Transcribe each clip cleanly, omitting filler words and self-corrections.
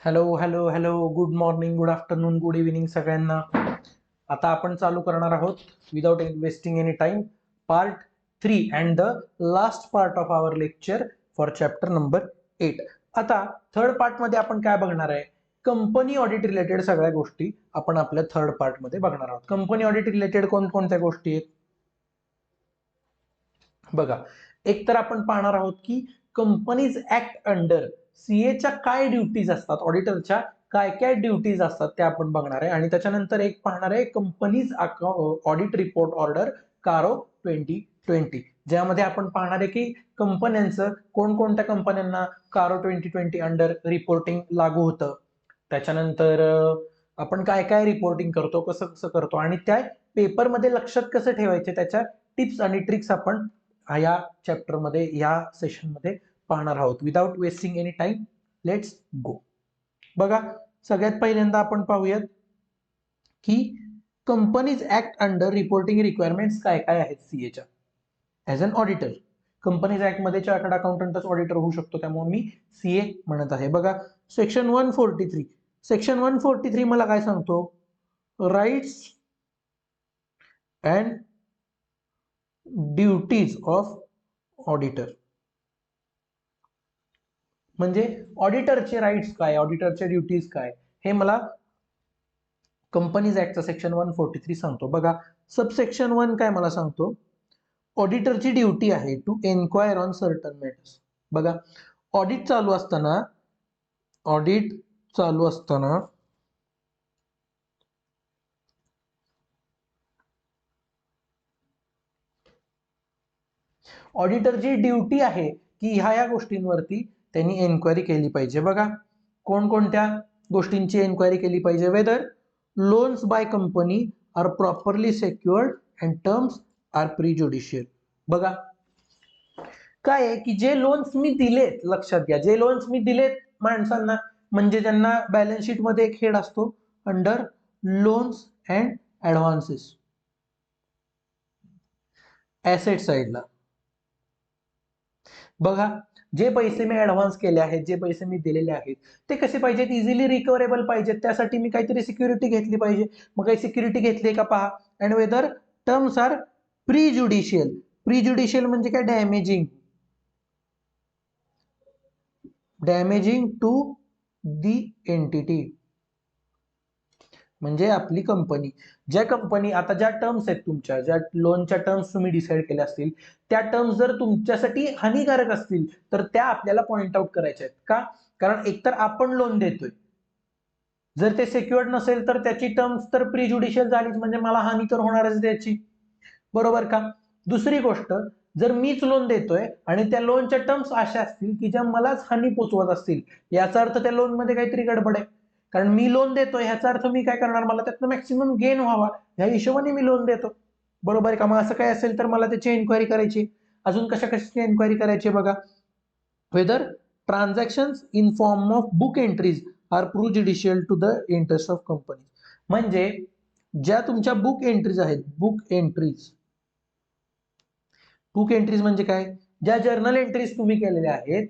Hello hello hello, good morning, good afternoon, good evening सगळ्यांना. आता आपण चालू करणार आहोत without investing any time part 3 and the last part of our lecture for chapter number 8. आता third part मध्ये आपण काय बघणार आहे? कंपनी ऑडिट रिलेटेड सगळ्या गोष्टी आपण आपल्या थर्ड पार्ट मध्ये बघणार आहोत. कंपनी ऑडिट रिलेटेड कोणकोणत्या गोष्टी आहेत बघा. एक तर आपण पाहणार आहोत की कंपनीज ऍक्ट अंडर सीएच्या काय ड्युटीज असतात, ऑडिटरच्या काय काय ड्युटीज असतात ते आपण बघणार आहे. आणि त्याच्यानंतर एक पाहणार आहे कंपनीज ऑडिट रिपोर्ट ऑर्डर कारो 2020, ज्यामध्ये आपण पाहणार आहे की कंपन्यांचं कोणकोणत्या कंपन्यांना कारो 2020 अंडर रिपोर्टिंग लागू होतं. त्याच्यानंतर आपण काय काय रिपोर्टिंग करतो, कसं कसं करतो आणि त्या पेपरमध्ये लक्षात कसं ठेवायचे त्याच्या टिप्स आणि ट्रिक्स आपण या चॅप्टरमध्ये या सेशनमध्ये पाहणार आहोत. Without wasting any time let's go. बघा, सगळ्यात पहिल्यांदा आपण पाहूयात की companies act under reporting requirements काय काय आहेत सीएच्या as an auditor. Companies act मध्ये चार्टर्ड अकाउंटंटच ऑडिटर होऊ शकतो, त्यामुळे मी सीए म्हणत आहे. बघा, सेक्शन 143 मला काय सांगतो? Rights and duties of auditor. म्हणजे ऑडिटरचे राईट्स काय, ऑडिटरचे ड्युटीज काय, हे मला कंपनीज ऍक्टचा सेक्शन 143 सांगतो. बघा, सबसेक्शन 1 काय मला सांगतो? ऑडिटरची ड्युटी आहे to enquire on certain matters. बघा, ऑडिट चालू असताना ऑडिटरची ड्युटी आहे की ह्या गोष्टींवरती त्यांनी एन्क्वायरी केली पाहिजे. बघा, कोणकोणत्या गोष्टींची एन्क्वायरी केली पाहिजे? Whether loans by company are properly secured and terms are prejudicial. बघा, काय आहे की जे लोन्स मी दिलेत, लक्षात घ्या, जे लोन्स मी दिलेत माणसांना, म्हणजे त्यांना बॅलन्स शीट मध्ये एक हेड असतो under loans and advances asset साइडला. बघा, जे पैसे मी ऍडव्हान्स केले आहेत, जे पैसे मी दिलेले आहेत, ते कसे पाहिजेत? इझिली रिकव्हरेबल पाहिजेत. त्यासाठी मी काहीतरी सिक्युरिटी घेतली पाहिजे. मग काही सिक्युरिटी घेतली का पहा. And whether terms are prejudicial. Prejudicial म्हणजे काय? डॅमेजिंग टू दी एंटिटी, म्हणजे आपली कंपनी. ज्या कंपनी, आता ज्या टर्म्स आहेत तुमच्या, ज्या लोनच्या टर्म्स तुम्ही डिसाईड केल्या असतील, त्या टर्म्स जर तुमच्यासाठी हानिकारक असतील तर त्या आपल्याला पॉइंट आउट करायच्या आहेत. का? कारण एकतर आपण लोन देतोय, जर ते सेक्युअर्ड नसेल तर त्याची टर्म्स तर प्रीजुडिशियल झालीच, म्हणजे मला हानी तर होणारच त्याची, बरोबर का? दुसरी गोष्ट, जर मीच लोन देतोय आणि त्या लोनच्या टर्म्स अशा असतील की ज्या मलाच हानी पोचवत असतील, याचा अर्थ त्या लोन मध्ये काहीतरी गडबड आहे. कारण मी लोन देतोय ह्याचा अर्थ मी काय करणार? मला त्यातनं मॅक्सिमम गेन व्हावा ह्या हिशोबाने मी लोन देतो, बरोबर आहे का? मग असं काय असेल तर मला त्याची एन्क्वायरी करायची. अजून कशा कशाची एन्क्वायरी करायची? बघा, whether transactions in form of book entries are prejudicial to the interest of company. म्हणजे ज्या तुमच्या बुक एंट्रीज आहेत, बुक एंट्रीज म्हणजे काय? ज्या जर्नल एंट्रीज तुम्ही केलेल्या आहेत,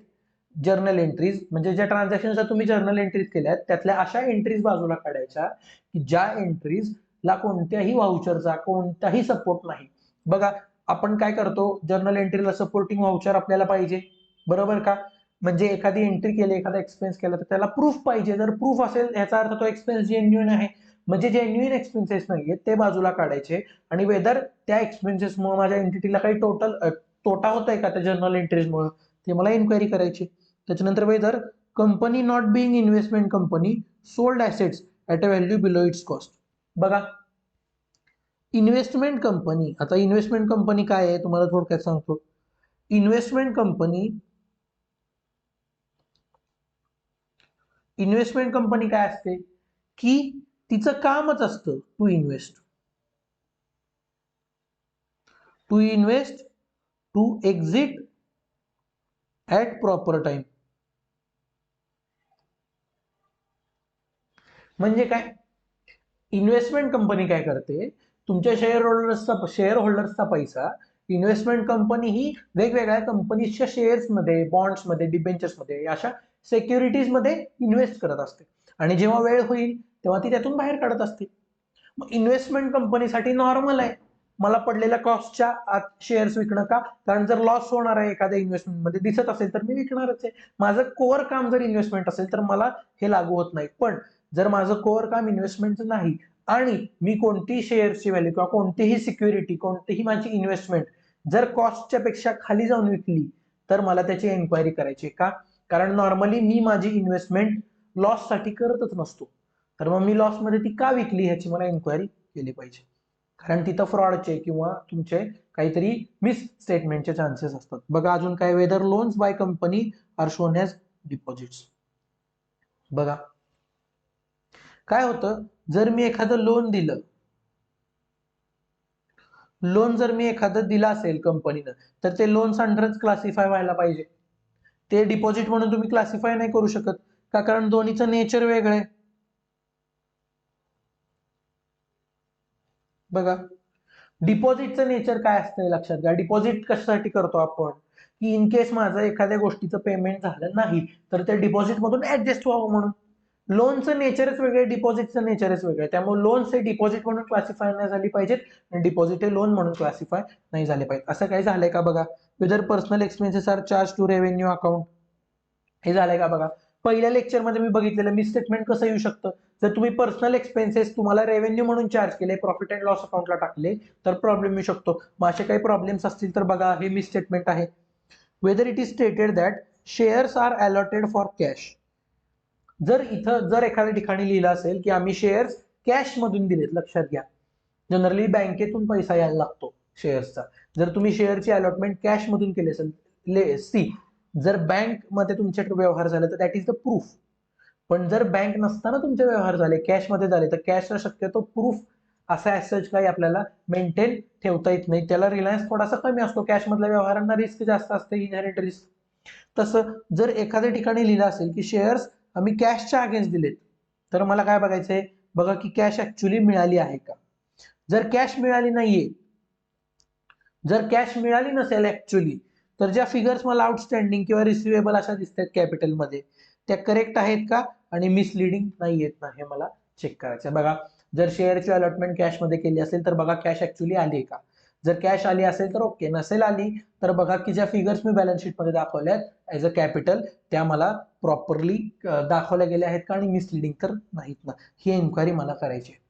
जर्नल एंट्रीज म्हणजे ज्या ट्रान्झॅक्शनच्या तुम्ही जर्नल एंट्रीज केल्या आहेत, त्यातल्या अशा एंट्रीज बाजूला काढायच्या की ज्या एंट्रीजला कोणत्याही व्हाउचरचा कोणताही सपोर्ट नाही. बघा, आपण काय करतो? जर्नल एंट्रीला सपोर्टिंग व्हाउचर आपल्याला पाहिजे, बरोबर का? म्हणजे एखादी एंट्री केली, एखादा एक्सपेन्स केला तर त्याला प्रूफ पाहिजे. जर प्रूफ असेल याचा अर्थ तो एक्सपेन्स जेन्युइन आहे. म्हणजे जेन्युइन एक्सपेन्सेस नाहीये ते बाजूला काढायचे. आणि वेदर त्या एक्सपेन्सेसमुळे माझ्या एंटिटीला काही तोटा होतोय का त्या जर्नल एंट्रीजमुळे, ते मला इन्क्वायरी करायची. त्याच्यानंतर weather company not being investment company sold assets at a value below it's cost. बघा, इन्व्हेस्टमेंट कंपनी, आता इन्व्हेस्टमेंट कंपनी काय आहे तुम्हाला थोडक्यात सांगतो. इन्व्हेस्टमेंट कंपनी काय असते की तिचं कामच असतं to invest to exit at proper time. म्हणजे काय? इन्व्हेस्टमेंट कंपनी काय करते? तुमच्या शेअर होल्डर्सचा पैसा इन्व्हेस्टमेंट कंपनी ही वेगवेगळ्या कंपनीच्या शेअर्समध्ये, बॉन्ड्समध्ये, डिबेंचर्समध्ये, अशा सिक्युरिटीज मध्ये इन्व्हेस्ट करत असते आणि जेव्हा वेळ होईल तेव्हा ती त्यातून बाहेर काढत असते. मग इन्व्हेस्टमेंट कंपनीसाठी नॉर्मल आहे मला पडलेल्या कॉस्टच्या आत शेअर्स विकणं. का? कारण जर लॉस होणार आहे एखाद्या इन्व्हेस्टमेंटमध्ये दिसत असेल तर मी विकणारच आहे. माझं कोअर काम जर इन्व्हेस्टमेंट असेल तर मला हे लागू होत नाही. पण जर माझं कोअर काम इन्व्हेस्टमेंटचं नाही आणि मी कोणतीही शेअर्सची व्हॅल्यू किंवा कोणतीही सिक्युरिटी कोणतीही माझी इन्व्हेस्टमेंट जर कॉस्टच्या पेक्षा खाली जाऊन विकली तर मला त्याची एन्क्वायरी करायची. का? कारण नॉर्मली मी माझी इन्व्हेस्टमेंट लॉस साठी करतच नसतो. तर मग मी लॉस मध्ये ती का विकली ह्याची मला एन्क्वायरी केली पाहिजे. कारण तिथं फ्रॉडचे किंवा तुमचे काहीतरी मिस स्टेटमेंटचे चान्सेस असतात. बघा अजून काय, whether loans by company are shown as deposits. बघा काय होतं, जर मी एखादं लोन दिलं, लोन जर मी एखादं दिलं असेल कंपनीनं तर ते लोन्स अंडरच क्लासिफाय व्हायला पाहिजे. ते डिपॉझिट म्हणून तुम्ही क्लासिफाय नाही करू शकत. का? कारण दोन्हीचं नेचर वेगळं आहे. बघा डिपॉझिटचं नेचर काय असतं लक्षात घ्या. डिपॉझिट कशासाठी करतो आपण, की इन केस माझं एखाद्या गोष्टीचं पेमेंट झालं नाही तर ते डिपॉझिट मधून ऍडजस्ट व्हावं म्हणून. लोनचं नेचरच वेगळे, डिपॉझिटचं नेचरच वेगळे. त्यामुळे लोन्स हे डिपॉझिट म्हणून क्लासिफाय नाही झाली पाहिजेत आणि डिपॉझिट हे लोन म्हणून क्लासिफाय नाही झाले पाहिजे. असं काही झालंय का बघा. Whether personal expenses are charge to revenue account, हे झालंय का बघा. पहिल्या लेक्चरमध्ये मी बघितलेलं मिस स्टेटमेंट कसं येऊ शकतं. जर तुम्ही पर्सनल एक्सपेन्सेस तुम्हाला रेव्हेन्यू म्हणून चार्ज केले, प्रॉफिट अँड लॉस अकाउंटला टाकले तर प्रॉब्लेम येऊ शकतो. मग असे काही प्रॉब्लेम्स असतील तर बघा हे मिस स्टेटमेंट आहे. Whether it is stated that shares are allotted for cash. जर इथं जर एखाद्या ठिकाणी लिहिलं असेल की आम्ही शेअर्स कॅश मधून दिलेत, लक्षात घ्या जनरली बँकेतून पैसा यायला लागतो शेअर्सचा. जर तुम्ही शेअरची अलॉटमेंट कॅश मधून केली असेल, सी जर बँक मध्ये तुमच्याकडे व्यवहार झाले तर दॅट इज द प्रूफ. पण जर बँक नसताना तुमचे व्यवहार झाले, कॅश मध्ये झाले, तर कॅशला शक्यतो प्रूफ असा ऍज काही आपल्याला मेंटेन ठेवता येत नाही. त्याला रिलायन्स थोडासा कमी असतो. कॅश मधल्या व्यवहारांना रिस्क जास्त असते, इनहेरिट रिस्क. तसं जर एखाद्या ठिकाणी लिहिलं असेल की शेअर्स आम्ही कॅशच्या अगेन्स्ट दिलेत तर मला काय बघायचंय, बघा की कॅश ऍक्च्युली मिळाली आहे का. जर कॅश मिळाली नाहीये, जर कॅश मिळाली नसेल ऍक्च्युली तर ज्या फिगर्स मला आउटस्टँडिंग किंवा रिसिवेबल अशा दिसतात कॅपिटलमध्ये त्या करेक्ट आहेत का आणि मिसलिडिंग नाही आहेत ना हे मला चेक करायचं आहे. बघा जर शेअरची अलॉटमेंट कॅशमध्ये केली असेल तर बघा कॅश ऍक्च्युली आली आहे का. जर कॅश आली असेल तर ओके, नसेल आली तर बघा की ज्या फिगर्स मी बॅलन्स शीटमध्ये दाखवल्यात ऍज अ कॅपिटल त्या मला प्रॉपरली दाखवल्या गेल्या आहेत का आणि मिसलिडिंग तर नाहीत ना, ही एन्क्वायरी मला करायची आहे.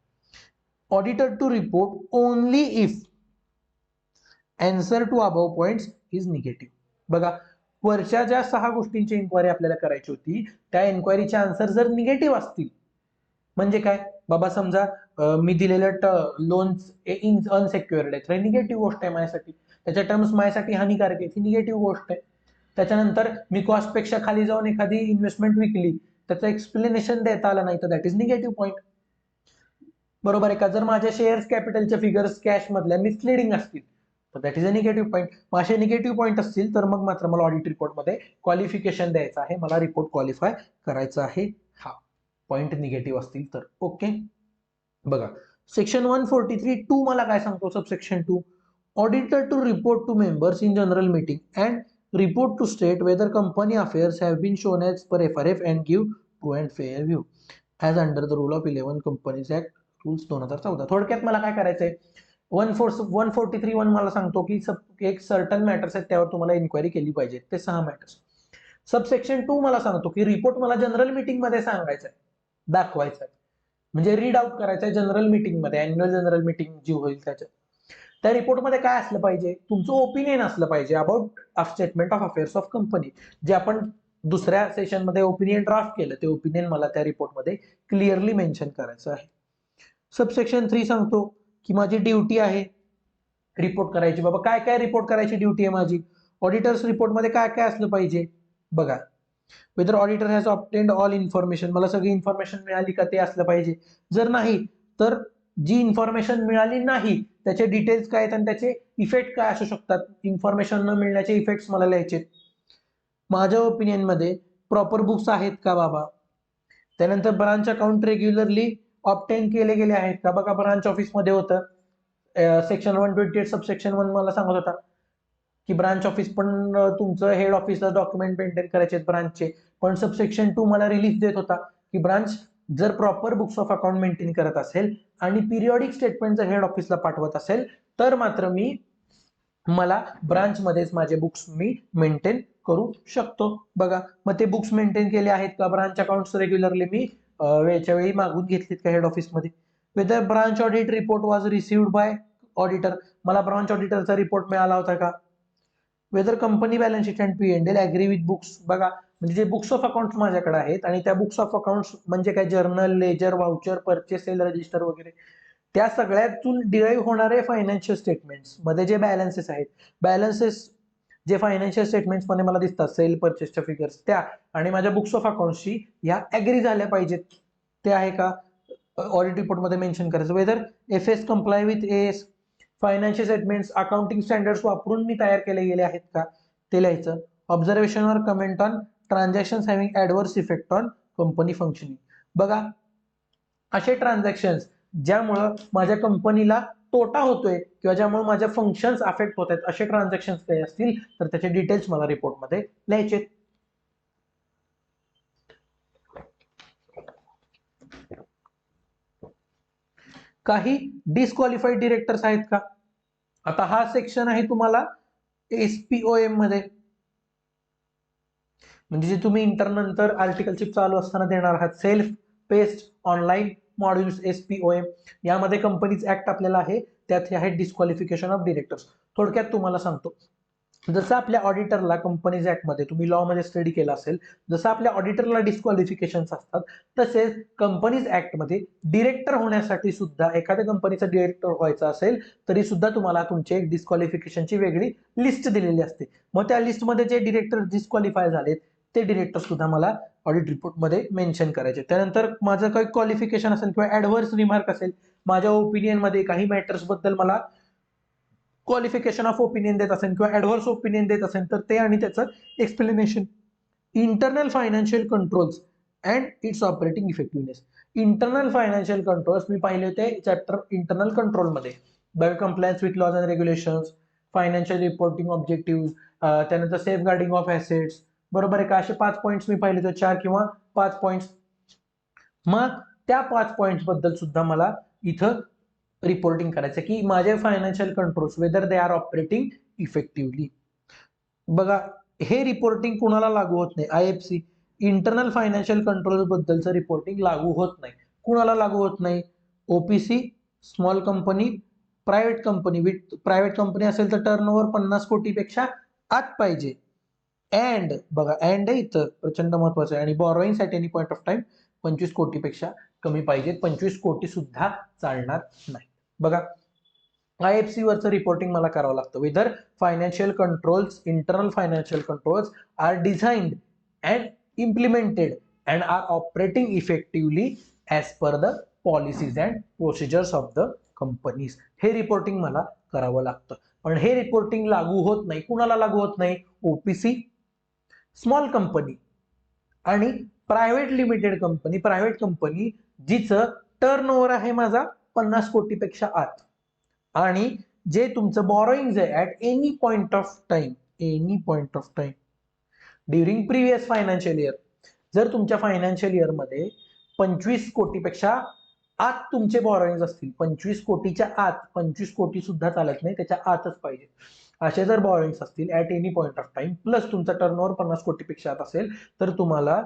Auditor to report only if answer to above points is negative. बघा वरच्या ज्या 6 गोष्टींची इन्क्वायरी आपल्याला करायची होती त्या इन्क्वायरीचे आन्सर जर निगेटिव्ह असतील म्हणजे काय बाबा, समजा मी दिलेलं लोन्स अनसेक्युअर्ड आहे तर निगेटिव्ह गोष्ट आहे माझ्यासाठी. त्याच्या टर्म्स माझ्यासाठी हानिकारक आहे, ही निगेटिव्ह गोष्ट आहे. त्याच्यानंतर मी कॉस्ट पेक्षा खाली जाऊन एखादी इन्व्हेस्टमेंट विकली, त्याचं एक्सप्लेनेशन देता आलं नाही तर दॅट इज निगेटिव्ह पॉईंट. बरोबर आहे का. जर माझ्या शेअर्स कॅपिटलच्या फिगर्स कॅश मधल्या मिसलिडिंग असतील तर that is a negative point. असे निगेटिव्ह पॉईंट असतील तर मग मात्र मला ऑडिट रिपोर्टमध्ये क्वालिफिकेशन द्यायचं आहे, मला रिपोर्ट क्वालिफाय करायचा आहे. हा पॉईंट निगेटिव्ह असतील तर ओके. बघा सेक्शन 143(2) मला काय सांगतो, subsection 2 auditor to report to members in general meeting and report to state whether company affairs have been shown as per FRF and give true and fair view as under the rule of 11 companies act rules 2014. थोडक्यात मला काय करायचंय, 143(1) मला सांगतो की एक certain matters आहेत त्यावर तुम्हाला इन्क्वायरी केली पाहिजे, ते 6 मॅटर्स. सबसेक्शन 2 मला सांगतो की रिपोर्ट मला जनरल मीटिंग मध्ये सांगायचं आहे, दाखवायचं आहे, म्हणजे रीड आउट करायचं आहे जनरल मीटिंग मध्ये, अॅन्युअल जनरल मीटिंग जी होईल त्याच्यात. त्या रिपोर्टमध्ये काय असलं पाहिजे, तुमचं ओपिनियन असलं पाहिजे about statement of affairs of company. जे आपण दुसऱ्या सेशनमध्ये ओपिनियन ड्राफ्ट केलं ते ओपिनियन मला त्या रिपोर्टमध्ये क्लिअरली मेन्शन करायचं आहे. सबसेक्शन 3 सांगतो की माझी ड्युटी आहे रिपोर्ट करायची. बाबा काय काय रिपोर्ट करायची ड्युटी आहे माझी. ऑडिटर्स रिपोर्टमध्ये काय काय असलं पाहिजे बघा. Whether auditor has obtained all information, मला सगळी इन्फॉर्मेशन मिळाली का ते असलं पाहिजे. जर नाही तर जी इन्फॉर्मेशन मिळाली नाही त्याचे डिटेल्स काय आहेत आणि त्याचे इफेक्ट काय असू शकतात, इन्फॉर्मेशन न मिळण्याचे इफेक्ट्स मला लिहायचे. माझ्या ओपिनियन मध्ये प्रॉपर बुक्स आहेत का बाबा. त्यानंतर ब्रांच अकाउंट रेग्युलरली ऑब्टेन केले गेले आहेत का. बघा ब्रांच ऑफिस मध्ये होतं सेक्शन 128 सबसेक्शन 1 मला सांगत होता की ब्रांच ऑफिस पण तुमचं हेड ऑफिसला डॉक्युमेंट मेंटेन करायचे ब्रांचचे, पण सबसेक्शन 2 मला रिलीफ देत होता की ब्रांच जर proper books of account maintain करत असेल आणि पिरियॉडिक स्टेटमेंट जर हेड ऑफिसला पाठवत असेल तर मात्र मला ब्रांचमध्येच माझे बुक्स मी मेंटेन करू शकतो. बघा, मग ते बुक्स मेंटेन केले आहेत का, ब्रांच अकाउंट्स रेग्युलरली मी वेळच्या वेळी मागून घेतलीत का हेड ऑफिसमध्ये. Whether branch audit report was received by auditor, मला ब्रांच ऑडिटरचा रिपोर्ट मिळाला होता का. Whether company balance sheet and P and L agree with books, बघा म्हणजे जे बुक्स ऑफ अकाउंट्स माझ्याकडे आहेत आणि त्या बुक्स ऑफ अकाउंट्स म्हणजे काय, journal, ledger, voucher, purchase, sale register वगैरे, त्या सगळ्यातून डिराईव्ह होणारे फायनान्शियल स्टेटमेंट्स मध्ये जे बॅलन्सेस आहेत, बॅलन्सेस जे फायनान्शियल स्टेटमेंट्स मध्ये मला दिसतात सेल परचेसच्या फिगर्स त्या आणि माझ्या बुक्स ऑफ अकाउंट्सशी ह्या ऍग्री झाल्या पाहिजेत. ते आहे का ऑडिट रिपोर्ट मध्ये मेन्शन करायचं. Whether F S comply with S, financial statements accounting standards वापरून मी तयार केले गेले आहेत का ते लिहायचं. ऑब्झर्वेशन और comment on transaction having adverse effect on company functioning, बघा असे ट्रान्झॅक्शन्स ज्यामुळं माझ्या कंपनीला तोटा होतोय किंवा ज्यामुळे माझ्या फंक्शन्स अफेक्ट होत आहेत असे ट्रान्झॅक्शन्स काही असतील तर त्याचे डिटेल्स मला रिपोर्टमध्ये लिहायचे. काही डिस्क्वालिफाईड डिरेक्टर्स आहेत का, आता हा सेक्शन आहे तुम्हाला एसपीओएम मध्ये, म्हणजे जे तुम्ही इंटरनंतर आर्टिकलशिप चालू असताना देणार आहात, self paste online modules SPOM, यामध्ये कंपनीज ऍक्ट आपल्याला आहे, त्यात हे आहे डिस्क्वालिफिकेशन ऑफ डिरेक्टर्स. थोडक्यात तुम्हाला सांगतो, जसं आपल्या ऑडिटरला कंपनीज ऍक्ट मध्ये तुम्ही लॉ मध्ये स्टडी केला असेल, जसं आपल्या ऑडिटरला डिस्क्वालिफिकेशन असतात तसेच कंपनीज ऍक्ट मध्ये डिरेक्टर होण्यासाठी सुद्धा, एखाद्या कंपनीचा डिरेक्टर व्हायचा असेल तरी सुद्धा तुम्हाला तुमची एक डिस्क्वालिफिकेशनची वेगळी लिस्ट दिलेली असते. मग त्या लिस्टमध्ये जे डिरेक्टर डिस्क्वालिफाय झालेत ते डिरेक्टर सुद्धा मला ऑडिट रिपोर्ट मध्ये मेन्शन करायचे. त्यानंतर माझं काही क्वालिफिकेशन असेल किंवा ऍडव्हर्स रिमार्क असेल, माझ्या ओपिनियन मध्ये काही मॅटर्स बद्दल मला क्वालिफिकेशन ऑफ ओपिनियन देत असेल किंवा ऍडव्हर्स ओपिनियन देत असेल तर ते आणि त्याचं explanation. Internal financial controls and its operating effectiveness, internal financial controls मी पाहिले होते चॅप्टर इंटरनल कंट्रोल मध्ये, by compliance with laws and regulations, financial reporting objective, त्यानंतर सेफ गार्डिंग ऑफ ऍसेट्स, बरोबर आहे का, असे 5 पॉईंट्स मी पाहिले होते, 4 किंवा 5 पॉईंट्स. मग त्या 5 पॉईंट्स बद्दल सुद्धा मला इथं रिपोर्टिंग करायचं की माझे financial controls whether they are operating effectively. बघा हे रिपोर्टिंग कुणाला लागू होत नाही, आयएफसी इंटरनल फायनान्शियल कंट्रोल बद्दलचं रिपोर्टिंग लागू होत नाही. कुणाला लागू होत नाही, OPC, small company, private company, with private company असेल तर टर्नओव्हर 50 कोटीपेक्षा आत पाहिजे, अँड बघा अँड इथं प्रचंड महत्वाचं आहे, आणि borrowing at any point of time 25 कोटीपेक्षा कमी पाहिजे, 25 कोटी सुद्धा चालणार नाही. बघा आयएफसी वरचं रिपोर्टिंग मला करावं लागतं. Whether financial controls, internal financial controls are designed and implemented and are operating effectively as per the policies and procedures of the companies, हे रिपोर्टिंग मला करावं लागतं. पण हे रिपोर्टिंग लागू होत नाही, कुणाला लागू होत नाही, ओपीसी, स्मॉल कंपनी आणि private limited company, private company जिचं टर्नओव्हर आहे माझा 50 कोटीपेक्षा आत, आणि जे तुमचं बॉरोइंग आहे at any point of time, any point of time during previous financial year, जर तुमच्या फायनान्शियल इयर मध्ये 25 कोटीपेक्षा आत तुमचे बॉरोइंग असतील, 25 कोटीच्या आत, 25 कोटी सुद्धा चालत नाही, त्याच्या आतच पाहिजे, असे जर बॉरोइंग्स असतील at any point of time plus तुमचा टर्नओव्हर 50 कोटीपेक्षा आत असेल तर तुम्हाला,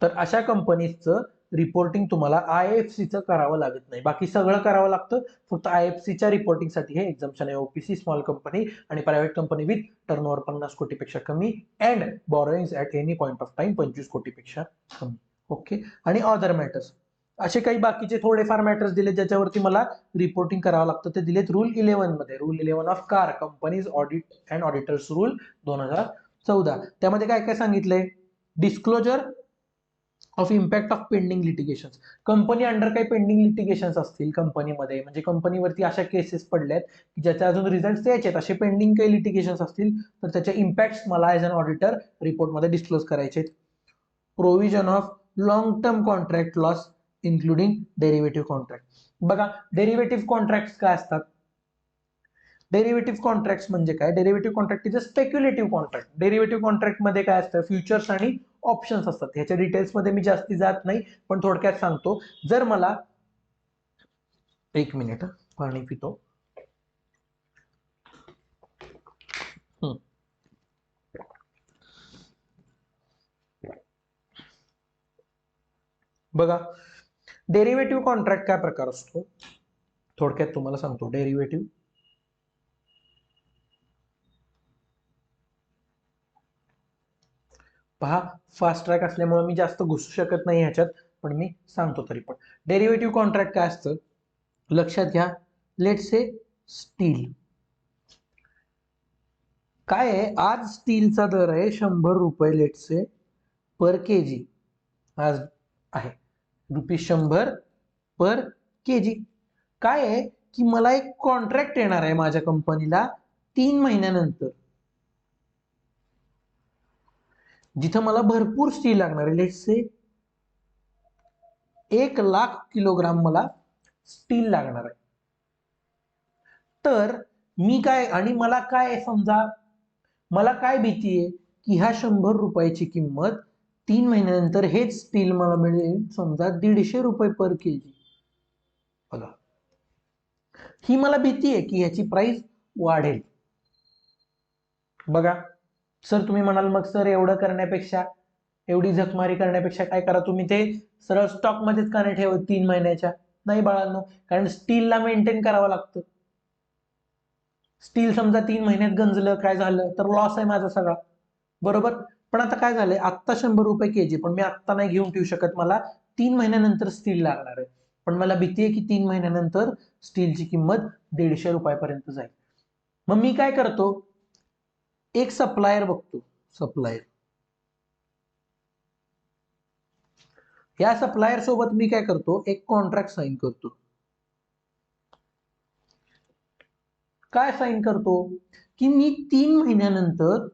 तर अशा कंपनीचं रिपोर्टिंग तुम्हाला आयएफसीचं करावं लागत नाही, बाकी सगळं करावं लागतं, फक्त आयएफसीच्या रिपोर्टिंगसाठी हे एक्झम्पशन आहे. ओपीसी, स्मॉल कंपनी आणि प्रायव्हेट कंपनी विथ टर्नओव्हर 50 कोटीपेक्षा कमी and borrowings at any point of time 25 कोटीपेक्षा कमी. ओके, आणि अदर मॅटर्स असे काही बाकीचे थोडेफार मॅटर्स दिले ज्याच्यावरती मला रिपोर्टिंग करावं लागतं, ते दिलेत रूल 11 मध्ये, rule 11 of car companies audit and auditors rule 2014. त्यामध्ये काय काय सांगितलंय, disclosure of impact of pending litigation, company under काही पेंडिंग लिटिगेशन असतील कंपनीमध्ये, म्हणजे कंपनीवरती अशा केसेस पडल्यात की ज्याच्या अजून रिझल्ट द्यायचे आहेत, असे पेंडिंग काही लिटिगेशन असतील तर त्याचे इम्पॅक्ट मला ॲज अन ऑडिटर रिपोर्टमध्ये डिस्क्लोज करायचे. Provision of long term contract loss including derivative contract, बघा डेरिव्हेटिव्ह कॉन्ट्रॅक्ट काय असतात, डेरिव्हेटिव्ह कॉन्ट्रॅक्ट म्हणजे काय? Derivative contract is a speculative contract. Derivative contract मध्ये काय असतं? फ्युचर्स आणि ऑप्शन्स असतात. ह्याच्या डिटेल्समध्ये मी जास्ती जात नाही, पण थोडक्यात सांगतो. जर मला एक मिनिट पाणी पितो. बघा, डेरिव्हेटिव्ह कॉन्ट्रॅक्ट काय प्रकार असतो थोडक्यात तुम्हाला सांगतो. डेरिव्हेटिव्ह पहा, फास्ट ट्रॅक असल्यामुळे मी जास्त घुसू शकत नाही ह्याच्यात, पण मी सांगतो तरी पण. डेरिव्हेटिव्ह कॉन्ट्रॅक्ट काय असतं लक्षात घ्या. लेट्स से स्टील काय आहे, आज स्टीलचा दर आहे 100 रुपये लेट्स से पर केजी. आज आहे ₹100 पर केजी. काय आहे की मला एक कॉन्ट्रॅक्ट येणार आहे माझ्या कंपनीला 3 महिन्यानंतर, जिथं मला भरपूर स्टील लागणार आहे. लेट्स से 1,00,000 किलोग्राम मला स्टील लागणार आहे. तर मी काय, आणि मला काय समजा, मला काय भीती आहे की ह्या 100 रुपयाची किंमत 3 महिन्यानंतर हेच स्टील मला मिळेल समजा 150 रुपये पर केजी. बघा, ही मला भीती आहे की ह्याची प्राइस वाढेल. बघा सर, तुम्ही म्हणाल मग सर एवढं करण्यापेक्षा, एवढी झकमारी करण्यापेक्षा काय करा तुम्ही, ते सरळ स्टॉक मध्येच का नाही ठेवत 3 महिन्याच्या? नाही बाळांनो, कारण स्टीलला मेंटेन करावं लागतं. स्टील समजा 3 महिन्यात गंजलं, काय झालं तर लॉस आहे माझा सगळा, बरोबर. पण आता काय झालंय, आत्ता 100 रुपये केजी, पण मी आत्ता नाही घेऊन ठेवू शकत, मला 3 महिन्यानंतर स्टील लागणार आहे. पण मला भीती आहे की 3 महिन्यानंतर स्टीलची किंमत 150 रुपयापर्यंत जाईल. मग मी काय करतो, एक सप्लायर बघतो. सप्लायर, या सप्लायर सोबत मी काय करतो, एक कॉन्ट्रॅक्ट साइन करतो. काय साइन करतो की मी 3 महिन्यानंतर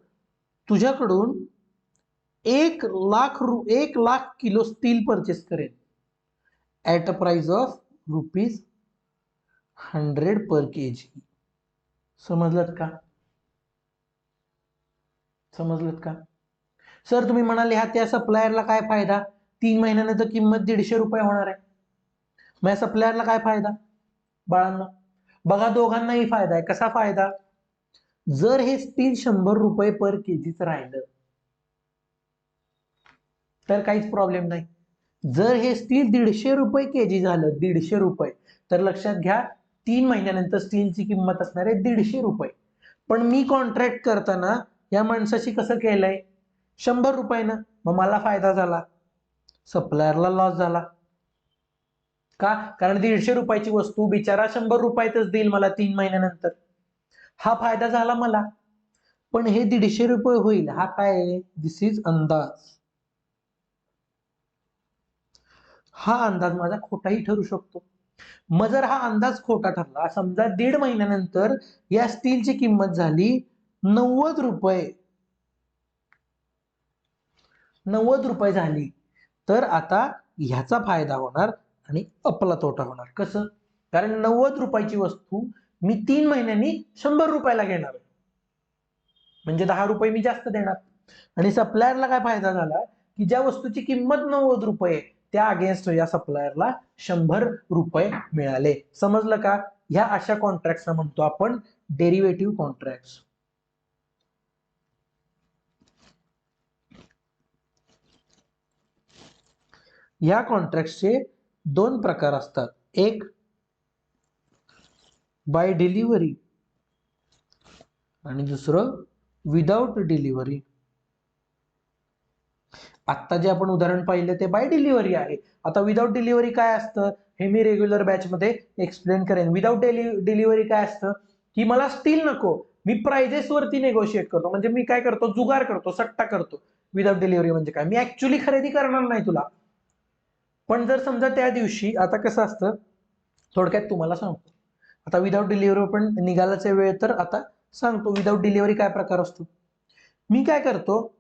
तुझ्याकडून 1,00,000 किलो स्टील परचेस करेन at a price of ₹100 per KG. समजलं का? समजलं का? सर तुम्ही म्हणाले ह्या त्या सप्लायरला काय फायदा, 3 महिन्यानंतर किंमत 150 रुपये होणार आहे, मग सप्लायरला काय फायदा? बाळांनो बघा, दोघांनाही फायदा आहे. कसा फायदा? जर हे स्टील 100 रुपये पर केजीच राहिलं तर काहीच प्रॉब्लेम नाही. जर हे स्टील 150 रुपये केजी झालं, 150 रुपये, तर लक्षात घ्या 3 महिन्यानंतर स्टीलची किंमत असणार आहे 150 रुपये. पण मी कॉन्ट्रॅक्ट करताना या माणसाशी कसं केलंय, 100 रुपयानं, मग मला फायदा झाला, सप्लायरला लॉस झाला. का? कारण 150 रुपयाची वस्तू बिचारा 100 रुपयातच देईल मला 3 महिन्यानंतर. हा फायदा झाला मला. पण हे 150 रुपये होईल हा काय, दिस इज अंदाज. हा अंदाज माझा खोटाही ठरू शकतो. मग जर हा अंदाज खोटा ठरला, समजा 1.5 महिन्यानंतर या स्टीलची किंमत झाली 90 रुपये, 90 रुपये झाली, तर आता ह्याचा फायदा होणार आणि आपला तोटा होणार. कसं? कारण 90 रुपयाची वस्तू मी 3 महिन्यांनी 100 रुपयाला घेणार, म्हणजे 10 रुपये मी जास्त देणार. आणि सप्लायरला काय फायदा झाला की ज्या वस्तूची किंमत 90 रुपये त्या अगेन्स्ट या सप्लायरला 100 रुपये मिळाले. समजलं का? ह्या अशा कॉन्ट्रॅक्ट्सना म्हणतो आपण डेरिव्हेटिव्ह कॉन्ट्रॅक्ट्स. ह्या कॉन्ट्रॅक्टचे 2 प्रकार असतात. एक बाय डिलिव्हरी आणि दुसरं विदाउट डिलिव्हरी. आता जे आपण उदाहरण पाहिलं ते बाय डिलिव्हरी आहे. आता विदाउट डिलिव्हरी काय असतं हे मी रेग्युलर बॅच मध्ये एक्सप्लेन करेन. विदाउट डिलिव्हरी काय असतं की मला स्टील नको, मी प्राइजेस वरती नेगोशिएट करतो, म्हणजे मी काय करतो, जुगार करतो, सट्टा करतो. विदाउट डिलिव्हरी म्हणजे काय, मी ऍक्च्युअली खरेदी करणार नाही तुला. पण जर समजा त्या दिवशी, आता कसं असतं थोडक्यात तुम्हाला सांगतो, आता विदाउट डिलिव्हरी पण निघालाचा वेळ, तर आता सांगतो विदाउट डिलिव्हरी काय प्रकार असतो. मी काय करतो,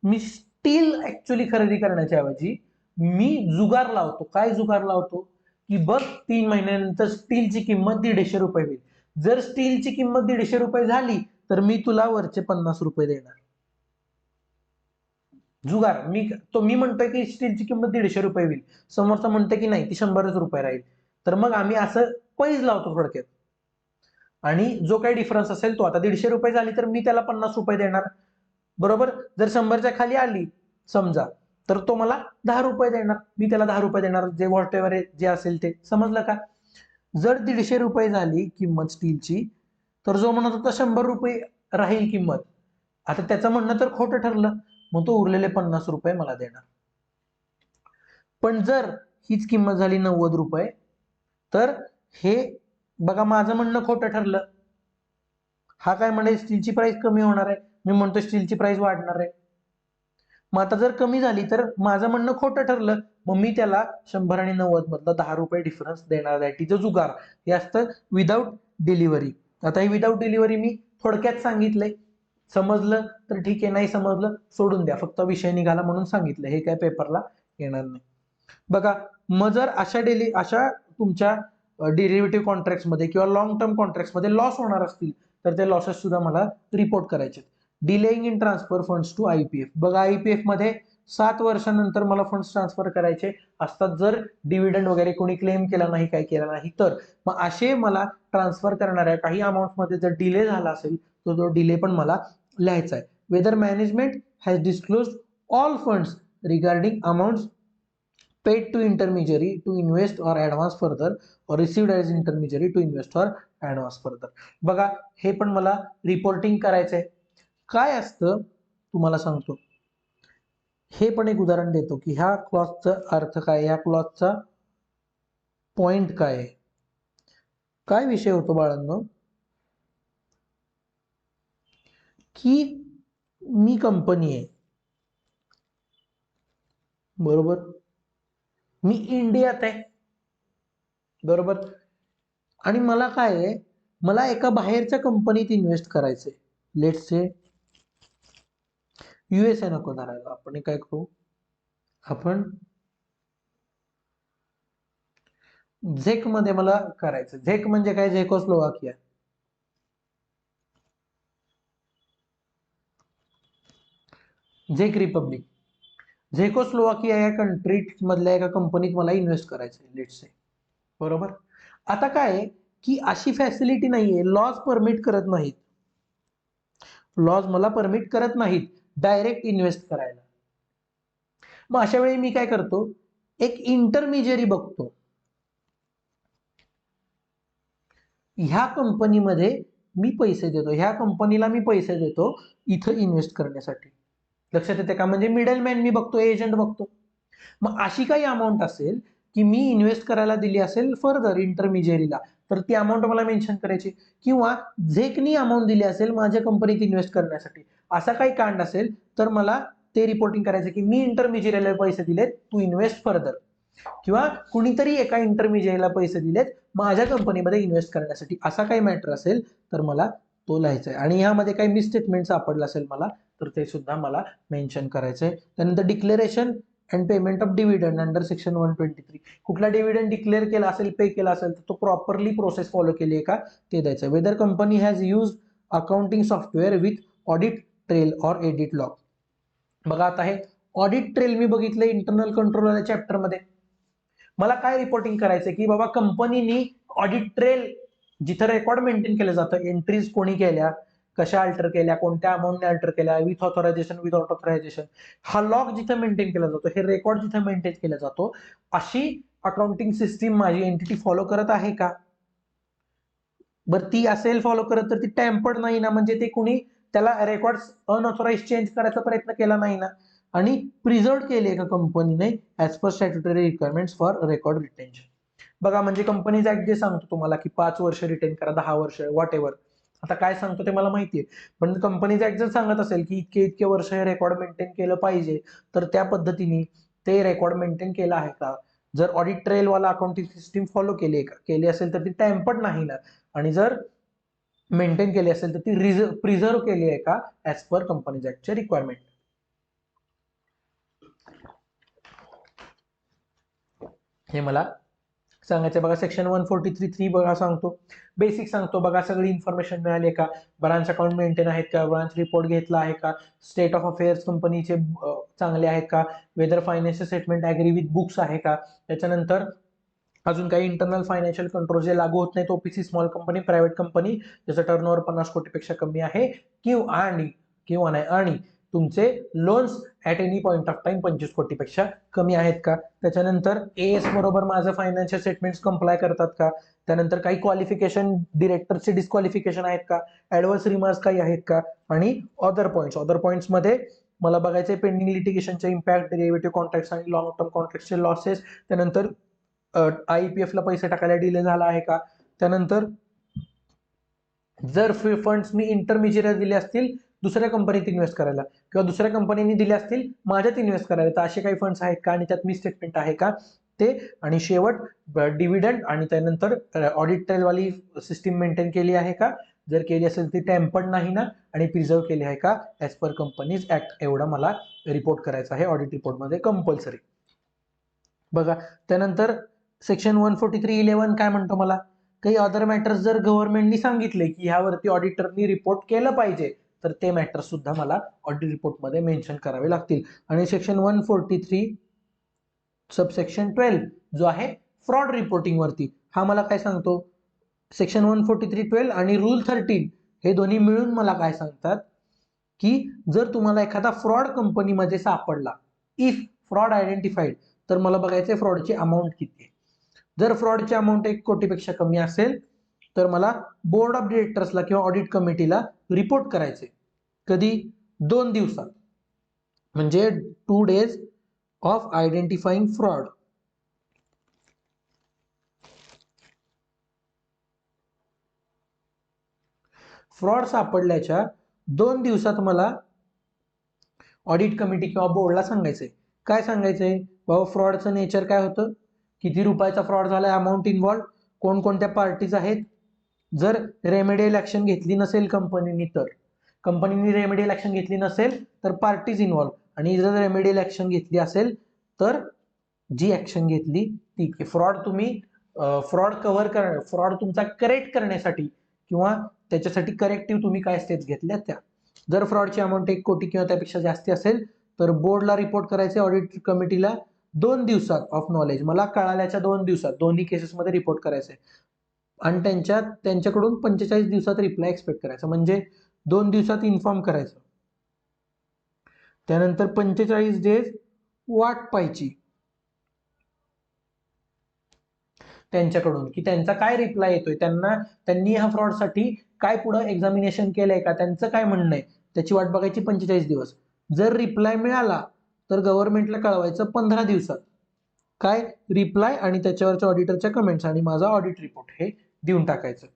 मी स्टील ऍक्च्युअली खरेदी करण्याच्या ऐवजी मी जुगार लावतो. काय जुगार लावतो की बघ 3 महिन्यानंतर स्टीलची किंमत 150 रुपये होईल, जर स्टीलची किंमत 150 रुपये झाली तर मी तुला वरचे 50 रुपये देणार. जुगार. मी म्हणतोय की स्टीलची किंमत 150 रुपये होईल, समोरचा म्हणतोय की नाही ती 100च रुपये राहील. तर मग आम्ही असं पैज लावतो थोडक्यात. आणि जो काही डिफरन्स असेल तो, आता 150 रुपये झाली तर मी त्याला 50 रुपये देणार, बरोबर. जर 100च्या खाली आली समजा तर तो मला 10 रुपये देणार, मी त्याला 10 रुपये देणार, जे व्हॉट एव्हर जे असेल ते. समजलं का? जर 150 रुपये झाली किंमत स्टीलची तर जो म्हणत होता 100 रुपये राहील किंमत, आता त्याचं म्हणणं तर खोटं ठरलं, मग तो उरलेले 50 रुपये मला देणार. पण जर हीच किंमत झाली 90 रुपये तर हे बघा माझं म्हणणं खोटं ठरलं. हा काय म्हणे स्टीलची प्राइस कमी होणार आहे, मी म्हणतो स्टीलची प्राइस वाढणार आहे. मग आता जर कमी झाली तर माझं म्हणणं खोटं ठरलं, मग मी त्याला 100 आणि 90 मधला 10 रुपये डिफरन्स देणार. दॅट इज अ जुगार. हे असतं विदाऊट डिलिव्हरी. आता हे विदाऊट डिलिव्हरी मी थोडक्यात सांगितलंय. समजलं तर ठीक आहे, नाही समजलं सोडून द्या, फक्त विषय निघाला म्हणून सांगितलं, हे काय पेपरला येणार नाही. बघा, मग जर अशा तुमच्या डेरिव्हेटिव्ह कॉन्ट्रॅक्ट्समध्ये किंवा लॉंग टर्म कॉन्ट्रॅक्ट्समध्ये लॉस होणार असतील तर ते लॉसेस सुद्धा मला रिपोर्ट करायचे. Delaying in transfer funds to IPF. बघा, आयपीएफ मध्ये 7 वर्षानंतर मला फंड्स ट्रान्सफर करायचे असतात जर डिव्हिडंड वगैरे कोणी क्लेम केला नाही, काय केला नाही तर. मग असे मला ट्रान्सफर करणाऱ्या काही अमाऊंट मध्ये जर डिले झाला असेल तर तो डिले पण मला लिहायचा आहे. Whether management has disclosed all funds regarding amounts paid to intermediary to invest or advance further or received as intermediary to invest or advance further. बघा, हे पण मला रिपोर्टिंग करायचंय. काय असतं तुम्हाला सांगतो. हे पण एक उदाहरण देतो की ह्या क्लॉजचा अर्थ काय, ह्या क्लॉजचा पॉइंट काय आहे. काय विषय होतो बाळांनो, की मी कंपनी आहे, बरोबर, मी इंडियात आहे, बरोबर, आणि मला काय आहे, मला एका बाहेरच्या कंपनीत इन्व्हेस्ट करायचंय. लेट्स से युएसए नको धरायला, आपण काय करू, आपण झेक मध्ये मला करायचं. झेक म्हणजे काय, झेकोस्लोवाकिया. झेक रिपब्लिक. झेकोस्लोवाकिया या कंट्री मधल्या एका कंपनीत मला इन्व्हेस्ट करायचंय, लेट्स से, बरोबर. आता काय की अशी फॅसिलिटी नाहीये, लॉज परमिट करत नाहीत, लॉज मला परमिट करत नाहीत डायरेक्ट इन्व्हेस्ट करायला. मग अशा वेळी मी काय करतो, एक इंटरमिजियरी बघतो. ह्या कंपनीमध्ये मी पैसे देतो, ह्या कंपनीला मी पैसे देतो इथं इन्व्हेस्ट करण्यासाठी. लक्षात येते का? म्हणजे मिडलमॅन मी बघतो, एजंट बघतो. मग अशी काही अमाऊंट असेल की मी इन्व्हेस्ट करायला दिली असेल फर्दर इंटरमिजियरीला, तर ती अमाऊंट मला मेन्शन करायची. किंवा झेकनी अमाऊंट दिली असेल माझ्या कंपनीत इन्व्हेस्ट करण्यासाठी, असा काही कांड असेल तर मला ते रिपोर्टिंग करायचं की मी इंटरमिजियरीला पैसे दिलेत, तू इन्व्हेस्ट फर्दर. किंवा कुणीतरी एका इंटरमिजियरीला पैसे दिलेत माझ्या कंपनीमध्ये इन्व्हेस्ट करण्यासाठी, असा काही मॅटर असेल तर मला तो लिहायचा आहे. आणि ह्यामध्ये काही मिसस्टेटमेंट सापडलं असेल मला तर ते सुद्धा मला मेन्शन करायचंय. त्यानंतर declaration and payment of dividend under section 123. कुठला डिव्हिडंड डिक्लेअर केला असेल, पे केला असेल तर तो प्रॉपरली प्रोसेस फॉलो केली आहे का ते द्यायचं. Weather company has use accounting software with audit trail or edit log. बघा, आता हे ऑडिट ट्रेल मी बघितलं इंटरनल कंट्रोल चॅप्टर मध्ये. मला काय रिपोर्टिंग करायचंय की बाबा कंपनीनी ऑडिट ट्रेल, जिथं रेकॉर्ड मेंटेन केलं जातं, एंट्रीज कोणी केल्या, कशा अल्टर केल्या, कोणत्या अमाऊंटने अल्टर केल्या, विथ ऑथरायझेशन, विदाउट ऑथरायझेशन, हा लॉग जिथं मेंटेन केला जातो, हे रेकॉर्ड जिथं मेंटेन केला जातो, अशी अकाउंटिंग सिस्टीम माझी एंटिटी फॉलो करत आहे का. बरं, ती असेल फॉलो करत तर ती टॅम्पर्ड नाही ना, म्हणजे ते कुणी त्याला रेकॉर्ड अनऑथराइज चेंज करायचा प्रयत्न केला नाही ना, आणि प्रिझर्व केले का कंपनीने as per statutory requirements for record retention. बघा, म्हणजे कंपनीचा ऍक्ट जे सांगतो तुम्हाला की 5 वर्ष रिटेन करा, 10 वर्ष, व्हॉट एव्हर, आता काय सांगतो ते मला माहितीये, पण कंपनीचा ऍक्ट जर सांगत असेल की इतके इतके वर्ष हे रेकॉर्ड मेंटेन केलं पाहिजे, तर त्या पद्धतीने ते रेकॉर्ड मेंटेन केलं आहे का. जर ऑडिट ट्रेल वाला अकाउंटिंग सिस्टीम फॉलो केली असेल तर ती टॅम्पर्ड नाही ना, आणि जर मेंटेन केली असेल तर ती प्रिझर्व केली आहे का ऍज पर कंपनीज ऍक्टचे रिक्वायरमेंट. हे मला सांगायचं बघा. सेक्शन 143(3) बघा सांगतो, बेसिक सांगतो बघा. सगळी इन्फॉर्मेशन मिळाली का, ब्रांच अकाउंट मेंटेन आहेत का, ब्रांच रिपोर्ट घेतला आहे का, स्टेट ऑफ अफेअर्स कंपनीचे चांगले आहेत का, whether financial statement agree with books आहे का, त्याच्यानंतर अजून काही इंटरनल फायनान्शियल कंट्रोल जे लागू होत नाहीत OPC small company private company ज्याचं टर्नओव्हर 50 कोटीपेक्षा कमी आहे, आणि तुमचे loans at any point of time 25 कोटीपेक्षा कमी आहेत का. त्याच्यानंतर एएस बरोबर माझं फायनान्शियल स्टेटमेंट्स कंप्लाय करतात का. त्यानंतर काही क्वालिफिकेशन, डिरेक्टरचे डिस्क्वालिफिकेशन आहेत का, ऍडव्हर्स रिमार्क्स काही आहेत का, आणि अदर पॉईंट्स मध्ये मला बघायचे पेंडिंग लिटिगेशनचे इम्पॅक्ट, डेरिव्हेटिव्ह कॉन्ट्रॅक्ट्स आणि लॉंग टर्म कॉन्ट्रॅक्टचे लॉसेस. त्यानंतर IEPF ला पैसे टाकायला डिले झाला आहे का. त्यानंतर जर फंड्स मी इंटरमिजिएटला दिले असतील दुसऱ्या कंपनीत इन्व्हेस्ट करायला, किंवा दुसऱ्या कंपनीने दिले असतील माझ्यात इन्व्हेस्ट करायला, तर असे काही फंड्स आहेत का आणि त्यात मी स्टेटमेंट आहे का ते. आणि शेवट डिव्हिडंड, आणि त्यानंतर ऑडिट ट्रेलवाली सिस्टीम मेंटेन केली आहे का, जर केली असेल ती टॅम्पर्ड नाही ना, आणि प्रिझर्व केली आहे का ऍज पर कंपनीज ऍक्ट. एवढं मला रिपोर्ट करायचं आहे ऑडिट रिपोर्टमध्ये कंपल्सरी बघा. त्यानंतर सेक्शन 143(11) काय म्हणतो मला, काही अदर मॅटर्स जर गव्हर्नमेंटनी सांगितले की ह्यावरती ऑडिटरनी रिपोर्ट केलं पाहिजे, तर ते मॅटर सुद्धा मला ऑडिट रिपोर्टमध्ये मेन्शन करावे लागतील. आणि सेक्शन 143 सबसेक्शन 12 जो आहे फ्रॉड रिपोर्टिंग वरती, हा मला काय सांगतो, सेक्शन 143(12) आणि रूल 13 हे दोन्ही मिळून मला काय सांगतात की जर तुम्हाला एखादा फ्रॉड कंपनीमध्ये सापडला, इफ फ्रॉड आयडेंटिफाईड, तर मला बघायचे फ्रॉडची अमाऊंट किती आहे. जर फ्रॉडची अमाऊंट 1 कोटीपेक्षा कमी असेल तर मला बोर्ड ऑफ डिरेक्टर्सला किंवा ऑडिट कमिटीला रिपोर्ट करायचे. कधी? 2 दिवसात, म्हणजे 2 days of identifying fraud. Fraud सापडल्याच्या 2 दिवसात मला ऑडिट कमिटी किंवा बोर्डला सांगायचंय. काय सांगायचंय बाबा, फ्रॉडचं नेचर काय होतं, किती रुपयाचा फ्रॉड झाला, अमाऊंट इन्व्हॉल्व, कोणकोणत्या पार्टीज आहेत. जर रेमेडियल ऍक्शन घेतली नसेल कंपनीने रेमेडियल ऍक्शन घेतली नसेल तर पार्टीज इन्व्हॉल्व, आणि जर रेमेडियल ऍक्शन घेतली असेल तर जी ऍक्शन घेतली ती. फ्रॉड तुम्ही फ्रॉड फ्रॉड तुमचा करेक्ट करण्यासाठी किंवा त्याच्यासाठी करेक्टिव्ह तुम्ही काय स्टेप्स घेतल्या त्या. जर फ्रॉडची अमाऊंट 1 कोटी किंवा त्यापेक्षा जास्ती असेल तर बोर्डला रिपोर्ट करायचे, ऑडिट कमिटीला 2 दिवसात ऑफ नॉलेज, मला कळाल्याच्या 2 दिवसात दोन्ही केसेसमध्ये रिपोर्ट करायचे, आणि त्यांच्याकडून 45 दिवसात रिप्लाय एक्सपेक्ट करायचा, म्हणजे 2 दिवसात इन्फॉर्म करायचं. त्यानंतर 45 डेज वाट पाहायची त्यांच्याकडून की त्यांचा काय रिप्लाय येतोय, त्यांनी ह्या फ्रॉडसाठी काय पुढे एक्झामिनेशन केलंय का, त्यांचं काय म्हणणं आहे त्याची वाट बघायची 45 दिवस. जर रिप्लाय मिळाला तर गव्हर्नमेंटला कळवायचं 15 दिवसात, काय रिप्लाय आणि त्याच्यावरच्या ऑडिटरच्या कमेंट्स आणि माझा ऑडिट रिपोर्ट हे देऊन टाकायचं.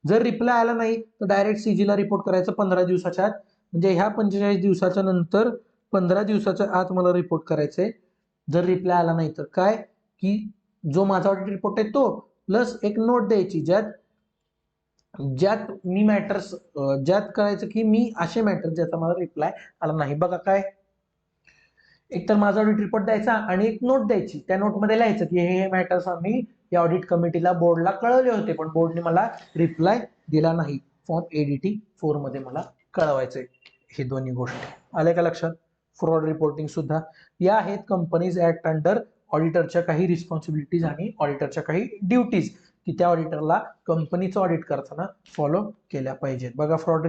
जर रिप्लाय आला नाही तर डायरेक्ट सीजीला रिपोर्ट करायचं 15 दिवसाच्या आत, म्हणजे ह्या 45 दिवसाच्या नंतर 15 दिवसाच्या आत मला रिपोर्ट करायचंय. जर रिप्लाय आला नाही तर काय की जो माझा ऑडिट रिपोर्ट आहे तो प्लस एक नोट द्यायची ज्यात मी मॅटर्स ज्यात कळायचं की मी असे मॅटर ज्याचा मला रिप्लाय आला नाही. बघा काय, एक तर माझा ऑडिट रिपोर्ट द्यायचा आणि एक नोट द्यायची, त्या नोटमध्ये लिहायचं की हे मॅटर्स आम्ही या ऑडिट कमिटीला बोर्डला कळवले होते पण बोर्डने मला रिप्लाय दिला नाही. फॉर्म ADT 4 मध्ये मला कळवायचंय. हे दोन्ही गोष्टी आल्या का लक्षात. फ्रॉड रिपोर्टिंग सुद्धा या आहेत कंपनीज ऍक्ट अंडर ऑडिटरच्या काही रिस्पॉन्सिबिलिटीज आणि ऑडिटरच्या काही ड्युटीज की त्या ऑडिटरला कंपनीचं ऑडिट करताना फॉलो केल्या पाहिजेत. बघा, फ्रॉड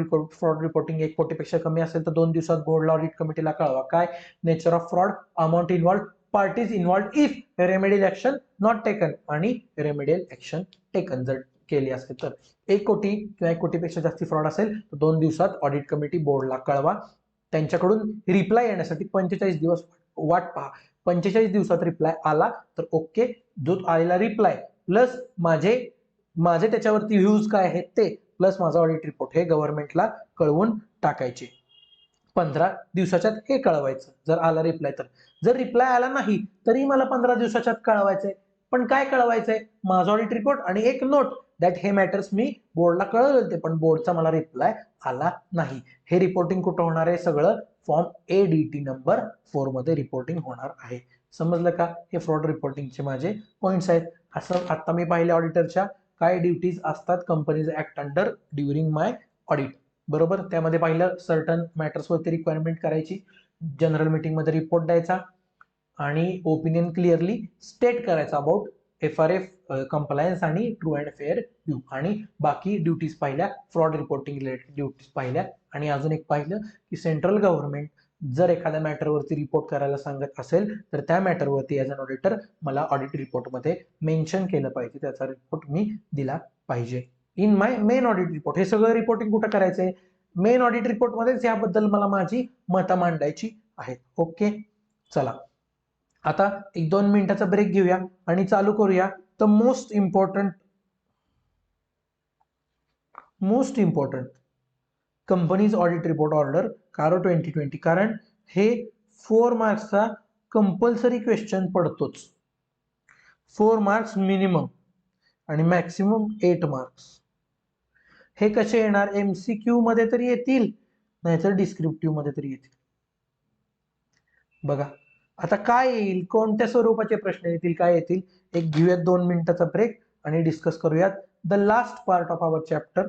रिपोर्टिंग 1 कोटीपेक्षा कमी असेल तर 2 दिवसात बोर्डला ऑडिट कमिटीला कळवा. काय nature of fraud, amount involve, parties involve, if remedial action not taken आणि रेमेडियल ऍक्शन टेकन जर केली असेल तर. 1 कोटी किंवा 1 कोटीपेक्षा जास्ती फ्रॉड असेल तर 2 दिवसात ऑडिट कमिटी बोर्डला कळवा. त्यांच्याकडून रिप्लाय येण्यासाठी 45 दिवस वाट पहा. 45 दिवसात रिप्लाय आला तर ओके, जो आलेला रिप्लाय प्लस माझे त्याच्यावरती व्ह्यूज काय आहेत ते प्लस माझा ऑडिट रिपोर्ट हे गव्हर्नमेंटला कळवून टाकायचे. 15 दिवसाच्यात हे कळवायचं जर आला रिप्लाय तर. जर रिप्लाय आला नाही तरी मला 15 दिवसाच्यात कळवायचंय. पण काय कळवायचंय, माझा ऑडिट रिपोर्ट आणि एक नोट दॅट हे मॅटर्स मी बोर्डला कळवले होते पण बोर्डचा मला रिप्लाय आला नाही. हे रिपोर्टिंग कुठं होणार आहे, सगळं फॉर्म ADT नंबर 4 मध्ये रिपोर्टिंग होणार आहे. समजलं का? हे फ्रॉड रिपोर्टिंगचे माझे पॉईंट्स आहेत. असं आता मी पाहिले ऑडिटरच्या काय ड्युटीज असतात कंपनीज ऍक्ट अंडर ड्युरिंग माय ऑडिट. बरोबर, त्यामध्ये पाहिलं सर्टन मॅटर्सवरती रिक्वायरमेंट करायची, जनरल मीटिंगमध्ये रिपोर्ट द्यायचा आणि ओपिनियन क्लिअरली स्टेट करायचा अबाउट FRF कंप्लायन्स आणि ट्रू अँड फेअर व्यू. आणि बाकी ड्युटीज पाहिल्या, फ्रॉड रिपोर्टिंग रिलेटेड ड्युटीज पाहिल्या. आणि अजून एक पाहिलं की सेंट्रल गव्हर्नमेंट जर एखाद्या मॅटरवरती रिपोर्ट करायला सांगत असेल तर त्या मॅटरवरती ॲज अन ऑडिटर मला ऑडिट रिपोर्टमध्ये मेन्शन केलं पाहिजे, त्याचा रिपोर्ट मी दिला पाहिजे in my main audit report. हे सगळं रिपोर्टिंग कुठं करायचंय? मेन ऑडिट रिपोर्टमध्येच याबद्दल मला माझी मतं मांडायची आहेत. ओके, चला आता 1-2 मिनिटाचा ब्रेक घेऊया आणि चालू करूया the most important companies audit report order कारो 2020. कारण हे 4 मार्क्सचा कंपल्सरी क्वेश्चन पडतोच. 4 मार्क्स मिनिमम आणि मॅक्सिमम 8 मार्क्स. हे कसे येणार? MCQ मध्ये तरी येतील, नाहीतर डिस्क्रिप्टिव्ह मध्ये तरी येतील. बघा आता काय येईल, कोणत्या स्वरूपाचे प्रश्न येतील, काय येतील, एक घेऊयात 2 मिनिटाचा ब्रेक आणि डिस्कस करूयात the last part of our chapter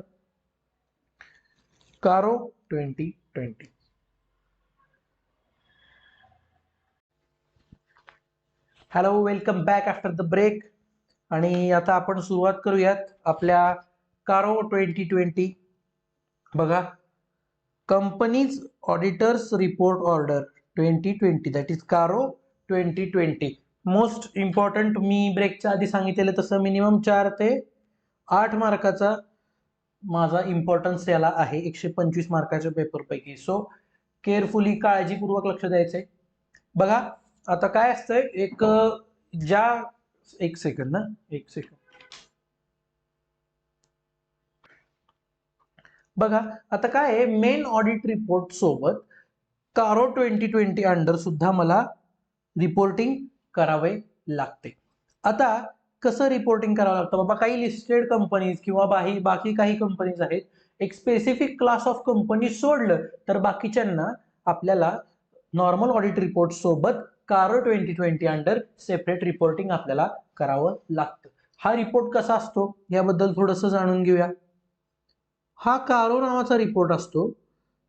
CARO 2020. Hello, welcome back after the break. आणि आता आपण सुरुवात करूयात आपल्या कारो 2020. बघा, companies auditors report order 2020 that is CARO 2020. Most important, मी ब्रेकच्या आधी सांगितलेलं तसं मिनिमम 4 ते 8 मार्काचा माझा इम्पॉर्टन्स याला आहे 125 मार्काच्या पेपरपैकी. सो केअरफुली, काळजीपूर्वक लक्ष द्यायचंय. बघा आता काय असतंय, एक सेकंड. बघा आता काय आहे, मेन ऑडिट रिपोर्ट सोबत कारो 2020 अंडर सुद्धा मला रिपोर्टिंग करावे लागते. आता कसं रिपोर्टिंग करावं लागतं? बाबा काही लिस्टेड कंपनीज किंवा बाकी काही कंपनीज आहेत, एक स्पेसिफिक क्लास ऑफ कंपनी सोडलं तर बाकीच्यांना आपल्याला नॉर्मल ऑडिट रिपोर्ट सोबत कारो 2020 अंडर सेपरेट रिपोर्टिंग आपल्याला करावं लागतं. हा रिपोर्ट कसा असतो याबद्दल थोडंसं जाणून घेऊया. हा कारो नावाचा रिपोर्ट असतो.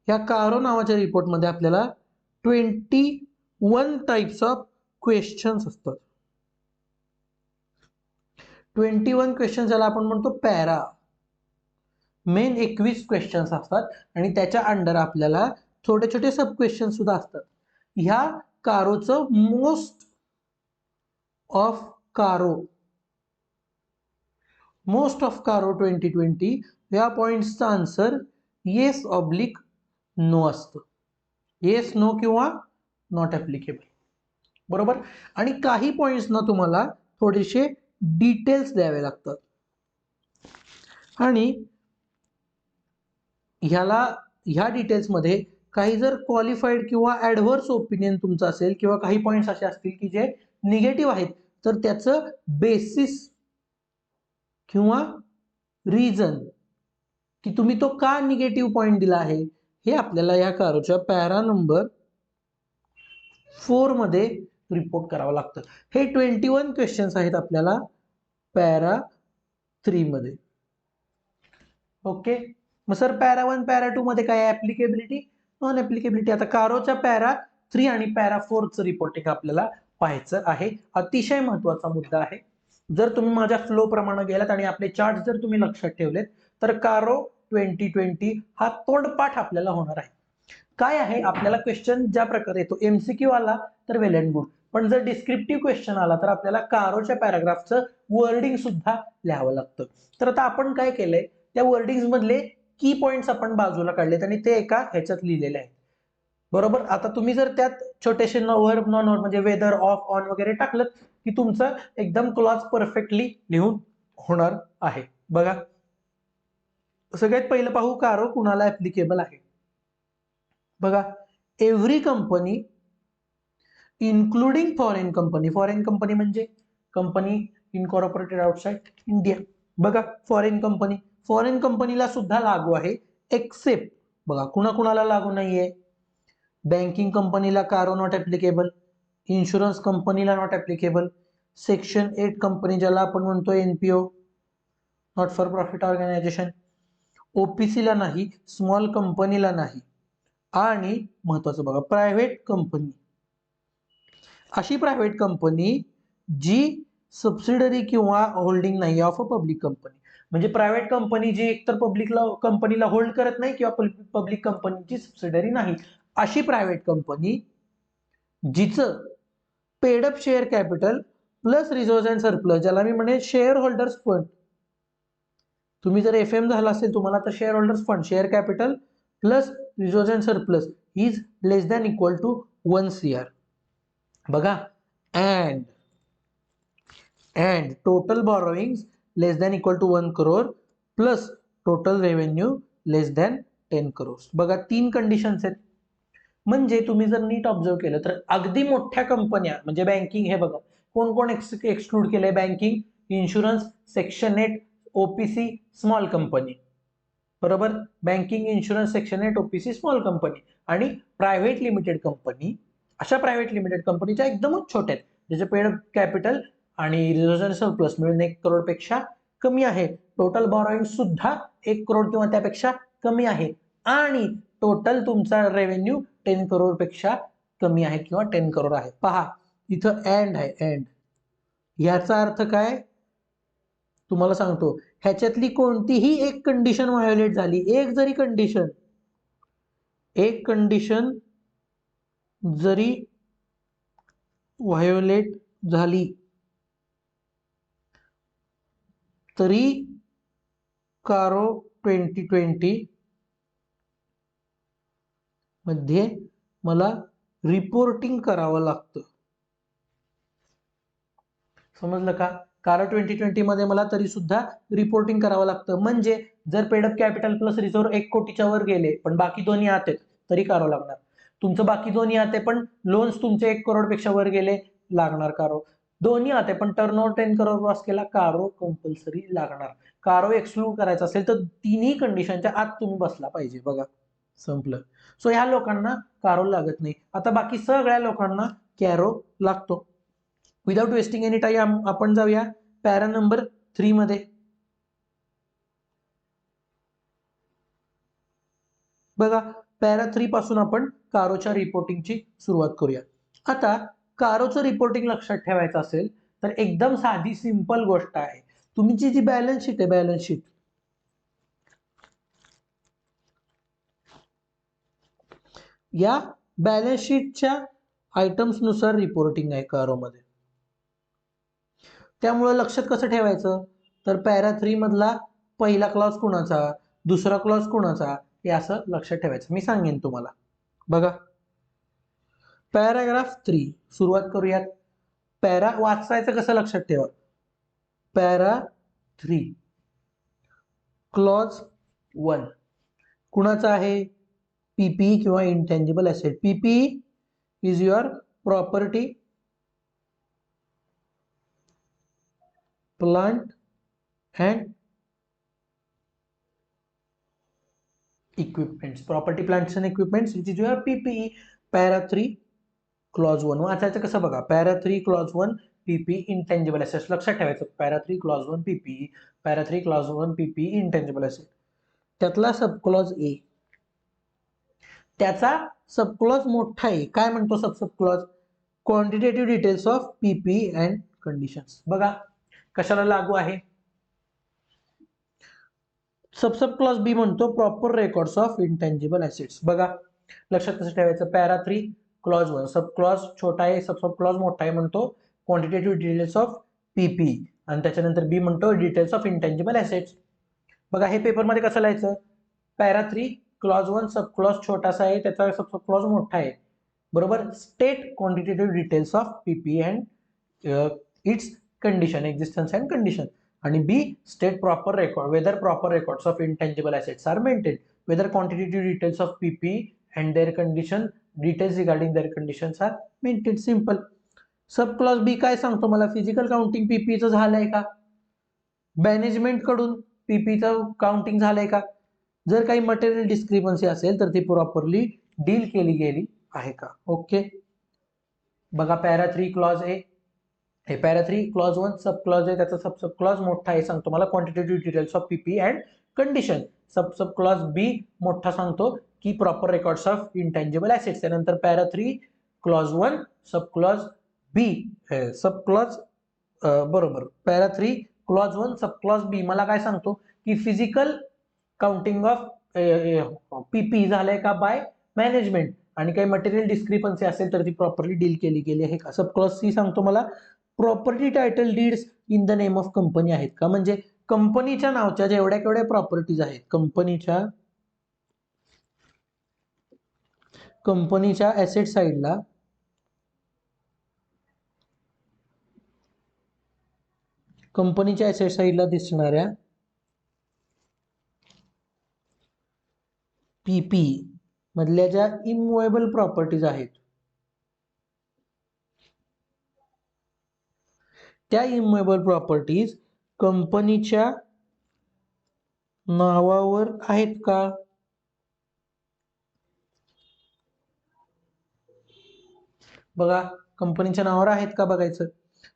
या कारो नावाच्या रिपोर्टमध्ये आपल्याला 21 टाइप्स ऑफ क्वेश्चन्स असतात. 21 क्वेश्चन ज्याला आपण म्हणतो पॅरा. मेन 21 क्वेश्चन्स असतात आणि त्याच्या अंडर आपल्याला छोटे छोटे सब क्वेश्चन सुद्धा असतात. ह्या कारोचं मोस्ट ऑफ कारो 2020 या पॉइंट्सचा आन्सर येस ऑब्लिक नो असतं. येस, नो किंवा नॉट ऍप्लिकेबल. बरोबर. आणि काही पॉइंट्स ना तुम्हाला थोडेसे डिटेल्स द्यावे लागतात. आणि ह्या डिटेल्समध्ये काही जर क्वालिफाईड किंवा ऍडव्हर्स ओपिनियन तुमचं असेल किंवा काही पॉइंट्स असे असतील की जे निगेटिव्ह आहेत, तर त्याचं बेसिस किंवा रिझन की तुम्ही तो का निगेटिव्ह पॉइंट दिला आहे हे आपल्याला या कारोच्या पॅरा नंबर 4 मध्ये रिपोर्ट करावं लागतं. हे 21 क्वेश्चन्स आहेत आपल्याला पॅरा 3 मध्ये. ओके, मग सर पॅरा 1 पॅरा 2 मध्ये काय ऍप्लिकेबिलिटी, नॉन ऍप्लिकेबिलिटी. आता कारोच्या पॅरा 3 आणि पॅरा 4 चं रिपोर्टिंग आपल्याला पाहायचं आहे. अतिशय महत्वाचा मुद्दा आहे. जर तुम्ही माझ्या फ्लो प्रमाणे गेलात आणि आपले चार्ट जर तुम्ही लक्षात ठेवलेत तर कारो 2020 हा तोंडपाठ आपल्याला होणार आहे. काय आहे, आपल्याला क्वेश्चन ज्या प्रकारे येतो, MCQ आला तर वेल अँड गुड, पण जर डिस्क्रिप्टिव्ह क्वेश्चन आला तर आपल्याला कारोच्या पॅराग्राफचं वर्डिंग सुद्धा लिहावं लागतं. तर आता आपण काय केलंय, त्या वर्डिंग्स मधले की पॉइंट्स आपण बाजूला काढलेत आणि ते एका ह्याच्यात लिहिलेले आहेत. बरोबर. आता तुम्ही जर त्यात छोटेसे वर्ब, नॉन वर्ब म्हणजे वेदर, ऑफ, ऑन वगैरे टाकलं की तुमचं एकदम क्लॉज परफेक्टली लिहून होणार आहे. बघा सगळ्यात पहिलं पाहू, कारो कुणाला ऍप्लिकेबल आहे. बघा, every company including foreign company. Foreign company म्हणजे कंपनी इनकॉर्पोरेटेड आउटसाइड इंडिया. बघा, फॉरेन कंपनीला सुद्धा लागू आहे, एक्सेप्ट बघा कुणाला लागू नाहीये. बँकिंग कंपनीला कारो नॉट ऍप्लिकेबल, इन्शुरन्स कंपनीला नॉट ऍप्लिकेबल, सेक्शन 8 कंपनी ज्याला आपण म्हणतो NPO, not for profit organisation, ओपीसीला नाही, स्मॉल कंपनीला नाही, आणि महत्वाचं बघा प्रायव्हेट कंपनी, अशी प्रायव्हेट कंपनी जी सबसिडरी किंवा होल्डिंग नाही ऑफ अ पब्लिक कंपनी, म्हणजे प्रायव्हेट कंपनी जी एकतर कंपनीला होल्ड करत नाही किंवा पब्लिक कंपनीची सबसिडरी नाही, अशी प्रायव्हेट कंपनी जिचं paid up share capital plus reserve and surplus, ज्याला मी म्हणे शेअर होल्डर्स फंड, तुम्ही जर एफएम झाला असेल तुम्हाला तर share holders fund, share capital plus reserve and surplus is less than equal to 1 CR. बघा, and total borrowings less than equal to 1 crore plus total revenue less than 10 crores. बघा 3 conditions आहेत. म्हणजे तुम्ही जर नीट ऑब्झर्व केलं तर अगदी मोठ्या कंपन्या म्हणजे बँकिंग, हे बघा कोण कोण एक्सक्लूड केलंय, banking, insurance, section 8, OPC, small company, बरोबर. Banking, insurance, section 8, OPC, small company, आणि प्रायव्हेट लिमिटेड कंपनी, अशा प्रायव्हेट लिमिटेड कंपनीच्या एकदमच छोट्या आहेत ज्याचे पेड कॅपिटल आणि रिझर्व्ह सरप्लस मिळून 1 crore पेक्षा कमी आहे, टोटल बॉरोइंग सुद्धा 1 crore किंवा त्यापेक्षा कमी आहे, आणि टोटल तुमचा रेव्हेन्यू 10 crore पेक्षा कमी आहे किंवा 10 crore आहे. पहा इथं अँड आहे, अँड, याचा अर्थ काय तुम्हाला सांगतो, ह्याच्यातली कोणतीही एक कंडिशन व्हायोलेट झाली, एक कंडिशन जरी व्हायोलेट झाली तरी कारो 2020 मध्ये मला रिपोर्टिंग करावं लागतं. समजलं का? कारो 2020 मध्ये मला तरी सुद्धा रिपोर्टिंग करावं लागतं. म्हणजे जर पेडअप कॅपिटल प्लस रिझर्व्ह 1 कोटीच्या वर गेले पण बाकी दोन्ही आत आहेत तरी कारो लागणार. तुमचं बाकी दोन्ही आते पण लोन्स तुमचे 1 crore पेक्षा वर गेले, लागणार कारो. दोन्ही आते पण टर्नओव्हर 10 crore क्रॉस केला, कारो कंपल्सरी लागणार. कारो एक्सक्लूड करायचा असेल तर तिन्ही कंडिशनच्या आत तुम्ही बसला पाहिजे. बघा संपलं. सो ह्या लोकांना कारो लागत नाही. आता बाकी सगळ्या लोकांना कॅरो लागतो. विदाउट वेस्टिंग एनी टाइम आपण जाऊया पॅरा नंबर 3 मध्ये. बघा पॅरा 3 पासून आपण कारोच्या रिपोर्टिंगची सुरुवात करूया. आता कारोचं रिपोर्टिंग लक्षात ठेवायचं असेल तर एकदम साधी सिंपल गोष्ट आहे. तुमची जी बॅलन्स शीट आहे, बॅलन्स शीट, या बॅलन्स शीटच्या आयटम्स नुसार रिपोर्टिंग आहे कारोमध्ये. त्यामुळे लक्षात कसं ठेवायचं तर पॅरा 3 मधला पहिला क्लॉज कुणाचा, दुसरा क्लॉज कुणाचा, हे असं लक्षात ठेवायचं. मी सांगेन तुम्हाला. बघा पॅराग्राफ 3 सुरुवात करूयात. पॅरा वाचायचं कसं लक्षात ठेवा. पॅरा 3 क्लॉज 1 कुणाचा आहे, पीपीई किंवा intangible asset. PPE is your property, plant and equipments, property plants and equipments which is your PPE. Para 3 clause 1 वाचायचं कसं बघा. Para 3 clause 1 PPE intangible assets लक्षात ठेवायचं. Para 3 clause 1 PPE, para 3 clause 1 PPE intangible asset. त्यातला subclause A, त्याचा subclause मोठा आहे. काय म्हणतो subclause, quantitative details of PPE and conditions. बघा कशाला लागू आहे. सबक्लॉज बी म्हणतो proper records of intangible assets. बघा लक्षात कसं ठेवायचं. पॅरा 3 क्लॉज 1 सबक्लॉज छोटा आहे, सबक्लॉज मोठा आहे म्हणतो क्वांटिटेटिव्ह डिटेल्स ऑफ पीपीई, आणि त्याच्यानंतर बी म्हणतो डिटेल्स ऑफ इंटेंजिबल ॲसेट्स. बघा हे पेपरमध्ये कसं लिहायचं. पॅरा 3 क्लॉज 1 सबक्लॉज छोटासा आहे, त्याचा सबक्लॉज मोठा आहे, बरोबर. State quantitative details of PPE and its condition, existence and condition. आणि B state proper record, whether proper records of intangible assets are maintain, whether quantitative details of PPE and their condition, details regarding their conditions are maintain. Simple. Subclause B काय सांगतो मला, physical counting पीपीचं झालंय का, management कडून पीपीचं counting झालंय का, जर काही मटेरियल डिस्क्रिपन्सी असेल तर ती प्रॉपरली डील केली गेली आहे का. ओके बघा पॅरा 3 क्लॉज ए, हे पॅरा 3 क्लॉज 1 सब क्लॉज आहे, त्याचा सब क्लॉज मोठा आहे, सांगतो मला क्वांटिटेटिव्ह डिटेल्स ऑफ पीपी अँड कंडिशन. सब क्लॉज बी मोठा सांगतो की proper records of intangible assets. त्यानंतर para 3 clause 1 sub clause B, sub clause बरोबर para 3 clause 1 sub clause B मला काय सांगतो की फिजिकल काउंटिंग ऑफ पीपी झालंय का बाय मॅनेजमेंट, आणि काही मटेरियल डिस्क्रिपन्सी असेल तर ती प्रॉपरली डील केली गेली आहे का. सब क्लॉज सी सांगतो मला property title deeds in the name of company आहेत का, म्हणजे कंपनीच्या नावच्या जेवढ्या केवढ्या प्रॉपर्टीज आहेत कंपनीच्या ऍसेट साइडला दिसणाऱ्या पीपी मधल्या ज्या इमूवेबल प्रॉपर्टीज आहेत त्या इमूवेबल प्रॉपर्टीज कंपनीच्या नावावर आहेत का. बघा कंपनीच्या नावावर आहेत का बघायचं.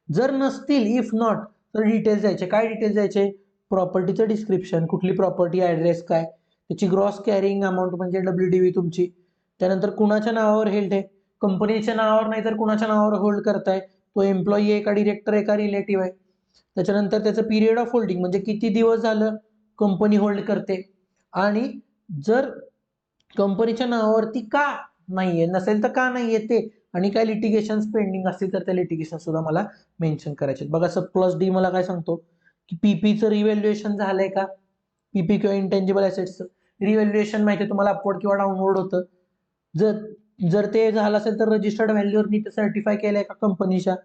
जर नसतील, इफ नॉट, तर डिटेल्स द्यायचे. काय डिटेल्स द्यायचे, प्रॉपर्टीचं डिस्क्रिप्शन, कुठली प्रॉपर्टी, ऍड्रेस काय, त्याची ग्रॉस कॅरिंग अमाऊंट म्हणजे WDV तुमची, त्यानंतर कुणाच्या नावावर हेल्ड आहे, कंपनीच्या नावावर नाही तर कुणाच्या नावावर होल्ड करताय, तो एम्प्लॉई आहे का डिरेक्टर आहे का रिलेटिव्ह आहे, त्याच्यानंतर त्याचं पिरियड ऑफ होल्डिंग म्हणजे किती दिवस झालं कंपनी होल्ड करते, आणि जर कंपनीच्या नावावरती का नाहीये, नसेल तर का नाहीये ते, आणि काय लिटिगेशन पेंडिंग असतील तर त्या लिटिगेशन सुद्धा मला मेन्शन करायचे. बघा सब क्लॉज डी मला काय सांगतो की पीपीचं रिव्हॅल्युएशन झालंय का, पीपी किंवा इंटेंजिबल ऍसेट्सचं रिव्हॅल्युएशन माहिती आहे तुम्हाला, अपवर्ड किंवा डाउनवर्ड होतं. जर जर ते झालं असेल तर रजिस्टर्ड व्हॅल्यूवर मी ते सर्टिफाय केलंय का कंपनीच्या.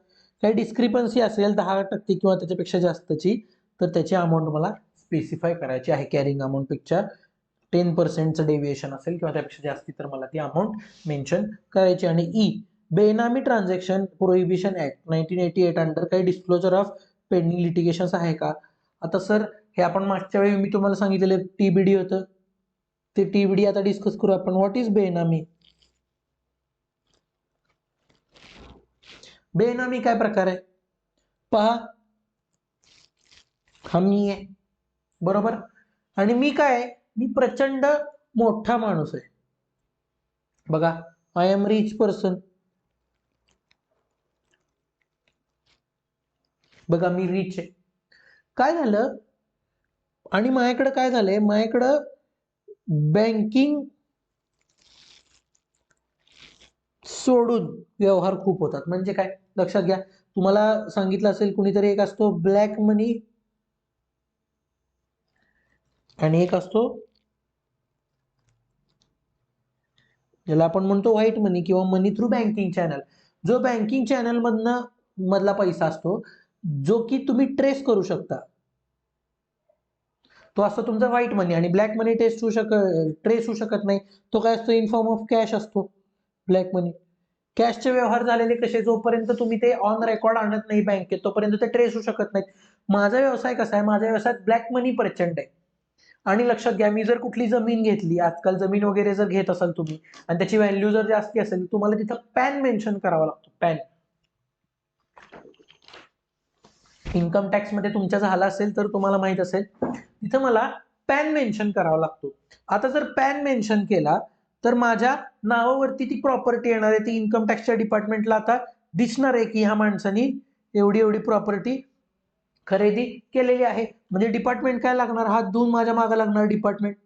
काही डिस्क्रिपन्सी असेल 10% किंवा त्याच्यापेक्षा जास्तची, तर त्याची अमाऊंट मला स्पेसिफाय करायची आहे. कॅरिंग अमाऊंट पेक्षा 10% डेव्हिएशन असेल किंवा त्यापेक्षा जास्ती तर मला ती अमाऊंट मेन्शन करायची. आणि ई बेनामी ट्रान्झॅक्शन प्रोहिबिशन ऍक्ट 1988 अंडर काही डिस्क्लोजर ऑफ पेंडिंग लिटिगेशन आहे का. आता सर हे आपण मागच्या वेळी मी तुम्हाला सांगितलेलं TBD होतं, ते TBD आता डिस्कस करू आपण. व्हॉट इज बेनामी. बेनामी काय प्रकार आहे पहा, हा मी आहे बरोबर, आणि मी काय, मी प्रचंड मोठा माणूस आहे. बघा आय एम रिच पर्सन, बघा मी रिच आहे. काय झालं, आणि माझ्याकडे काय झालंय, माझ्याकडं बँकिंग सोडून व्यवहार खूप होतात. म्हणजे काय लक्षात घ्या, तुम्हाला सांगितलं असेल कुणीतरी, एक असतो ब्लॅक मनी आणि एक असतो ज्याला आपण म्हणतो व्हाईट मनी किंवा मनी थ्रू बँकिंग चॅनल. जो बँकिंग चॅनल मधला पैसा असतो जो की तुम्ही ट्रेस करू शकता, तो असतो तुमचा व्हाईट मनी. आणि ब्लॅक मनी ट्रेस होऊ शकत नाही, तो काय असतो, इन फॉर्म ऑफ कॅश असतो ब्लॅक मनी. कॅशचे व्यवहार झालेले कसे, जोपर्यंत तुम्ही ते ऑन रेकॉर्ड आणत नाही बँकेत तोपर्यंत ते ट्रेस होऊ शकत नाहीत. माझा व्यवसाय कसा आहे, माझ्या व्यवसायात ब्लॅक मनी प्रचंड आहे. आणि लक्षात घ्या, मी जर कुठली जमीन घेतली, आजकाल जमीन वगैरे जर घेत असाल तुम्ही आणि त्याची व्हॅल्यू जर जास्ती असेल, तुम्हाला तिथं पॅन मेन्शन करावा लागतो. पॅन इन्कम टॅक्स मध्ये तुमच्या झाला असेल तर तुम्हाला माहित असेल, तिथं मला पॅन मेन्शन करावा लागतो. आता जर पॅन मेन्शन केला तर माझ्या नावावरती ती प्रॉपर्टी येणार आहे, ती इन्कम टॅक्सच्या डिपार्टमेंटला आता दिसणार आहे की ह्या माणसानी एवढी एवढी प्रॉपर्टी खरेदी केलेली आहे. म्हणजे डिपार्टमेंट काय लागणार, हात धुवून माझ्या मागे लागणार डिपार्टमेंट,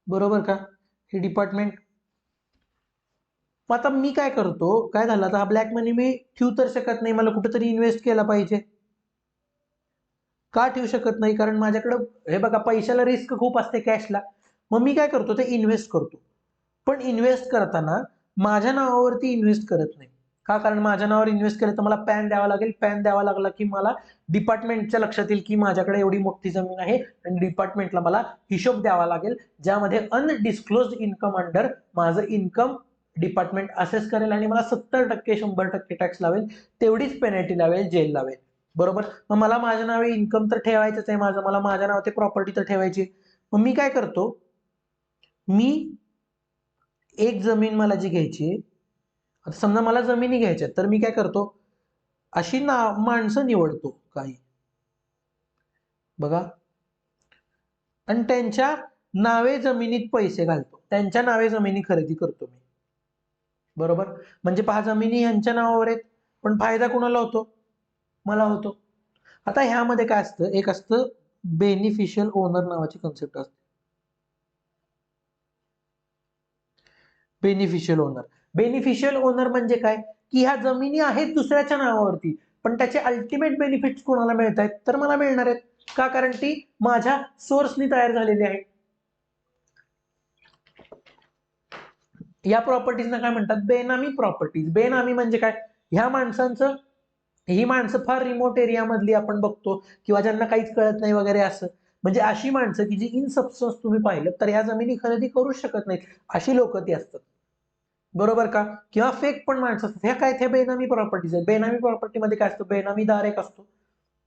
बरोबर का, हे डिपार्टमेंट. आता मी काय करतो, काय झालं, आता हा ब्लॅक मनी मी ठेवू तर शकत नाही, मला कुठेतरी इन्व्हेस्ट केला पाहिजे. का ठेवू शकत नाही, कारण माझ्याकडं हे बघा पैशाला रिस्क खूप असते कॅशला. मग मी काय करतो, ते इन्व्हेस्ट करतो. पण इन्व्हेस्ट करताना माझ्या नावावरती इन्व्हेस्ट करत नाही. का, कारण माझ्या नावावर इन्व्हेस्ट केलं तर मला पॅन द्यावा लागेल. पॅन द्यावा लागला की मला डिपार्टमेंटच्या लक्षात येईल की माझ्याकडे एवढी मोठी जमीन आहे, आणि डिपार्टमेंटला मला हिशोब द्यावा लागेल, ज्यामध्ये अनडिस्क्लोज्ड इन्कम अंडर माझं इन्कम डिपार्टमेंट असेस करेल आणि मला 70% 100% टॅक्स लावेल, तेवढीच पेनल्टी लावेल, जेल लावेल. बरोबर. मग मला माझ्या नावे इन्कम तर ठेवायचंच आहे, मला माझ्या नावाची प्रॉपर्टी तर ठेवायची. मग मी काय करतो, मी एक जमीन मला जी घ्यायची आता समजा मला जमिनी घ्यायच्या तर मी काय करतो, अशी माणसं निवडतो काही, बघा, आणि त्यांच्या नावे जमिनीत पैसे घालतो, त्यांच्या नावे जमिनी खरेदी करतो मी, बरोबर. म्हणजे पहा, जमिनी यांच्या नावावर आहेत, पण फायदा कुणाला होतो, मला होतो. आता ह्यामध्ये काय असतं, एक असतं बेनिफिशियल ओनर नावाची कन्सेप्ट असते. बेनिफिशियल ओनर म्हणजे काय, की ह्या जमिनी आहेत दुसऱ्याच्या नावावरती, पण त्याचे अल्टिमेट बेनिफिट्स कोणाला मिळत आहेत, तर मला मिळणार आहेत. का, कारण ती माझ्या सोर्सनी तयार झालेली आहे. या प्रॉपर्टीजना काय म्हणतात, बेनामी प्रॉपर्टीज. बेनामी म्हणजे काय, ह्या माणसांचं, ही माणसं फार रिमोट एरिया मधली आपण बघतो, किंवा ज्यांना काहीच कळत नाही वगैरे, असं म्हणजे अशी माणसं की जी इन सबस्टन्स तुम्ही पाहिलं तर ह्या जमिनी खरेदी करू शकत नाहीत, अशी लोक ती असतात, बरोबर का. किंवा फेक पण माणसं असतात. ह्या काय, बेनामी प्रॉपर्टीज आहेत. बेनामी प्रॉपर्टीमध्ये काय असतं, बेनामीदार एक असतो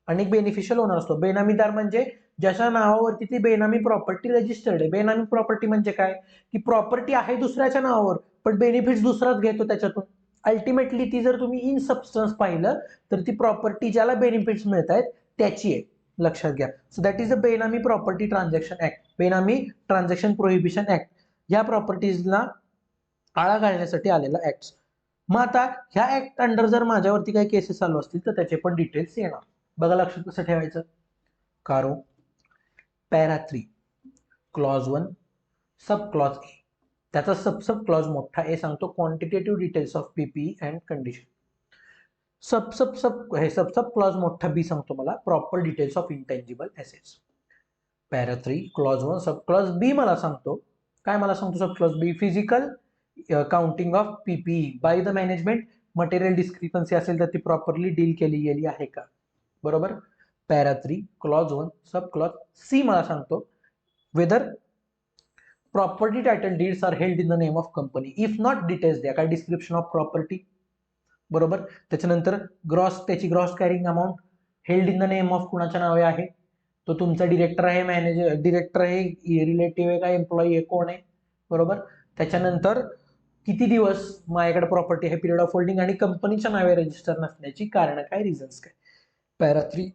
आणि बेनिफिशियल ओनर असतो. बेनामीदार म्हणजे ज्याच्या नावावरती ती बेनामी प्रॉपर्टी रजिस्टर्ड आहे. बेनामी प्रॉपर्टी म्हणजे काय, की प्रॉपर्टी आहे दुसऱ्याच्या नावावर, पण बेनिफिट्स दुसराच घेतो त्याच्यातून. अल्टिमेटली ती जर तुम्ही इन सबस्टन्स पाहिलं तर ती प्रॉपर्टी ज्याला बेनिफिट्स मिळत आहेत त्याची आहे, लक्षात घ्या. सो दॅट इज अ बेनामी प्रॉपर्टी ट्रान्झॅक्शन ऍक्ट, बेनामी ट्रान्झॅक्शन प्रोहिबिशन ऍक्ट. या प्रॉपर्टीजला आळा घालण्यासाठी आलेला ऍक्ट. मग आता ह्या ऍक्ट अंडर जर माझ्यावरती काही केसेस चालू असतील तर त्याचे पण डिटेल्स येणार. बघा, लक्षात कसं ठेवायचं. कारो para 3 clause 1 sub clause A, त्याचा सब क्लॉज मोठा ए सांगतो quantitative details of PPE and condition. Sub clause मोठा बी सांगतो मला proper details of intangible assets. Para 3 clause 1 sub clause B मला सांगतो, काय मला सांगतो sub clause B, physical counting of PPE by the management. Material discrepancy असेल तर ती प्रॉपरली डील केली गेली आहे का, बरोबर. Para 3 clause 1 sub clause C मला सांगतो whether property title deeds are held in the name of company, if not details द्या, काय डिस्क्रिप्शन ऑफ प्रॉपर्टी, बरोबर. त्याच्यानंतर त्याची gross carrying amount held in the name of कुणाच्या नावे आहे, तो तुमचा डिरेक्टर आहे, मॅनेजर डिरेक्टर आहे, रिलेटिव्ह आहे का, एम्प्लॉई आहे, कोण आहे, बरोबर. त्याच्यानंतर किती दिवस माझ्याकडे प्रॉपर्टी आहे, पिरियड ऑफ होल्डिंग, आणि कंपनीच्या नावे रजिस्टर नसण्याची कारण काय, रिझन्स काय. Para 3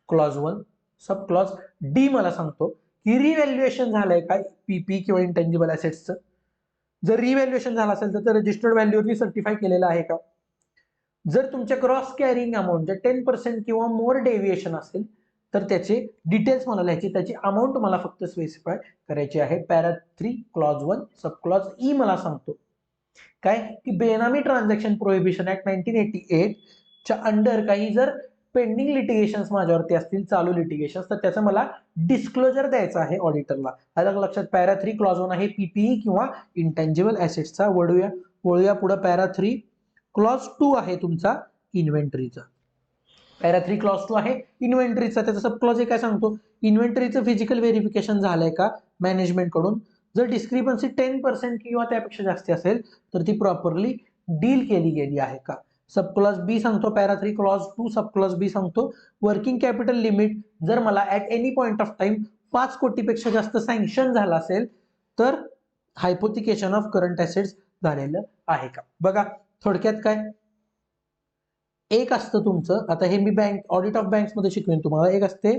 clause 1 sub clause D मला सांगतो की रिव्हॅल्युएशन झालंय काय पीपी किंवा इंटेंजिबल असेट्सचं. जर रिव्हॅल्युएशन झालं असेल तर रजिस्टर्ड व्हॅल्यूवरती सर्टिफाय केलेलं आहे का. जर तुमच्या क्रॉस कॅरिंग अमाऊंट जर 10% किंवा मोर डेव्हिएशन असेल तर त्याचे डिटेल्स मला लिहायचे, त्याची अमाऊंट मला फक्त स्पेसिफाय करायची आहे. Para 3 clause 1 sub clause E मला सांगतो काय, की बेनामी ट्रान्झॅक्शन प्रोहिबिशन ऍक्ट 1988 च्या अंडर काही जर पेंडिंग लिटिगेशन्स माझ्यावरती असतील, चालू लिटिगेशन्स, तर त्याचं मला डिस्क्लोजर द्यायचं आहे ऑडिटरला. अलग लक्षात. पॅरा 3 क्लॉज 1 आहे पीपीई किंवा इंटेंजिबल ऍसेट्सचा. वळूया पुढे. पॅरा 3 क्लॉज 2 आहे तुमचा इन्व्हेंटरीचा. पॅरा 3 क्लॉज 2 आहे इन्व्हेंटरीचा. त्याचा सब क्लॉज काय सांगतो, इन्व्हेंटरीचं फिजिकल व्हेरिफिकेशन झालंय का मॅनेजमेंट कडून. जर डिस्क्रिपन्सी 10% किंवा त्यापेक्षा जास्त असेल तर ती प्रॉपरली डील केली गेली आहे का. सब क्लॉज बी सांगतो, para 3 clause 2 sub clause B सांगतो वर्किंग कॅपिटल लिमिट जर मला at any point of time 5 कोटीपेक्षा जास्त सँक्शन झाला असेल तर हायपोथिकेशन ऑफ करंट ऍसेट्स झालेलं आहे का. बघा, थोडक्यात काय, एक असतं तुमचं, आता हे मी बँक ऑडिट ऑफ बँक्स मध्ये शिकवेन तुम्हाला, एक असते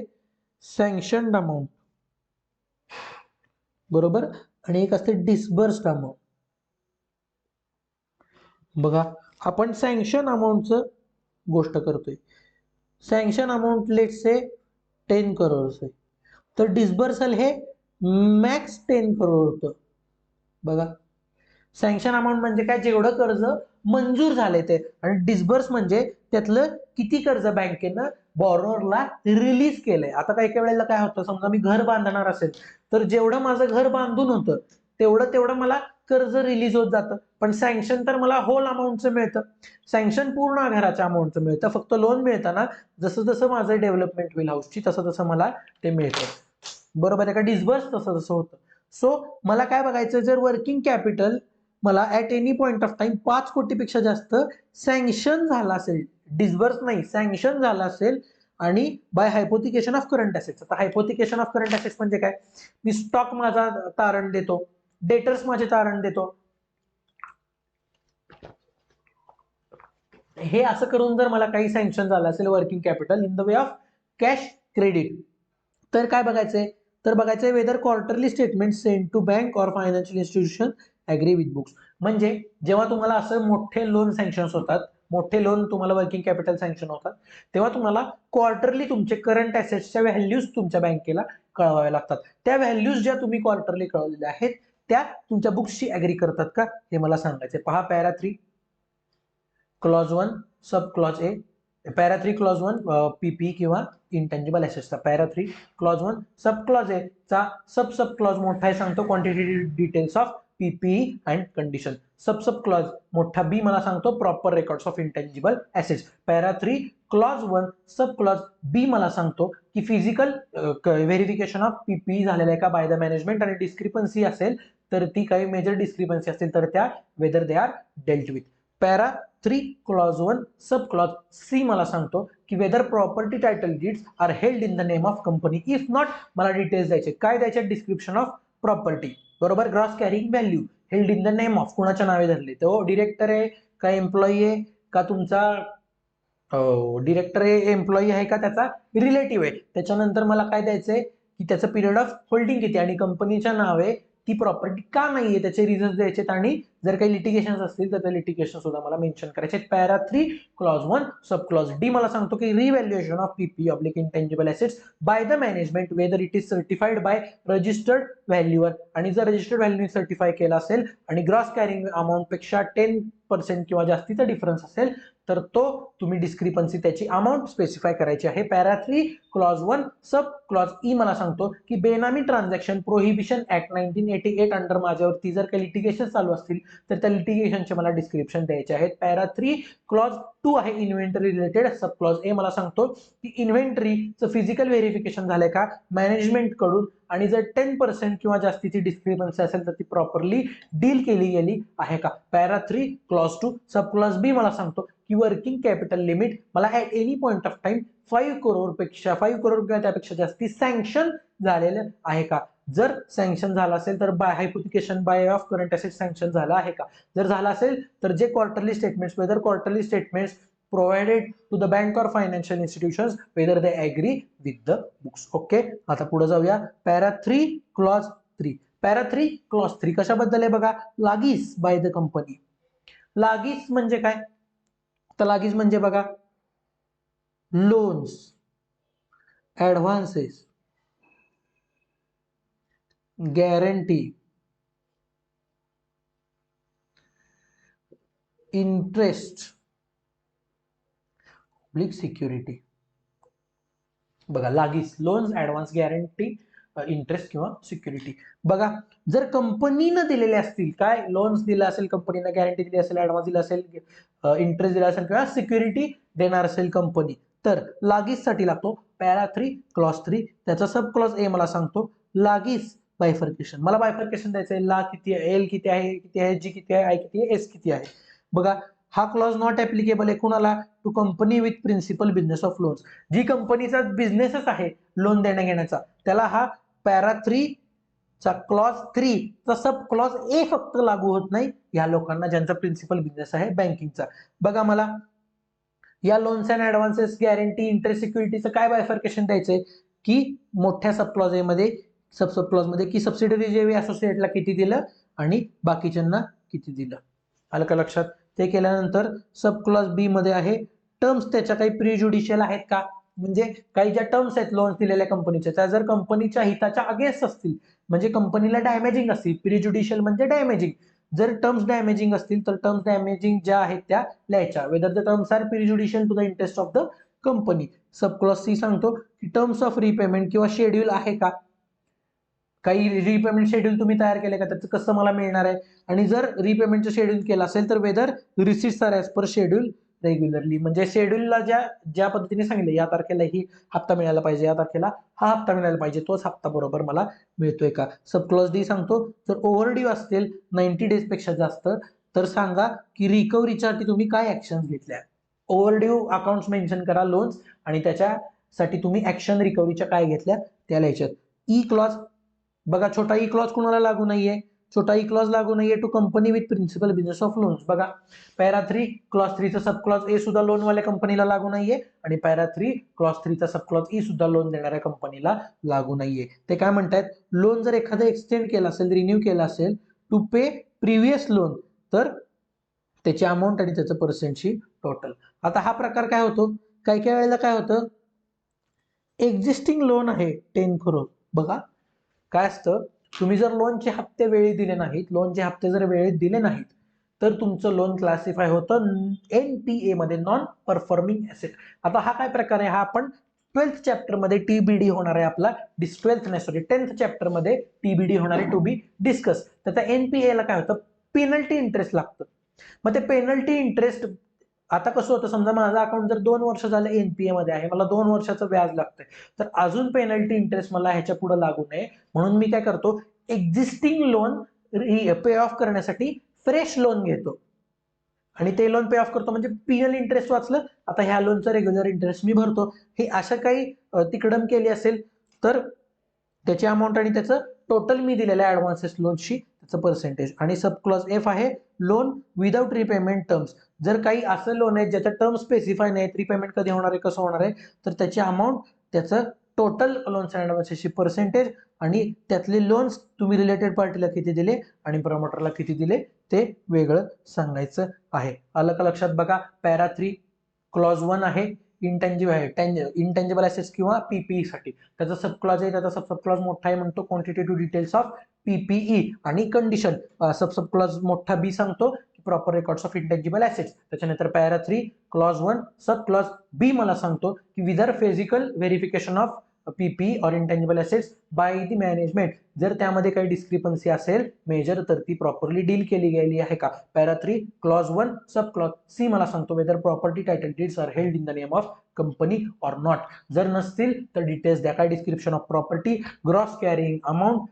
सँक्शन्ड अमाऊंट, बरोबर, आणि एक असते डिस्बर्स्ड अमाऊंट. बघा, आपण सँक्शन अमाऊंटचं गोष्ट करतोय. Sanction amount let's say 10 crore आहे, तर डिस्बर्सल हे मॅक्स 10 करोड होतं. बघा, सँक्शन अमाऊंट म्हणजे काय, जेवढं कर्ज मंजूर झाले ते, आणि डिस्बर्स म्हणजे त्यातलं किती कर्ज बँकेनं बॉरोअरला रिलीज केलंय. आता काही काही वेळेला काय होतं, समजा मी घर बांधणार असेल तर जेवढं माझं घर बांधून होतं तेवढं मला कर्ज रिलीज होत जातं, पण सँक्शन तर मला होल अमाऊंटचं मिळतं. सँक्शन पूर्ण घराच्या अमाऊंटचं मिळतं, फक्त लोन मिळताना जसं जसं माझं डेव्हलपमेंट होईल हाऊसची तसं तसं मला ते मिळतं, बरोबर आहे का. डिस्बर्स तसं तसं होतं. सो मला काय बघायचं, जर वर्किंग कॅपिटल मला at any point of time 5 कोटीपेक्षा जास्त सँक्शन झाला असेल, डिस्बर्स नाही सँक्शन झाला असेल, आणि बाय हायपोथिकेशन ऑफ करंट असेट्स. आता हायपोथिकेशन ऑफ करंट असेट्स म्हणजे काय, मी स्टॉक माझा तारण देतो, डेटर्स माझे तारण देतो, हे असं करून जर मला काही सँक्शन झालं असेल working capital in the way of cash credit, तर काय बघायचंय, तर बघायचंय whether quarterly statement send to bank or financial institution agree with books. म्हणजे जेव्हा तुम्हाला असं मोठे लोन सँक्शन होतात, मोठे लोन तुम्हाला वर्किंग कॅपिटल सँक्शन होतात, तेव्हा तुम्हाला क्वार्टरली तुमचे करंट ॲसेट्सच्या व्हॅल्यूज तुमच्या बँकेला कळवाव्या लागतात. त्या व्हॅल्यूज ज्या तुम्ही क्वार्टरली कळवलेल्या आहेत त्या तुमच्या बुक्सशी ऍग्री करतात का हे मला सांगायचे. पहा para 3 clause 1 sub clause A, para 3 clause 1 PP किंवा इंटेंजिबल ॲसेट्सचा, para 3 clause 1 sub clause A चा सब क्लॉज मोठा आहे सांगतो quantity details of PPE and condition. Sub clause मोठा बी मला सांगतो proper records of intangible assets. Para 3 clause 1 sub clause B मला सांगतो की फिजिकल व्हेरिफिकेशन ऑफ पीपीई झालेला आहे का बाय द मॅनेजमेंट, आणि डिस्क्रिपन्सी असेल तर ती काही मेजर डिस्क्रिपन्सी असतील तर त्या whether they are dealt with. Para 3 clause 1 sub clause C मला सांगतो की whether property title deeds are held in the name of company. If not मला डिटेल्स द्यायचे, काय द्यायचे, डिस्क्रिप्शन ऑफ प्रॉपर्टी बरोबर, gross carrying value, held in the name of, कुणाच्या नावे धरले, तो डिरेक्टर आहे का एम्प्लॉई आहे का तुमचा डिरेक्टर आहे एम्प्लॉई आहे का त्याचा रिलेटिव्ह आहे. त्याच्यानंतर मला काय द्यायचंय की त्याचं पिरियड ऑफ होल्डिंग किती आणि कंपनीच्या नावे ती प्रॉपर्टी का नाहीये त्याचे रिझन्स द्यायचे, आणि जर काही लिटिगेशन असतील तर ते लिटिगेशन सुद्धा मला मेन्शन करायचे. Para 3 clause 1 sub clause D मला सांगतो की रिव्हॅल्युएशन ऑफ पीपी oblique intangible assets bye the management weather it is certified by registered valuer, आणि जर रजिस्टर्ड व्हॅल्यूने सर्टिफाय केला असेल आणि ग्रॉस कॅरिंग अमाऊंट पेक्षा 10% किंवा जास्तीचा डिफरन्स असेल तर तो तुम्ही डिस्क्रिपन्सी त्याची अमाऊंट स्पेसिफाय करायची आहे. Para 3 clause 1 sub clause E मला सांगतो की बेनामी ट्रान्झॅक्शन प्रोहिबिशन ऍक्ट 1988 अंडर माझ्यावरती जर काही लिटिगेशन चालू असतील तर त्या लिटिगेशनचे मला डिस्क्रिप्शन द्यायचे आहेत. पॅरा 3 क्लॉज 2 आहे inventory related, sub clause A मला सांगतो की इन्व्हेंटरीचं फिजिकल व्हेरिफिकेशन झालंय का मॅनेजमेंट कडून, आणि जर 10% किंवा जास्तीची डिस्क्रिपन्सी असेल तर ती प्रॉपरली डील केली गेली आहे का. Para 3 clause 2 sub clause B मला सांगतो की वर्किंग कॅपिटल लिमिट मला at any point of time 5 crore किंवा त्यापेक्षा जास्ती सँक्शन झालेलं आहे का. जर सँक्शन झाला असेल तर by hypothecation by of current asset sanction झाला आहे का. जर झाला असेल तर जे quarterly statements whether quarterly statements provided to the bank or financial institutions whether they agree with the books. Okay, आता पुढे जाऊया. पॅरा 3 क्लॉज 3, पॅरा 3 क्लॉज 3 कशाबद्दल आहे बघा, लागीस बाय द कंपनी. लागीस म्हणजे काय, तर लागीस म्हणजे बघा loans, advances, guarantee, interest, public security. बघा लागीस लोन्स, ऍडव्हान्स, गॅरंटी, इंटरेस्ट किंवा सिक्युरिटी. बघा जर कंपनीनं दिलेले असतील, काय लोन्स दिला असेल कंपनीनं, गॅरंटी दिली असेल, ऍडव्हान्स दिला असेल, इंटरेस्ट दिला असेल किंवा सिक्युरिटी देणार असेल कंपनी, तर लागीस साठी लागतो पॅरा 3 क्लॉज 3. त्याचा सब क्लॉज ए मला सांगतो लागीस बायफर्केशन. मला बायफर्केशन द्यायचंय, ला किती आहे, एल किती आहे, जी किती आहे, आय किती आहे, एस किती आहे. बघा हा क्लॉज नॉट ऍप्लिकेबल आहे कुणाला, to company with principal business of loans. जी कंपनीचा बिझनेसच आहे लोन देण्या घेण्याचा त्याला हा पॅरा 3 चा क्लॉज 3 चा सब क्लॉज ए फक्त लागू होत नाही या लोकांना ज्यांचा प्रिन्सिपल बिझनेस आहे बँकिंगचा. बघा मला या loans and advances, guarantee, interest, सिक्युरिटीचं काय बायफर्केशन द्यायचंय की मोठ्या सब क्लॉज ए मध्ये सब क्लॉज मध्ये की सबसिडरी जेवी असोसिएटला किती दिलं आणि बाकीच्यांना किती दिलं. आलं का लक्षात. ते केल्यानंतर सब क्लॉज बी मध्ये आहे टर्म्स, त्याच्या काही प्रिज्युडिशियल आहेत का, म्हणजे काही ज्या टर्म्स आहेत लोन्स दिलेल्या कंपनीच्या त्या जर कंपनीच्या हिताच्या अगेन्स्ट असतील म्हणजे कंपनीला डॅमेजिंग असतील, प्रिज्युडिशियल म्हणजे डॅमेजिंग. जर टर्म्स डॅमेजिंग असतील तर टर्म्स डॅमेजिंग ज्या आहेत त्या लिहायच्या, whether the terms are prejudicial to the interest of the company. Sub clause C सांगतो की टर्म्स ऑफ रिपेमेंट किंवा शेड्यूल आहे का, काही रिपेमेंट शेड्यूल तुम्ही तयार केले का, त्याचं कसं मला मिळणार आहे, आणि जर रिपेमेंटचं शेड्यूल केलं असेल तर whether receipts are as per schedule regularly. म्हणजे शेड्यूलला ज्या ज्या पद्धतीने सांगितलं या तारखेला ही हप्ता मिळायला पाहिजे, या तारखेला हा हप्ता मिळायला पाहिजे, तोच हप्ता बरोबर मला मिळतोय का. सब क्लॉज डी सांगतो जर ओव्हरड्यू असतील 90 डेज पेक्षा जास्त तर सांगा की रिकव्हरीसाठी तुम्ही काय ऍक्शन घेतल्या. ओव्हरड्यू अकाउंट्स मेन्शन करा लोन्स, आणि त्याच्यासाठी तुम्ही ऍक्शन रिकव्हरीच्या काय घेतल्या त्या लिहायच्यात. ई क्लॉज बघा छोटा ई क्लॉज कुणाला लागू नाहीये छोटा ई क्लॉज लागू नाहीये to company with principal business of loans. बघा पॅरा 3 क्लॉज 3 चा सब क्लॉज ए सुद्धा लोन वाल्या कंपनीला लागू नाहीये आणि पॅरा 3 क्लॉज 3 चा सब क्लॉज ई सुद्धा लोन देणाऱ्या कंपनीला लागू नाहीये. ते काय म्हणतायत, लोन जर एखादं एक्सटेंड केला असेल, रिन्यू केला असेल टू पे प्रिव्हियस लोन, तर त्याची अमाऊंट आणि त्याचं पर्सेंटची टोटल. आता हा प्रकार काय होतो, काही काही वेळेला काय होतं, एक्झिस्टिंग लोन आहे 10 करोड. बघा काय असतं, तुम्ही जर लोनचे हप्ते वेळेत दिले नाहीत, लोनचे हप्ते जर वेळेत दिले नाहीत, तर तुमचं लोन क्लासिफाय होतं NPA मध्ये, नॉन परफॉर्मिंग ऍसेट. आता हा काय प्रकार आहे, हा आपण 12th चॅप्टर मध्ये TBD होणार आहे आपला, 10th चॅप्टर मध्ये TBD होणार आहे, टू बी डिस्कस. तर त्या NPA ला काय होतं, पेनल्टी इंटरेस्ट लागतं. मग ते पेनल्टी इंटरेस्ट आता कसं होतं, समजा माझा अकाउंट जर 2 वर्ष झालं NPA मध्ये आहे, मला 2 वर्षाचं व्याज लागतंय, तर अजून पेनल्टी इंटरेस्ट मला ह्याच्या पुढे लागू नये म्हणून मी काय करतो, एक्झिस्टिंग लोन पे ऑफ करण्यासाठी फ्रेश लोन घेतो आणि ते लोन पे ऑफ करतो, म्हणजे पीएल इंटरेस्ट वाचलं. आता ह्या लोनचा रेग्युलर इंटरेस्ट मी भरतो. हे अशा काही तिकडम केली असेल तर त्याची अमाऊंट आणि त्याचं टोटल मी दिलेल्या ऍडव्हान्सेस लोनशी त्याचं पर्सेंटेज. आणि सब क्लॉज एफ आहे लोन विदाउट रिपेमेंट टर्म्स. जर काही असं लोन आहे ज्याचा टर्म स्पेसिफाय नाही, रिपेमेंट कधी होणार आहे, कसं होणार आहे, तर त्याची अमाऊंट, त्याचं टोटल लोन्स अँड ऍडव्हान्सेसची पर्सेंटेज आणि त्यातले लोन्स तुम्ही रिलेटेड पार्टीला किती दिले आणि प्रमोटरला किती दिले ते वेगळं सांगायचं आहे. आलं का लक्षात? बघा पॅरा 3 क्लॉज 1 आहे, इंटेंजिबल ऍसेट्स किंवा पीपीई साठी. त्याचा सब क्लॉज आहे, त्याचा सब क्लॉज मोठा आहे, म्हणतो क्वांटिटेटिव्ह डिटेल्स ऑफ पीपीई. आणि कंडिशन सब क्लॉज मोठा बी सांगतो proper records of intangible assets. त्याच्यानंतर para 3 clause 1 sub clause B मला सांगतो की विदर फिजिकल व्हेरिफिकेशन ऑफ पीपीई और intangible assets bye the management. जर त्यामध्ये काही डिस्क्रिपन्सी असेल मेजर, तर ती प्रॉपरली डील केली गेली आहे का. Para 3 clause 1 sub clause C मला सांगतो whether property title deeds are held in the name of company or not. जर नसतील तर डिटेल्स द्या. काय description of property, gross carrying amount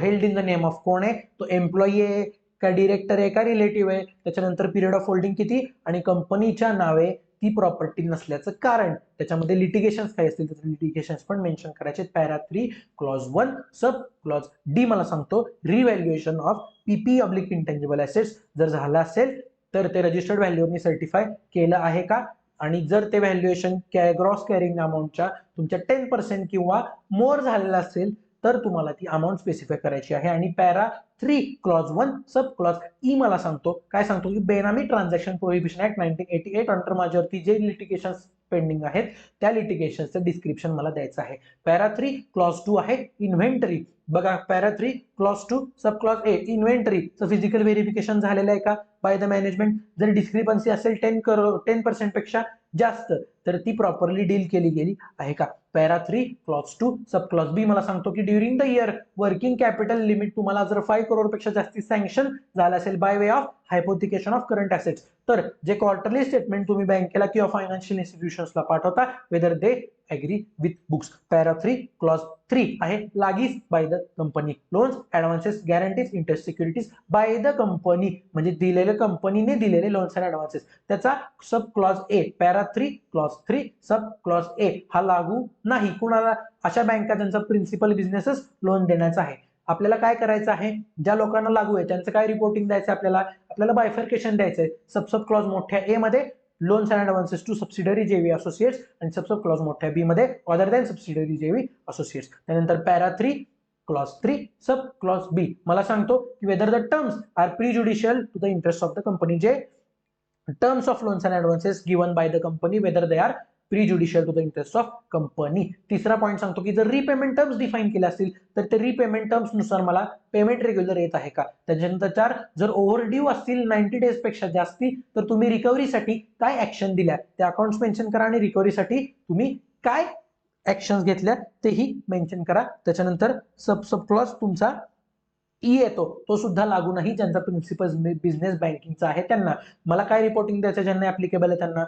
held in the name of कोण आहे, तो एम्प्लॉई आहे का डिरेक्टर आहे का रिलेटिव्ह आहे, त्याच्यानंतर पिरियड ऑफ होल्डिंग किती आणि कंपनीच्या नावे ती प्रॉपर्टी नसल्याचं कारण. त्याच्यामध्ये लिटिगेशन्स काय असतील तर लिटिगेशन्स पण मेन्शन करायचे. Para 3 clause 1 sub clause D मला सांगतो रिव्हॅल्युएशन ऑफ पीपी ऑब्लिक इंटेंजिबल ऍसेट्स जर झालं असेल तर ते रजिस्टर्ड व्हॅल्यूनी सर्टिफाय केलं आहे का. आणि जर ते व्हॅल्युएशन ग्रॉस कॅरिंग अमाऊंटच्या तुमच्या 10% किंवा मोर झालेलं असेल तर तुम्हाला ती अमाऊंट स्पेसिफाय करायची आहे. आणि para 3 clause 1 sub clause E मला सांगतो, काय सांगतो की बेनामी ट्रान्झॅक्शन प्रोहिबिशन ऍक्ट 1988 अंडर माझ्यावरती जे लिटिगेशन पेंडिंग आहेत त्या लिटिगेशनचं डिस्क्रिप्शन मला द्यायचं आहे. पॅरा 3 क्लॉज 2 आहे इन्व्हेंटरी. बघा para 3 clause 2 sub clause A इन्व्हेंटरीचं फिजिकल व्हेरिफिकेशन झालेलं आहे का बाय द मॅनेजमेंट. जर डिस्क्रिपन्सी असेल 10% पेक्षा जास्त तर ती प्रॉपरली डील केली गेली आहे का. Para 3 clause 2 sub clause B मला सांगतो की during the year working capital limit तुम्हाला जर 5 करोड पेक्षा जास्ती सँक्शन झालं असेल by way of hypothecation of current assets, तर जे क्वार्टरली स्टेटमेंट तुम्ही बँकेला किंवा फायनान्शियल इन्स्टिट्यूशनला पाठवता whether they agree with books. Para 3 clause 3 आहे लागीज by the company, loans advances guarantees interest securities by the company, म्हणजे दिलेले कंपनीने दिलेले लोन्स अँड ऍडव्हान्सेस. त्याचा sub clause A para 3 clause 3 sub clause A हा लागू नाही कुणाला, अशा बँका ज्यांचा प्रिन्सिपल बिझनेसच लोन देण्याचा आहे. आपल्याला काय करायचं आहे, ज्या लोकांना लागू आहे त्यांचं काय रिपोर्टिंग द्यायचं आपल्याला बायफर्केशन द्यायचंय. सब क्लॉज मोठ्या ए मध्ये loans and advances to subsidiary JV associates आणि सब क्लॉज मोठ्या बी मध्ये other than subsidiary JV associates. त्यानंतर para 3 clause 3 sub clause B मला सांगतो की whether the terms are prejudicial to the interest of the company. जे terms of loans and advances given by the company whether they are prejudicial to the interest of company. तिसरा point सांगतो की जर repayment terms define केले असतील तर ते repayment terms नुसार मला पेमेंट रेग्युलर येत आहे का. त्याच्यानंतर 4 जर ओव्हर ड्यू असतील 90 डेज पेक्षा जास्ती तर तुम्ही रिकव्हरीसाठी काय ऍक्शन दिल्या त्या अकाउंट्स मेन्शन करा आणि रिकव्हरीसाठी तुम्ही काय ऍक्शन घेतल्या तेही मेन्शन करा. त्याच्यानंतर सब क्लॉज तुमचा ई येतो तो सुद्धा लागू नाही ज्यांचा प्रिन्सिपल बिझनेस बँकिंगचा आहे त्यांना. मला काय रिपोर्टिंग द्यायचं ज्यांना ऍप्लिकेबल आहे त्यांना,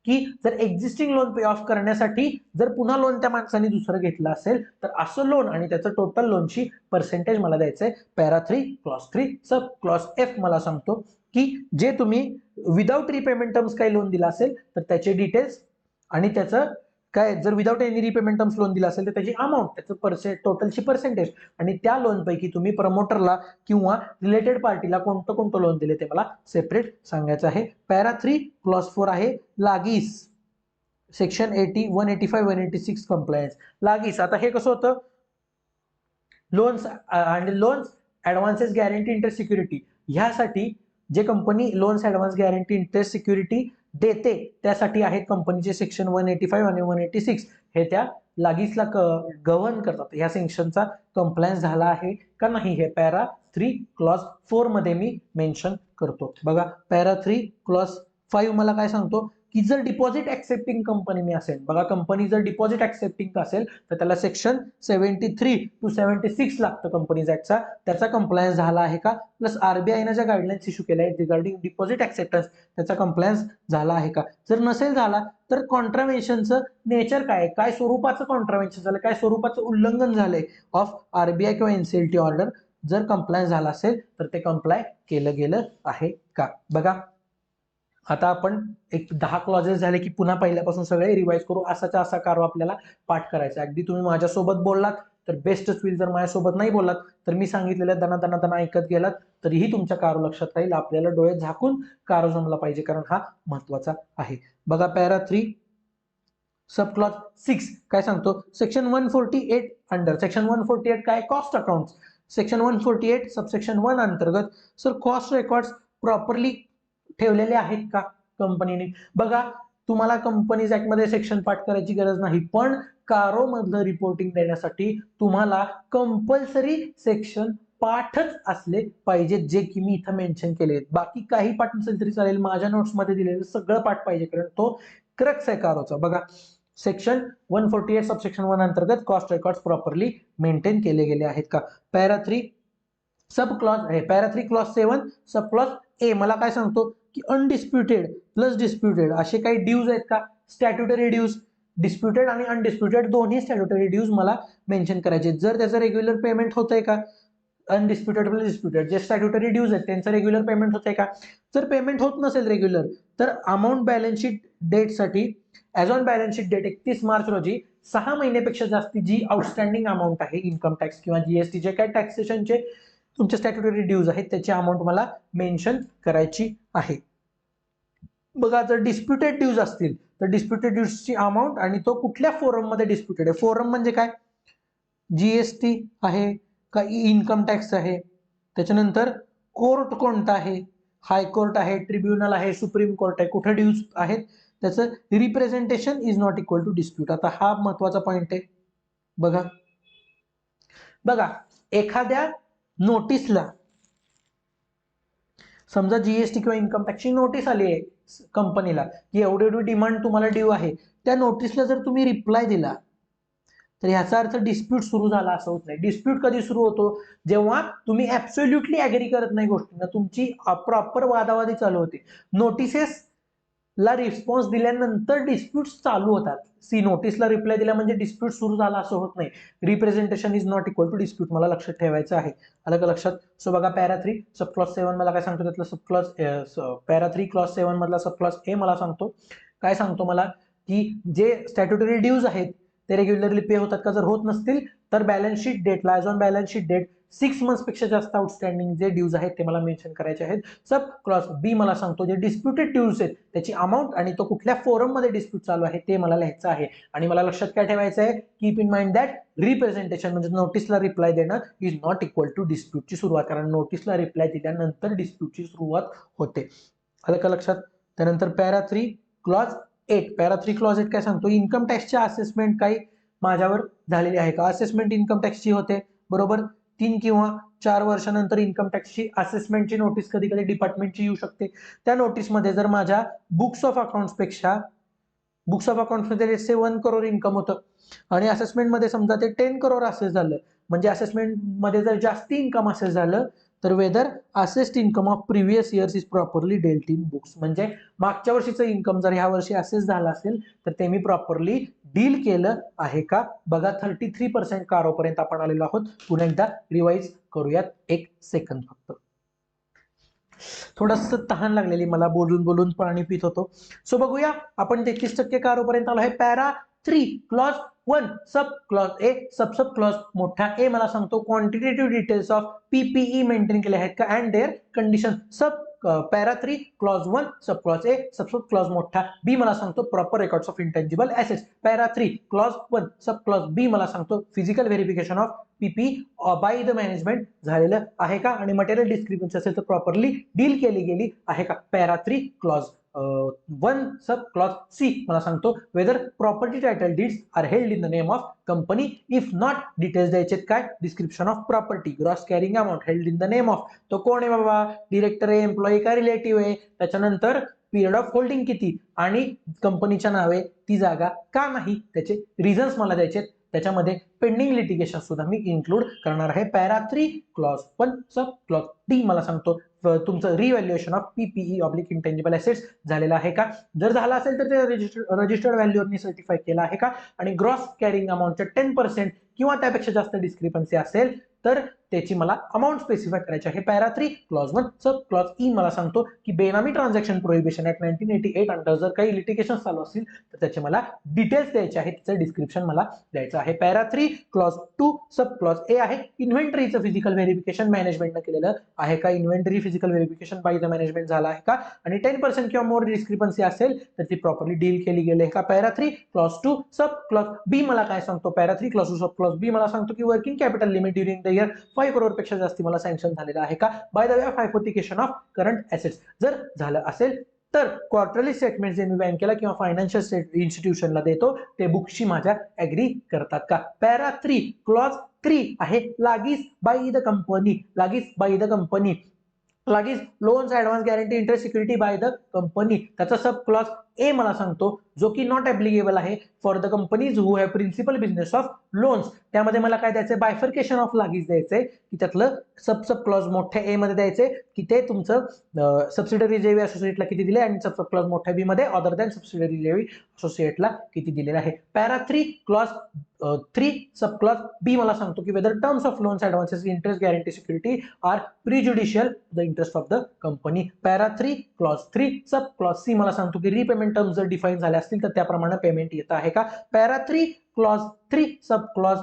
की जर एक्झिस्टिंग लोन पे ऑफ करण्यासाठी जर पुन्हा लोन त्या माणसाने दुसरं घेतलं असेल तर असं लोन आणि त्याचं टोटल लोनची पर्सेंटेज मला द्यायचंय. Para 3 clause 3 sub clause F मला सांगतो की जे तुम्ही विदाउट रिपेमेंट टर्म्स काही लोन दिला असेल तर त्याचे डिटेल्स आणि त्याचं काय जर without any repayment terms loan दिला असेल तर त्याची अमाऊंट, त्याचं टोटलची पर्सेंटेज आणि त्या लोन पैकी तुम्ही प्रमोटरला किंवा रिलेटेड पार्टीला कोणतं कोणतं लोन दिले ते मला सेपरेट सांगायचं आहे. पॅरा 3 क्लॉज 4 आहे लागीस, सेक्शन 80, 185, 186 कंप्लायन्स लागीस. आता हे कसं होतं, लोन्स आणि loans advances guarantee interest security, ह्यासाठी जे company loans advance guarantee interest security देते त्यासाठी आहेत कंपनीचे सेक्शन 185 आणि 186, हे त्या लागीसला गव्हर्न करतात. ह्या सेक्शनचा कंप्लायन्स झाला आहे का नाही हे पॅरा 3 क्लॉज 4 मध्ये मी मेन्शन करतो. बघा पॅरा 3 क्लॉज 5 मला काय सांगतो की जर डिपॉझिट ऍक्सेप्टिंग कंपनी मी असेल, बघा कंपनी जर डिपॉझिट ऍक्सेप्टिंग असेल तर त्याला सेक्शन 73 to 76 लागतं कंपनीज ऍक्टचा, त्याचा कंप्लायन्स झाला आहे का, प्लस आरबीआयने ज्या गाईडलाईन्स इश्यू केल्या आहेत रिगार्डिंग डिपॉझिट ऍक्सेप्टन्स त्याचा कंप्लायन्स झाला आहे का. जर नसेल झाला तर कॉन्ट्राव्हेन्शनचं नेचर काय, काय स्वरूपाचं कॉन्ट्राव्हेन्शन झालं, काय स्वरूपाचं उल्लंघन झालंय ऑफ आरबीआय किंवा एनसीएलटी ऑर्डर, जर कंप्लायन्स झाला असेल तर ते कंप्लाय केलं गेलं आहे का. बघा आता आपण एक 10 क्लॉजेस झाले की पुन्हा पहिल्यापासून सगळे रिवाइज करू. असाचा असा कारो आपल्याला पाठ करायचा. अगदी तुम्ही माझ्यासोबत बोललात तर बेस्टच होईल, जर माझ्यासोबत नाही बोललात तर मी सांगितलेलं दना दना दना ऐकत गेलात तरीही तुमच्या कारो लक्षात राहील. आपल्याला डोळे झाकून कारो जमला पाहिजे कारण हा महत्वाचा आहे. बघा पॅरा 3 सब क्लॉज 6 काय सांगतो, सेक्शन 148 अंडर सेक्शन 148 काय, कॉस्ट अकाउंट. सेक्शन 148 सबसेक्शन 1 अंतर्गत सर कॉस्ट रेकॉर्ड्स प्रॉपरली ठेवलेले आहेत का कंपनीने. बघा तुम्हाला कंपनीज ऍक्ट मध्ये सेक्शन पाठ करायची गरज नाही, पण कारो मधलं रिपोर्टिंग देण्यासाठी तुम्हाला कंपल्सरी सेक्शन पाठच असले पाहिजे, जे की मी इथं मेन्शन केले. बाकी काही पाठ नसेल तरी चालेल, माझ्या नोट्स मध्ये दिलेलं सगळं पाठ पाहिजे कारण तो क्रक्स आहे कारोचा. बघा सेक्शन 148 सबसेक्शन 1 अंतर्गत कॉस्ट रेकॉर्ड्स प्रॉपरली मेंटेन केले गेले आहेत का. पॅरा 3 सब क्लॉज आहे, para 3 clause 7 sub clause A मला काय सांगतो की अनडिस्प्युटेड प्लस डिस्प्युटेड असे काही ड्यूज आहेत का, स्टॅट्युटरी ड्यूज, डिस्प्युटेड आणि अनडिस्प्युटेड दोन्ही स्टॅट्युटरी ड्यूज मला मेन्शन करायचे. जर त्याचं रेग्युलर पेमेंट होतंय का, अनडिस्प्युटेड प्लस डिस्प्युटेड जे स्टॅट्युटरी ड्यूज आहेत त्यांचं रेग्युलर पेमेंट होतंय का. जर पेमेंट होत नसेल रेग्युलर तर अमाऊंट बॅलन्स शीट डेटसाठी as on balance sheet date 31 मार्च रोजी 6 महिन्यापेक्षा जास्ती जी आउटस्टँडिंग अमाऊंट आहे इन्कम टॅक्स किंवा जीएसटी जे काय टॅक्सेशनचे तुमचे स्टॅट्युटरी ड्यूज आहेत त्याची अमाऊंट मला मेन्शन करायची आहे. बघा जर डिस्प्युटेड ड्यूज असतील तर डिस्प्युटेड ड्यूजची अमाऊंट आणि तो कुठल्या फोरम मध्ये डिस्प्युटेड आहे. फोरम म्हणजे काय, जीएसटी आहे का इन्कम टॅक्स आहे, त्याच्यानंतर कोर्ट कोणता आहे, हायकोर्ट आहे, ट्रिब्युनल आहे, सुप्रीम कोर्ट आहे, कुठे ड्यूज आहेत त्याचं representation is not equal to dispute. आता हा महत्वाचा पॉइंट आहे. बघा बघा एखाद्या नोटीसला समजा जीएसटी किंवा इन्कम टॅक्सची नोटीस आली आहे कंपनीला की एवढी एवढी डिमांड तुम्हाला ड्यू आहे, त्या नोटीसला जर तुम्ही रिप्लाय दिला तर ह्याचा अर्थ डिस्प्यूट सुरू झाला असं होत नाही. डिस्प्यूट कधी सुरू होतो, जेव्हा तुम्ही ऍब्सोल्युटली ऍग्री करत नाही गोष्टींना, तुमची प्रॉपर वादावादी चालू होते. नोटिसेस ला रिस्पॉन्स दिल्यानंतर डिस्प्यूट चालू होतात. सी नोटीसला रिप्लाय दिला म्हणजे डिस्प्यूट सुरू झाला असं होत नाही. Representation is not equal to dispute मला लक्षात ठेवायचं आहे. आलं का लक्षात. सो बघा पॅरा 3 सब क्लॉज 7 मला काय सांगतो, त्यातलं सब क्लॉज पॅरा 3 क्लॉज 7 मधला सब क्लॉज ए मला सांगतो काय सांगतो मला की जे स्टॅट्युटरी ड्यूज आहेत ते रेग्युलरली पे होतात का, जर होत नसतील तर बॅलन्स शीट डेटला as on balance sheet date 6 months पेक्षा जास्त आउटस्टँडिंग जे ड्यूज आहेत ते मला मेन्शन करायचे आहेत. सब क्लॉज बी मला सांगतो जे डिस्प्युटेड ड्यूज आहेत त्याची अमाऊंट आणि तो कुठल्या फोरम मध्ये डिस्प्यूट चालू आहे ते मला लिहायचं आहे. आणि मला लक्षात काय ठेवायचं आहे, keep in mind that representation म्हणजे नोटीसला रिप्लाय देणं इज नॉट इक्वल टू डिस्प्यूटची सुरुवात, कारण नोटीसला रिप्लाय दिल्यानंतर डिस्प्यूटची सुरुवात होते. आलं का लक्षात. त्यानंतर पॅरा 3 क्लॉज 8 पॅरा 3 क्लॉज 8 काय सांगतो, इन्कम टॅक्सची असेसमेंट काही माझ्यावर झालेली आहे का. असेसमेंट इन्कम टॅक्सची होते बरोबर, 3 किंवा 4 वर्षानंतर इन्कम टॅक्सची असेसमेंटची नोटीस कधी कधी डिपार्टमेंटची येऊ शकते. त्या नोटीसमध्ये जर माझ्या बुक्स ऑफ अकाउंट्स पेक्षा बुक्स ऑफ अकाउंट्समध्ये 1 करोड इन्कम होतं आणि असेसमेंटमध्ये समजा ते 10 करोड असेस झालं, म्हणजे असेसमेंटमध्ये जर जास्ती इन्कम असेस झालं तर whether assessed income of previous years is properly dealt in books, म्हणजे मागच्या वर्षीचं इन्कम जर ह्या वर्षी असेस झालं असेल तर ते मी प्रॉपरली डील केलं आहे का. बघा 33% कारोपर्यंत आपण आलेलो आहोत. पुन्हा एकदा रिवाइज करूयात, एक सेकंद फक्त. थोडस तहान लागलेली मला, बोलून बोलून पाणी पित होतो. सो बघूया आपण 33% कारोपर्यंत आलो आहे. Para 3 clause 1 sub clause A sub clause मोठा ए मला सांगतो quantitative details of PPE maintain केले आहेत का and their condition sub para 3 clause 1 sub clause A sub clause मोठा बी मला सांगतो proper records of intangible assets para 3 clause 1 sub clause B मला सांगतो physical verification of PP by the management झालेलं आहे का आणि मटेरियल डिस्क्रिपन्सी असेल तर प्रॉपरली डील केली गेली आहे का para 3 clause 1 sub clause C मला सांगतो whether property title deeds are held in the name of company if not details द्यायचे काय description of property gross carrying amount held in the name of तो कोण आहे बाबा डिरेक्टर आहे employee का रिलेटिव्ह आहे त्याच्यानंतर पिरियड ऑफ होल्डिंग किती आणि कंपनीच्या नावे ती जागा का नाही त्याचे रिझन्स मला द्यायचे त्याच्यामध्ये पेंडिंग लिटिगेशन सुद्धा मी इन्क्लूड करणार आहे para 3 clause 1 sub clause D मला सांगतो तुमचं revaluation of PPE oblique intangible assets झालेला आहे का जर झाला असेल तर ते रजिस्टर्ड व्हॅल्यूवरनी सर्टिफाय केला आहे का आणि ग्रॉस कॅरिंग अमाऊंटच्या 10% किंवा त्यापेक्षा जास्त डिस्क्रिपन्सी असेल तर त्याची मला अमाऊंट स्पेसिफाय करायची आहे para 3 clause 1 sub clause E मला सांगतो की बेनामी ट्रान्झॅक्शन प्रोहिबिशन ऍक्ट 1988 अंडर जर काही लिटिगेशन चालू असतील तर त्याचे मला डिटेल्स द्यायचे आहेत त्याचं डिस्क्रिप्शन मला द्यायचं आहे पॅरा 3 क्लॉज 2 सब क्लॉज ए आहे इन्व्हेंटरीचं फिजिकल व्हेरिफिकेशन मॅनेजमेंटनं केलेलं आहे का inventory physical verification bye the management झाला आहे का आणि 10% किंवा मोर डिस्क्रिपन्सी असेल तर ती प्रॉपरली डील केली गेली आहे का para 3 clause 2 sub clause B मला काय सांगतो para 3 clause 2 sub clause B मला सांगतो की working capital limit during the year 5 crore पेक्षा जास्ती मला सँक्शन झालेलं आहे का by the way of hypothecation of current assets जर झालं असेल तर क्वार्टरली स्टेटमेंट जे मी बँकेला किंवा फायनान्शियल इन्स्टिट्यूशनला देतो ते बुक्सशी माझ्या ऍग्री करतात का पॅरा 3 क्लॉज 3 आहे लागीस बाय द कंपनी लागीस बाय द कंपनी लागीस loans advance guarantee interest security by the company त्याचा सब क्लॉज ए मला सांगतो जो की नॉट ऍप्लिकेबल आहे for the companies who have principal business of loans त्यामध्ये मला काय द्यायचंय बायफर्केशन ऑफ लागीस द्यायचंय की त्यातलं सब क्लॉज मोठ्या ए मध्ये द्यायचंय की ते तुमचं सबसिडरी जेवी असोसिएटला किती दिले आणि सब क्लॉज मोठ्या बी मध्ये अदर दॅन सबसिडरी जेवी असोसिएटला किती दिलेलं आहे para 3 clause 3 sub clause B मला सांगतो की whether terms of loans advances interest guarantee security are prejudicial the interest of the company para 3 clause 3 sub clause C मला सांगतो की रिपेमेंट टर्म्स जर डिफाईन झाले असतील तर त्याप्रमाणे पेमेंट येत आहे का para 3 clause 3 sub clause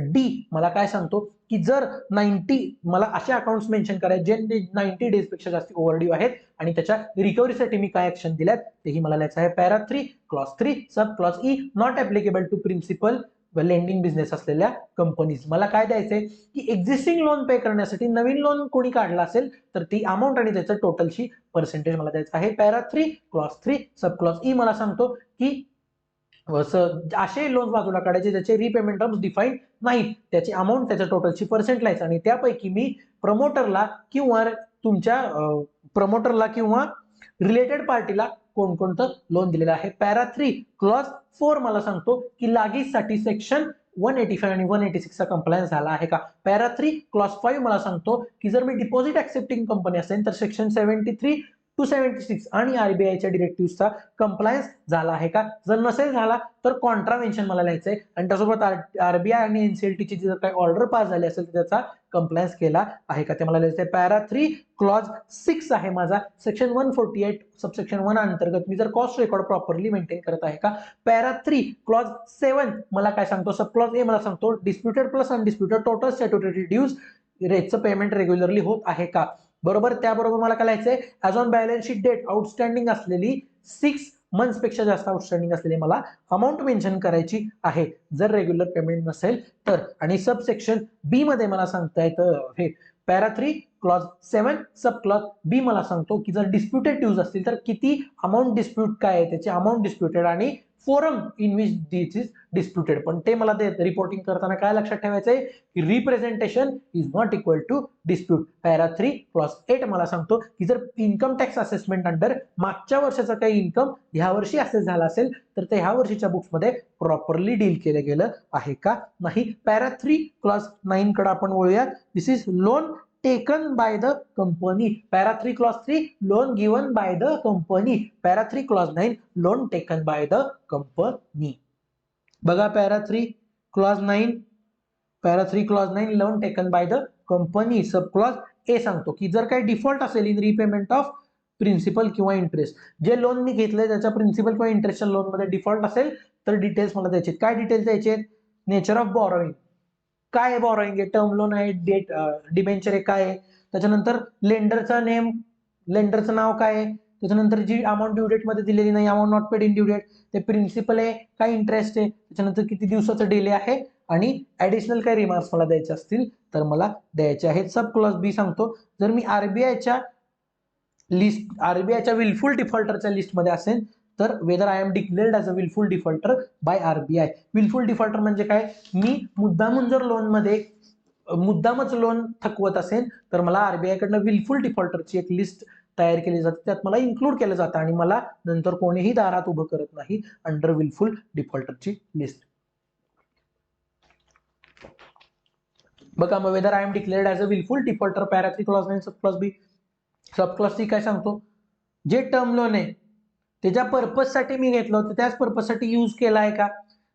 D मला काय सांगतो की जर 90 मला असे अकाउंट्स मेन्शन करायचे जे 90 डेज पेक्षा जास्त ओव्हरड्यू आहेत आणि त्याच्या रिकव्हरीसाठी मी काय ऍक्शन दिल्यात तेही मला लिहायचं आहे para 3 clause 3 sub clause E not applicable to principal lending business असलेल्या कंपनीज मला काय द्यायचंय की एक्झिस्टिंग लोन पे करण्यासाठी नवीन लोन कोणी काढला असेल तर ती अमाऊंट आणि त्याचं टोटलची पर्सेंटेज मला द्यायचं आहे para 3 clause 3 sub clause E मला सांगतो की असे लोन बाजूला काढायचे ज्याचे रिपेमेंट टर्म्स डिफाईन नाहीत त्याची अमाऊंट त्याच्या टोटलची पर्सेंट लिहायचं आणि त्यापैकी मी प्रमोटरला किंवा तुमच्या प्रमोटरला किंवा रिलेटेड पार्टीला कोणकोणतं लोन दिलेलं आहे पॅरा 3 क्लॉज 4 मला सांगतो की लागीसाठी सेक्शन 185 आणि 186 चा कंप्लायन्स झाला आहे का पॅरा 3 क्लॉज 5 मला सांगतो की जर मी डिपॉझिट ऍक्सेप्टिंग कंपनी असेल तर सेक्शन 73 टू 76 आणि आरबीआयच्या डिरेक्टिव्हचा कंप्लायन्स झाला आहे का जर नसेल झाला तर कॉन्ट्राव्हेन्शन मला लिहायचंय आणि त्यासोबत आरबीआय आणि एनसीएलटीची जर काही ऑर्डर पास झाली असेल तर त्याचा कंप्लायन्स केला आहे का ते मला लिहायचंय पॅरा 3 क्लॉज 6 आहे माझा सेक्शन 148 सबसेक्शन 1 अंतर्गत मी जर कॉस्ट रेकॉर्ड प्रॉपरली मेंटेन करत आहे का पॅरा 3 क्लॉज 7 मला काय सांगतो सब क्लॉज ए मला सांगतो disputed plus undisputed total statutory dues रेटचं पेमेंट रेग्युलरली होत आहे का बरोबर त्याबरोबर मला काय लिहायचंय as on balance sheet date outstanding असलेली 6 मंथ्स पेक्षा जास्त आउटस्टँडिंग असलेली मला अमाऊंट मेन्शन करायची आहे जर रेग्युलर पेमेंट नसेल तर आणि सब सेक्शन बी मध्ये मला सांगता येतं हे para 3 clause 7 sub clause B मला सांगतो की जर डिस्प्युटेड ड्यूज असतील तर किती अमाऊंट डिस्प्यूट काय आहे त्याची अमाऊंट डिस्प्युटेड आणि forum in which this is disputed पण ते मला ते रिपोर्टिंग करताना काय लक्षात ठेवायचंय की representation is not equal to dispute para 3 clause 8 मला सांगतो की जर इन्कम टॅक्स असेसमेंट अंडर मागच्या वर्षाचा काही इन्कम ह्या वर्षी असेस झाला असेल तर ते ह्या वर्षीच्या बुक्समध्ये प्रॉपरली डील केलं गेलं आहे का नाही पॅरा 3 क्लॉज 9 कडे आपण वळूया this is loan taken by the company para 3 clause 3 loan given by the company para 3 clause 9 loan taken by the company बघा para 3 clause 9 para 3 clause 9 loan taken by the company sub clause ए सांगतो की जर काही default असेल in repayment of principal किंवा interest. जे loan मी घेतलंय त्याच्या प्रिन्सिपल किंवा इंटरेस्टच्या लोन मध्ये डिफॉल्ट असेल तर डिटेल्स मला द्यायचे. काय डिटेल्स द्यायचे? नेचर ऑफ बॉरोइंग, काय बॉरोइंग आहे, टर्म लोन आहे, डेट डिबेंचर आहे, काय आहे. त्याच्यानंतर लेंडरचा नेम, लेंडरचं नाव काय आहे. त्याच्यानंतर जी अमाऊंट ड्यू डेट मध्ये दिलेली नाही, amount not paid in due date, ते प्रिन्सिपल आहे काय इंटरेस्ट आहे. त्याच्यानंतर किती दिवसाचा डिले आहे आणि ऍडिशनल काही रिमार्क्स मला द्यायचे असतील तर मला द्यायचे आहेत. सब क्लॉज बी सांगतो, जर मी आरबीआयच्या विलफुल डिफॉल्टरच्या लिस्टमध्ये असेल तर whether I am declared as a wilful defaulter by RBI. Wilful defaulter म्हणजे काय? मी मुद्दामून जर लोन मध्ये मुद्दामच लोन थकवत असेल तर मला आरबीआय कडनं विलफुल डिफॉल्टरची एक लिस्ट तयार केली जाते, त्यात मला इन्क्लूड केलं जातं आणि मला नंतर कोणीही दारात उभं करत नाही अंडर विलफुल डिफॉल्टरची लिस्ट. बघा मग whether I am declared as a wilful defaulter para 3 clause 9 sub clause B. Sub clause C काय सांगतो? जे टर्म लोन आहे त्याच्या पर्पज साठी मी घेतलं होतं त्याच पर्पज साठी यूज केला आहे का?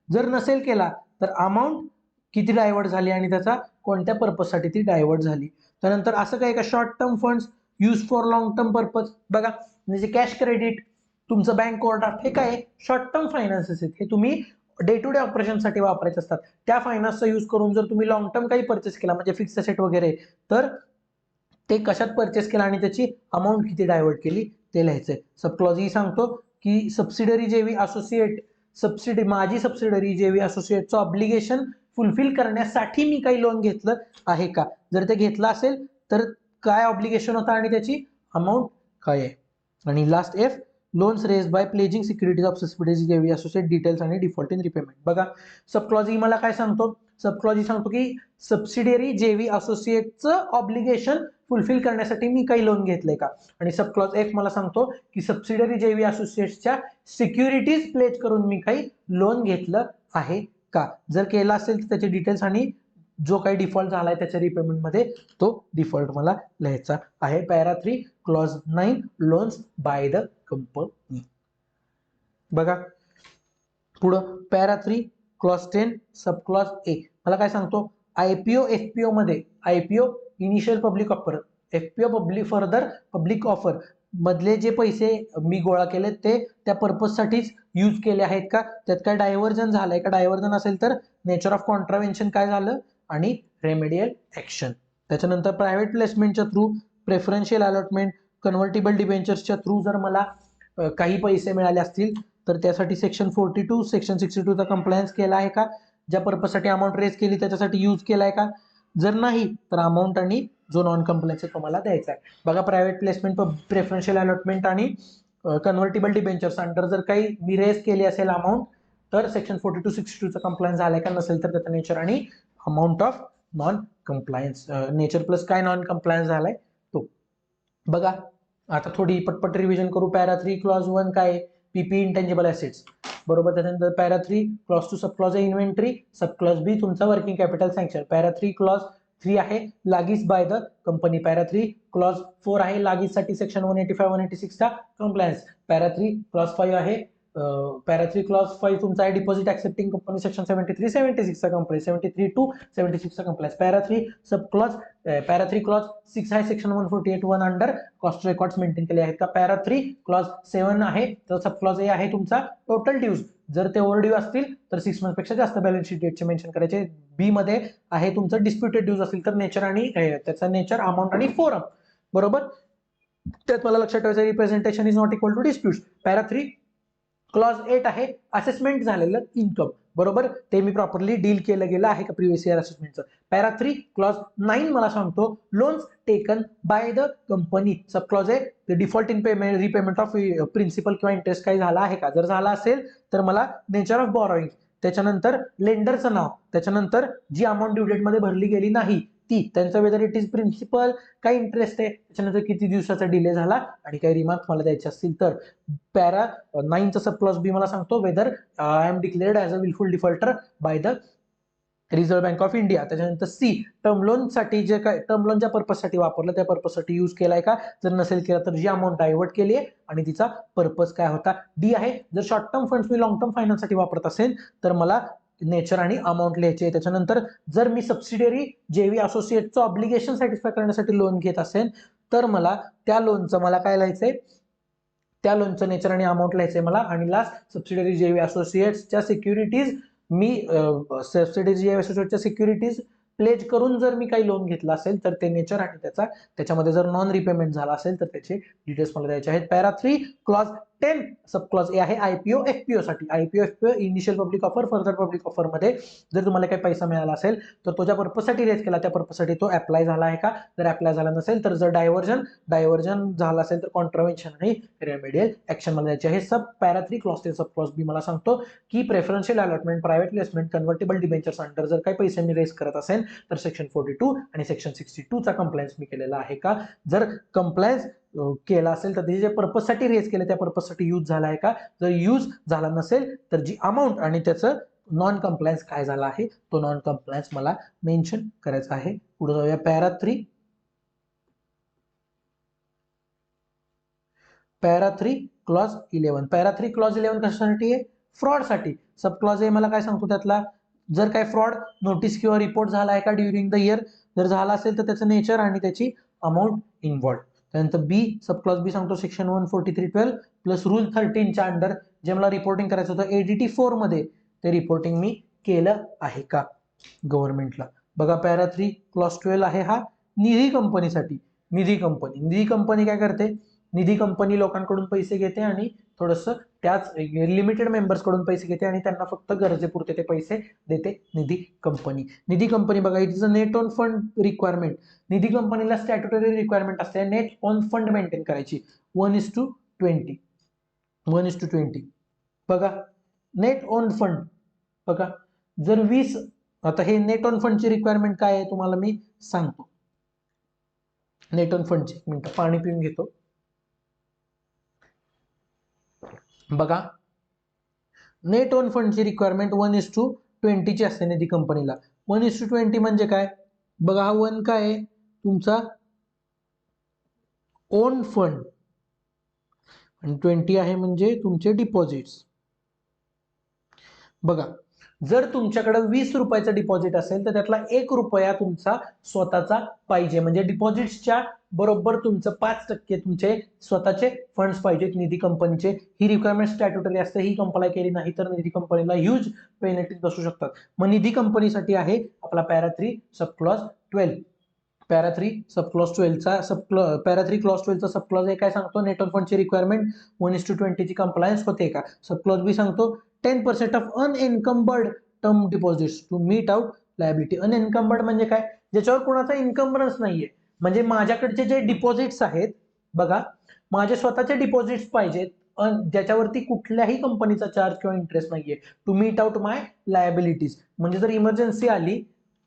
जर नसेल केला तर अमाऊंट किती डायव्हर्ट झाली आणि त्याचा कोणत्या पर्पज साठी ती डायव्हर्ट झाली. त्यानंतर असं काय का short term funds use for long term purpose. बघा म्हणजे कॅश क्रेडिट, तुमचं बँक ओव्हरड्राफ्ट, हे काय शॉर्ट टर्म फायनान्सेस आहेत, हे तुम्ही डे टू डे ऑपरेशनसाठी वापरायचे असतात. त्या फायनान्सचा यूज करून जर तुम्ही लॉंग टर्म काही परचेस केला म्हणजे फिक्स असेट वगैरे तर ते कशात परचेस केला आणि त्याची अमाऊंट किती डायव्हर्ट केली ते लिहायचंय. सब क्लॉज ही सांगतो की सबसिडरी जेवी असोसिएट माझी सबसिडरी जेवी असोसिएटचं ऑब्लिगेशन फुलफिल करण्यासाठी मी काही लोन घेतलं आहे का? जर ते घेतलं असेल तर काय ऑब्लिगेशन होता आणि त्याची अमाऊंट काय आहे. आणि last F loans raised by pledging securities of subsidiary JV associate details आणि डिफॉल्ट इन रिपेमेंट. बघा सब क्लॉज ही मला काय सांगतो? सब क्लॉज ही सांगतो की सबसिडियरी जेवी असोसिएटचं ऑब्लिगेशन फुलफिल करण्यासाठी मी काही लोन घेतलंय का. आणि सब क्लॉज एफ मला सांगतो की सबसिडियरी जेवी असोसिएट्सच्या सिक्युरिटीज प्लेज करून मी काही लोन घेतलं आहे का. जर केला असेल तर त्याचे डिटेल्स आणि जो काही डिफॉल्ट झालाय त्याच्या रिपेमेंट मध्ये तो डिफॉल्ट मला लिहायचा आहे. Para 3 clause 9 loans bye the company. बघा पुढं para 3 clause 10 sub clause A मला काय सांगतो? आयपीओ एफपीओ मध्ये IPO initial public offer, FPO public further public offer मधले जे पैसे मी गोळा केले ते त्या पर्पज साठीच यूज केले आहेत का? त्यात काय डायव्हर्जन झालंय का? डायव्हर्जन असेल तर नेचर ऑफ कॉन्ट्राव्हेन्शन काय झालं आणि रेमेडियल ऍक्शन. त्याच्यानंतर प्रायव्हेट प्लेसमेंटच्या थ्रू, प्रेफरन्शियल अलॉटमेंट, कन्व्हर्टेबल डिबेंचर्सच्या थ्रू जर मला काही पैसे मिळाले असतील तर त्यासाठी सेक्शन 42 सेक्शन 62 चा कंप्लायन्स केला आहे का? ज्या पर्पजसाठी अमाऊंट रेज केली त्याच्यासाठी यूज केलाय का? जर नाही तर अमाऊंट आणि जो नॉन कंप्लायन्स आहे तो मला द्यायचा आहे. बघा प्रायव्हेट प्लेसमेंट, प्रेफरन्शियल अलॉटमेंट आणि कन्व्हर्टेबल डिबेंचर्स अंडर जर काही मी रेज केली असेल अमाऊंट तर सेक्शन 42 62 चा कंप्लायन्स झालाय का? नसेल तर त्याचा नेचर आणि amount of non compliance, nature plus काय नॉन कंप्लायन्स झालाय तो. बघा आता थोडी पटपट रिव्हिजन करू. पॅरा 3 क्लॉज 1 काय? पीपी इंटेंजिबल ऍसेट्स बरोबर. त्याच्यानंतर para 3 clause 2 sub clause A inventory, sub clause B तुमचा working capital sanction. Para 3 clause 3 आहे लागीस by the company. Para 3 clause 4 आहे लागीस साठी सेक्शन 185 186 चा कंप्लायन्स. पॅरा 3 क्लॉज 5 आहे पॅरा 3 क्लॉज 5 तुमचा आहे डिपॉझिट ऍक्सेप्टिंग कंपनी सेक्शन 73 76 चा कंप्लायन्स, 73 टू 76 चा compliance. Para 3 sub clause para 3 clause 6 आहे section 148 1 under cost records maintain केले आहेत का? पॅरा 3 क्लॉज 7 आहे तर सब क्लॉज ए आहे तुमचा टोटल ड्यूज. जर ते ओव्हर ड्यू असतील तर 6 मंथ पेक्षा जास्त बॅलन्स शीट डेटचे मेन्शन करायचे. बी मध्ये आहे तुमचं डिस्प्युटेड ड्यूज असतील तर नेचर आणि त्याचा नेचर, अमाऊंट आणि फोरम बरोबर. त्यात मला लक्षात ठेवायचं representation is not equal to dispute. Para 3 clause 8 आहे असेसमेंट झालेलं इन्कम बरोबर, ते मी प्रॉपरली डील केलं गेलं आहे का प्रिव्हियस इयर असेसमेंटचं. पॅरा 3 क्लॉज 9 मला सांगतो loans taken by the company. Sub clause आहे the default in payment repayment of principal किंवा इंटरेस्ट काही झाला आहे का? जर झाला असेल तर मला नेचर ऑफ बॉरोइंग, त्याच्यानंतर लेंडरचं नाव, त्याच्यानंतर जी अमाऊंट ड्यू डेट मध्ये भरली गेली नाही ती, त्यांचा वेदर इट इज प्रिन्सिपल काय इंटरेस्ट आहे, त्याच्यानंतर किती दिवसाचा डिले झाला आणि काही रिमार्क मला द्यायचे असतील तर. पॅरा 9 चा सब क्लॉज बी मला सांगतो whether I am declared as a wilful defaulter by the Reserve Bank of India. त्याच्यानंतर सी टर्म लोन साठी जे काय टर्म लोन ज्या पर्पजसाठी वापरलं त्या पर्पजसाठी यूज केलाय का? जर नसेल केला तर जी अमाऊंट डायव्हर्ट केली आहे आणि तिचा पर्पज काय होता. डी आहे जर शॉर्ट टर्म फंड्स मी लॉंग टर्म फायनान्ससाठी वापरत असेल तर मला नेचर आणि अमाऊंट लिहायचे. त्याच्यानंतर जर मी सबसिडियरी जेवी असोसिएटचं ऑब्लिगेशन सॅटिस्फाय करण्यासाठी लोन घेत असेल तर मला त्या लोनचं मला काय लिहायचंय, त्या लोनचं नेचर आणि अमाऊंट लिहायचंय मला. आणि लास्ट सबसिडियरी जेवी असोसिएट्सच्या सिक्युरिटीज मी सबसिडियरी जेवी असोसिएटच्या सिक्युरिटीज प्लेज करून जर मी काही लोन घेतला असेल तर ते नेचर आणि त्याच्यामध्ये जर नॉन रिपेमेंट झाला असेल तर त्याचे डिटेल्स मला द्यायचे आहेत. पॅरा 3 क्लॉज 10 सब क्लॉज ए आहे आयपीओ एफपीओ साठी. IPO FPO initial public offer, further public offer मध्ये जर तुम्हाला काही पैसा मिळाला असेल तर तो ज्या पर्पजसाठी रेज केला त्या पर्पजसाठी तो अप्लाय झाला आहे का. जर अप्लाय झाला नसेल तर जर डायव्हर्जन झाला असेल तर कॉन्ट्राव्हेन्शन आणि रेमेडियल ऍक्शन मला द्यायचे आहे. सब पॅरा 3 क्लॉज 10 सब क्लॉज बी मला सांगतो की preferential allotment, private placement, convertible debentures under जर काही पैसे मी रेज करत असेल तर सेक्शन 42 आणि सेक्शन 62 चा कंप्लायन्स मी केलेला आहे का. जर कंप्लायन्स केला असेल तर जे पर्पजसाठी रेज केले त्या पर्पजसाठी यूज झाला आहे का. जर यूज झाला नसेल तर जी अमाऊंट आणि त्याचं नॉन कंप्लायन्स काय झाला आहे तो नॉन कंप्लायन्स मला मेन्शन करायचा आहे. पुढे जाऊया पॅरा 3 क्लॉज 11. पॅरा 3 क्लॉज 11 कशासाठी आहे, फ्रॉड साठी. सब क्लॉज ए मला काय सांगतो त्यातला, जर काय फ्रॉड नोटीस किंवा रिपोर्ट झाला आहे का ड्युरिंग द इयर, जर झाला असेल तर त्याचं नेचर आणि त्याची अमाऊंट इन्व्हॉल्व. त्यानंतर बी सब क्लॉज बी सांगतो सेक्शन 143.12 प्लस रूल 13 च्या अंडर जे मला रिपोर्टिंग करायचं होतं एडीटी 4 मध्ये ते रिपोर्टिंग मी केलं आहे का गव्हर्नमेंटला. बघा पॅरा 3 क्लॉज 12 आहे हा निधी कंपनीसाठी. निधी कंपनी काय करते, निधी कंपनी लोकांकडून पैसे घेते आणि थोडंसं त्याच लिमिटेड मेंबर्स कडून पैसे घेते आणि त्यांना फक्त गरजेपुरते ते पैसे देते निधी कंपनी. बघा it net on fund requirement. Nidhi कंपनीला स्टॅट्युटरी रिक्वायरमेंट असते नेट ऑन फंड मेंटेन करायची 1:20. बघा नेट ऑन फंड, बघा जर 20, आता हे नेट ऑन फंडची रिक्वायरमेंट काय आहे तुम्हाला मी सांगतो. नेट ऑन फंडची, एक मिनिट पाणी पिऊन घेतो. बघा नेट ऑन फंडची रिक्वायरमेंट 1:20 ची असते निधी कंपनीला. 1:20 म्हणजे काय, बघा हा 1 काय आहे तुमचा ओन फंड आणि 20 आहे म्हणजे तुमचे डिपॉझिट्स. बघा जर तुमच्याकडे 20 रुपयाचा डिपॉझिट असेल तर त्यातला 1 रुपया तुमचा स्वतःचा पाहिजे, म्हणजे डिपॉझिट्सच्या बरोबर तुमचं 5% तुमचे स्वतःचे फंड्स पाहिजेत निधी कंपनीचे. ही रिक्वायरमेंट स्टॅट्युटरी असते, ही कंप्लाय केली नाही तर निधी कंपनीला ह्यूज पेनल्टीज बसू शकतात. मग निधी कंपनीसाठी आहे आपला para 3 sub clause 12. Para 3 sub clause 12चा पॅरा 3 क्लॉज 12चा सब क्लॉज ए काय सांगतो, नेट ऑन फंडची रिक्वायरमेंट 1:20 ची कंप्लायन्स होते का. सब क्लॉज बी सांगतो 10% of unencumbered term deposits to meet out liability. Unencumbered म्हणजे काय, ज्याच्यावर कोणाचा इन्कम्बरन्स नाहीये, म्हणजे माझ्याकडचे जे डिपॉझिट्स आहेत, बघा माझे स्वतःचे डिपॉझिट्स पाहिजेत ज्याच्यावरती कुठल्याही कंपनीचा चार्ज किंवा इंटरेस्ट नाहीये, to meet out my liabilities. म्हणजे जर इमर्जन्सी आली,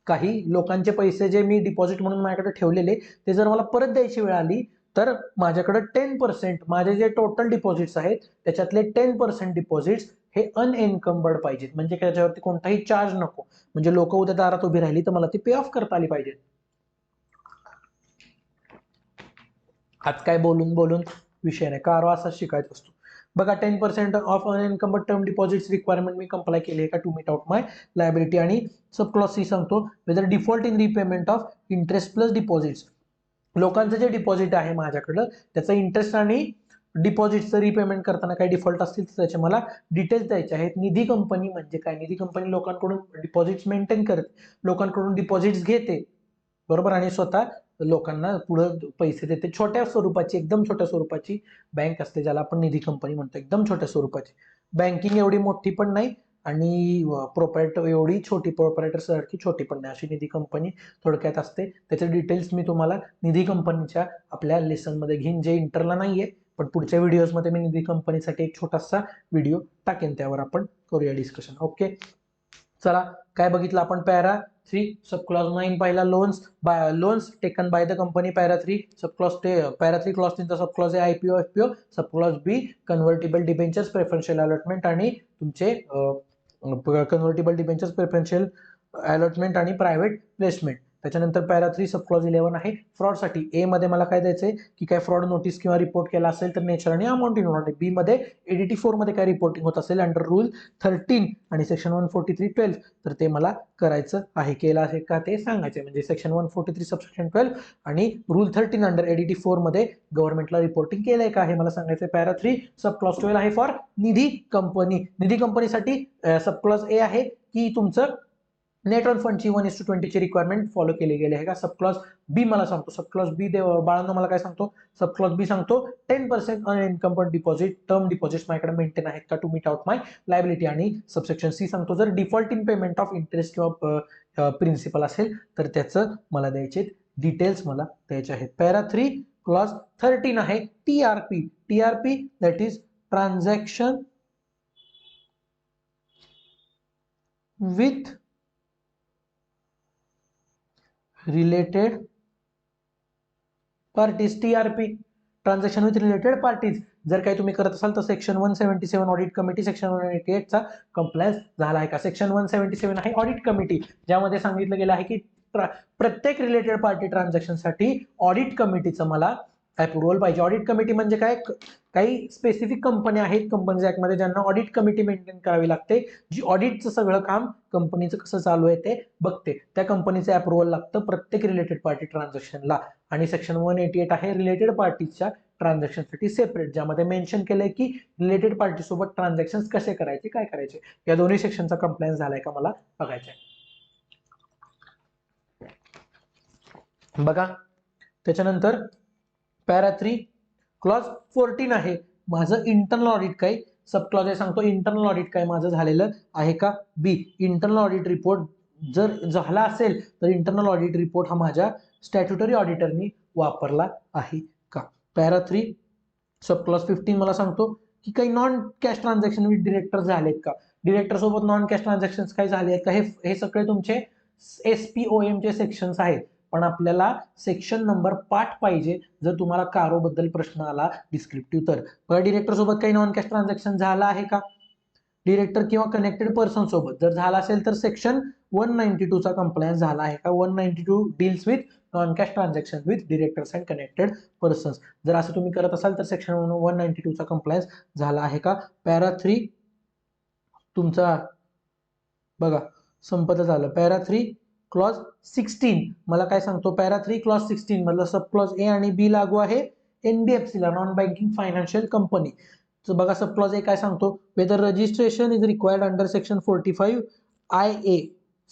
काही लोकांचे पैसे जे मी डिपॉझिट म्हणून माझ्याकडे ठेवलेले ते जर मला परत द्यायची वेळ आली तर माझ्याकडे 10% माझे जे टोटल डिपॉझिट्स आहेत त्याच्यातले 10% डिपॉझिट्स हे अनएन्कम्बर्ड पाहिजेत, म्हणजे त्याच्यावरती कोणताही चार्ज नको, म्हणजे लोक उद्या दारात उभी राहिली तर मला ती पे ऑफ करता आली पाहिजे. आज काय बोलून विषय नाही, कारवा असा शिकायचा असतो. बघा 10% of unencumbered term deposits requirement मी कंप्लाय केली आहे का to meet out my liability. आणि सब क्लॉज सी सांगतो whether default in repayment of interest plus deposits. लोकांचं जे डिपॉझिट आहे माझ्याकडं त्याचं इंटरेस्ट आणि डिपॉझिटचं रिपेमेंट करताना काही डिफॉल्ट असतील तर त्याचे मला डिटेल्स द्यायचे आहेत. निधी कंपनी म्हणजे काय, निधी कंपनी लोकांकडून डिपॉझिट्स मेंटेन करते, लोकांकडून डिपॉझिट्स घेते बरोबर, आणि स्वतः लोकांना पुढे पैसे देते. छोट्या स्वरूपाची, एकदम छोट्या स्वरूपाची बँक असते ज्याला आपण निधी कंपनी म्हणतो, एकदम छोट्या स्वरूपाची. बँकिंग एवढी मोठी पण नाही आणि प्रोपरायटर एवढी छोटी, प्रोपरायटर सारखी छोटी पण नाही, अशी निधी कंपनी थोडक्यात असते. त्याचे डिटेल्स मी तुम्हाला निधी कंपनीच्या आपल्या लेसन मध्ये घेईन, जे इंटरला नाहीये, पण पुढच्या व्हिडिओजमध्ये मी निधी कंपनीसाठी एक छोटासा व्हिडिओ टाकेन, त्यावर आपण करूया डिस्कशन. ओके चला, काय बघितलं आपण, पॅरा 3 सब क्लॉज 9 पहिला loans taken by the company. Para 3 sub clause para 3 clause 3 sub clause आहे आयपीओ एफपीओ. सब क्लॉज बी कन्व्हर्टेबल डिबेंचर्स प्रेफरन्शियल अलॉटमेंट आणि तुमचे कन्व्हर्टेबल डिबेंचर्स प्रेफरन्शियल अलॉटमेंट आणि प्रायव्हेट प्लेसमेंट. त्याच्यानंतर पॅरा 3 सब क्लॉज 11 आहे फ्रॉडसाठी. ए मध्ये मला काय द्यायचंय की काय फ्रॉड नोटीस किंवा रिपोर्ट केला असेल तर नेचर आणि अमाऊंट इन्व्हॉल्व आहे. बी मध्ये एडीटी 4 मध्ये काय रिपोर्टिंग होत असेल अंडर रूल 13 आणि सेक्शन 143.12 तर ते मला करायचं आहे. केलं आहे का ते सांगायचं. म्हणजे सेक्शन 143 सबसेक्शन 12 आणि रूल 13 अंडर एडीटी 4 मध्ये गव्हर्नमेंटला रिपोर्टिंग केलंय का हे मला सांगायचं. पॅरा 3 सब क्लॉज 12 आहे फॉर निधी कंपनी. निधी कंपनीसाठी सब क्लॉज ए आहे की तुमचं नेट ऑन फंडची 1:20 ची रिक्वायरमेंट फॉलो केली गेली आहे का. सब क्लॉज बी मला सांगतो. सब क्लॉज बी बाळांनो मला काय सांगतो. सब क्लॉज बी सांगतो 10% अनइन्कम्बर्ड डिपॉझिट टर्म डिपॉझिट्स माझ्याकडे मेंटेन आहेत का to meet out my liability. आणि सबसेक्शन सी सांगतो जर default in payment of interest किंवा प्रिन्सिपल असेल तर त्याचं मला द्यायचे डिटेल्स मला द्यायचे आहेत. पॅरा 3 क्लॉज 13 आहे TRP. TRP that is transaction with related parties. TRP transaction with related parties जर काही तुम्ही करत असाल तर सेक्शन 177 ऑडिट कमिटी सेक्शन 188 चा कंप्लायन्स झाला आहे का. सेक्शन 177 आहे ऑडिट कमिटी ज्यामध्ये सांगितलं गेलं आहे की प्रत्येक रिलेटेड पार्टी ट्रान्झॅक्शन साठी ऑडिट कमिटीचं मला अप्रुव्हल पाहिजे. ऑडिट कमिटी म्हणजे काय काही स्पेसिफिक कंपन्या आहेत कंपनीज ऍक्ट मध्ये ज्यांना ऑडिट कमिटी मेंटेन करावी लागते जी ऑडिटचं सगळं काम कंपनीचं कसं चालू आहे ते बघते. त्या कंपनीचं अप्रुव्हल लागतं प्रत्येक रिलेटेड पार्टी ट्रान्झॅक्शनला. आणि सेक्शन 188 आहे रिलेटेड पार्टीच्या ट्रान्झॅक्शनसाठी सेपरेट ज्यामध्ये मेन्शन केलंय की रिलेटेड पार्टी सोबत ट्रान्झॅक्शन कसे करायचे काय करायचे. या दोन्ही सेक्शनचा कंप्लायन्स झालाय का मला बघायचं आहे. बघा त्याच्यानंतर पॅरा 3 क्लॉज 14 आहे माझं इंटरनल ऑडिट काय. सब क्लॉज सांगतो इंटरनल ऑडिट काय माझं झालेलं आहे का. बी इंटरनल ऑडिट रिपोर्ट जर झाला असेल तर इंटरनल ऑडिट रिपोर्ट हा माझ्या स्टॅट्युटरी ऑडिटरनी वापरला आहे का. पॅरा 3 सब क्लॉज 15 मला सांगतो की काही non cash transaction with director झालेत का. डिरेक्टर सोबत नॉन कॅश ट्रान्झॅक्शन काही झाले आहेत का. हे सगळे तुमचे SPOM चे सेक्शन्स आहेत. पण आपल्याला सेक्शन नंबर पाठ पाहिजे जर तुम्हाला कारो बद्दल प्रश्न आला डिस्क्रिप्टिव्ह तर. बघा डिरेक्टर सोबत काही नॉन कॅश ट्रान्झॅक्शन झाला आहे का. डिरेक्टर किंवा कनेक्टेड पर्सन सोबत जर झाला असेल तर सेक्शन 192 चा कंप्लायन्स झाला आहे का. 192 deals with non cash transaction with directors and connected persons. जर असं तुम्ही करत असाल तर सेक्शन 192 चा कंप्लायन्स झाला आहे का. पॅरा 3 तुमचा बघा संपत झालं. पॅरा 3 क्लॉज 16 मला काय सांगतो. पॅरा 3 क्लॉज 16 मधलं सब क्लॉज ए आणि बी लागू आहे NBFC ला नॉन बँकिंग फायनान्शियल कंपनी. तर बघा सब क्लॉज ए काय सांगतो whether registration is required under section 45 IA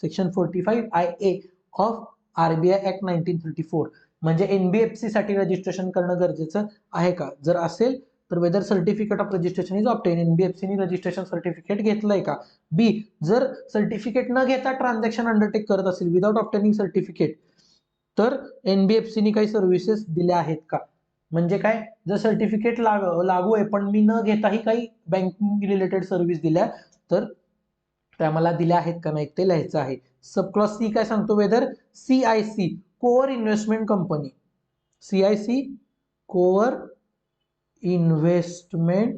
section 45 IA of RBI act 1934 म्हणजे NBFC साठी रजिस्ट्रेशन करणं गरजेचं आहे का. जर असेल तर whether certificate of registration is obtain. NBFC ने रजिस्ट्रेशन सर्टिफिकेट घेतलंय का. बी जर सर्टिफिकेट न घेता ट्रान्झॅक्शन अंडरटेक करत असेल विदाउट ऑब्टेनिंग सर्टिफिकेट तर NBFC ने काही सर्व्हिसेस दिल्या आहेत का. म्हणजे काय जर सर्टिफिकेट लागू आहे पण मी न घेताही काही बँकिंग रिलेटेड सर्व्हिस दिल्या तर त्या मला दिल्या आहेत का नाही ते लिहायचं आहे. सब क्लॉज सी काय सांगतो whether CIC core investment company. CIC core investment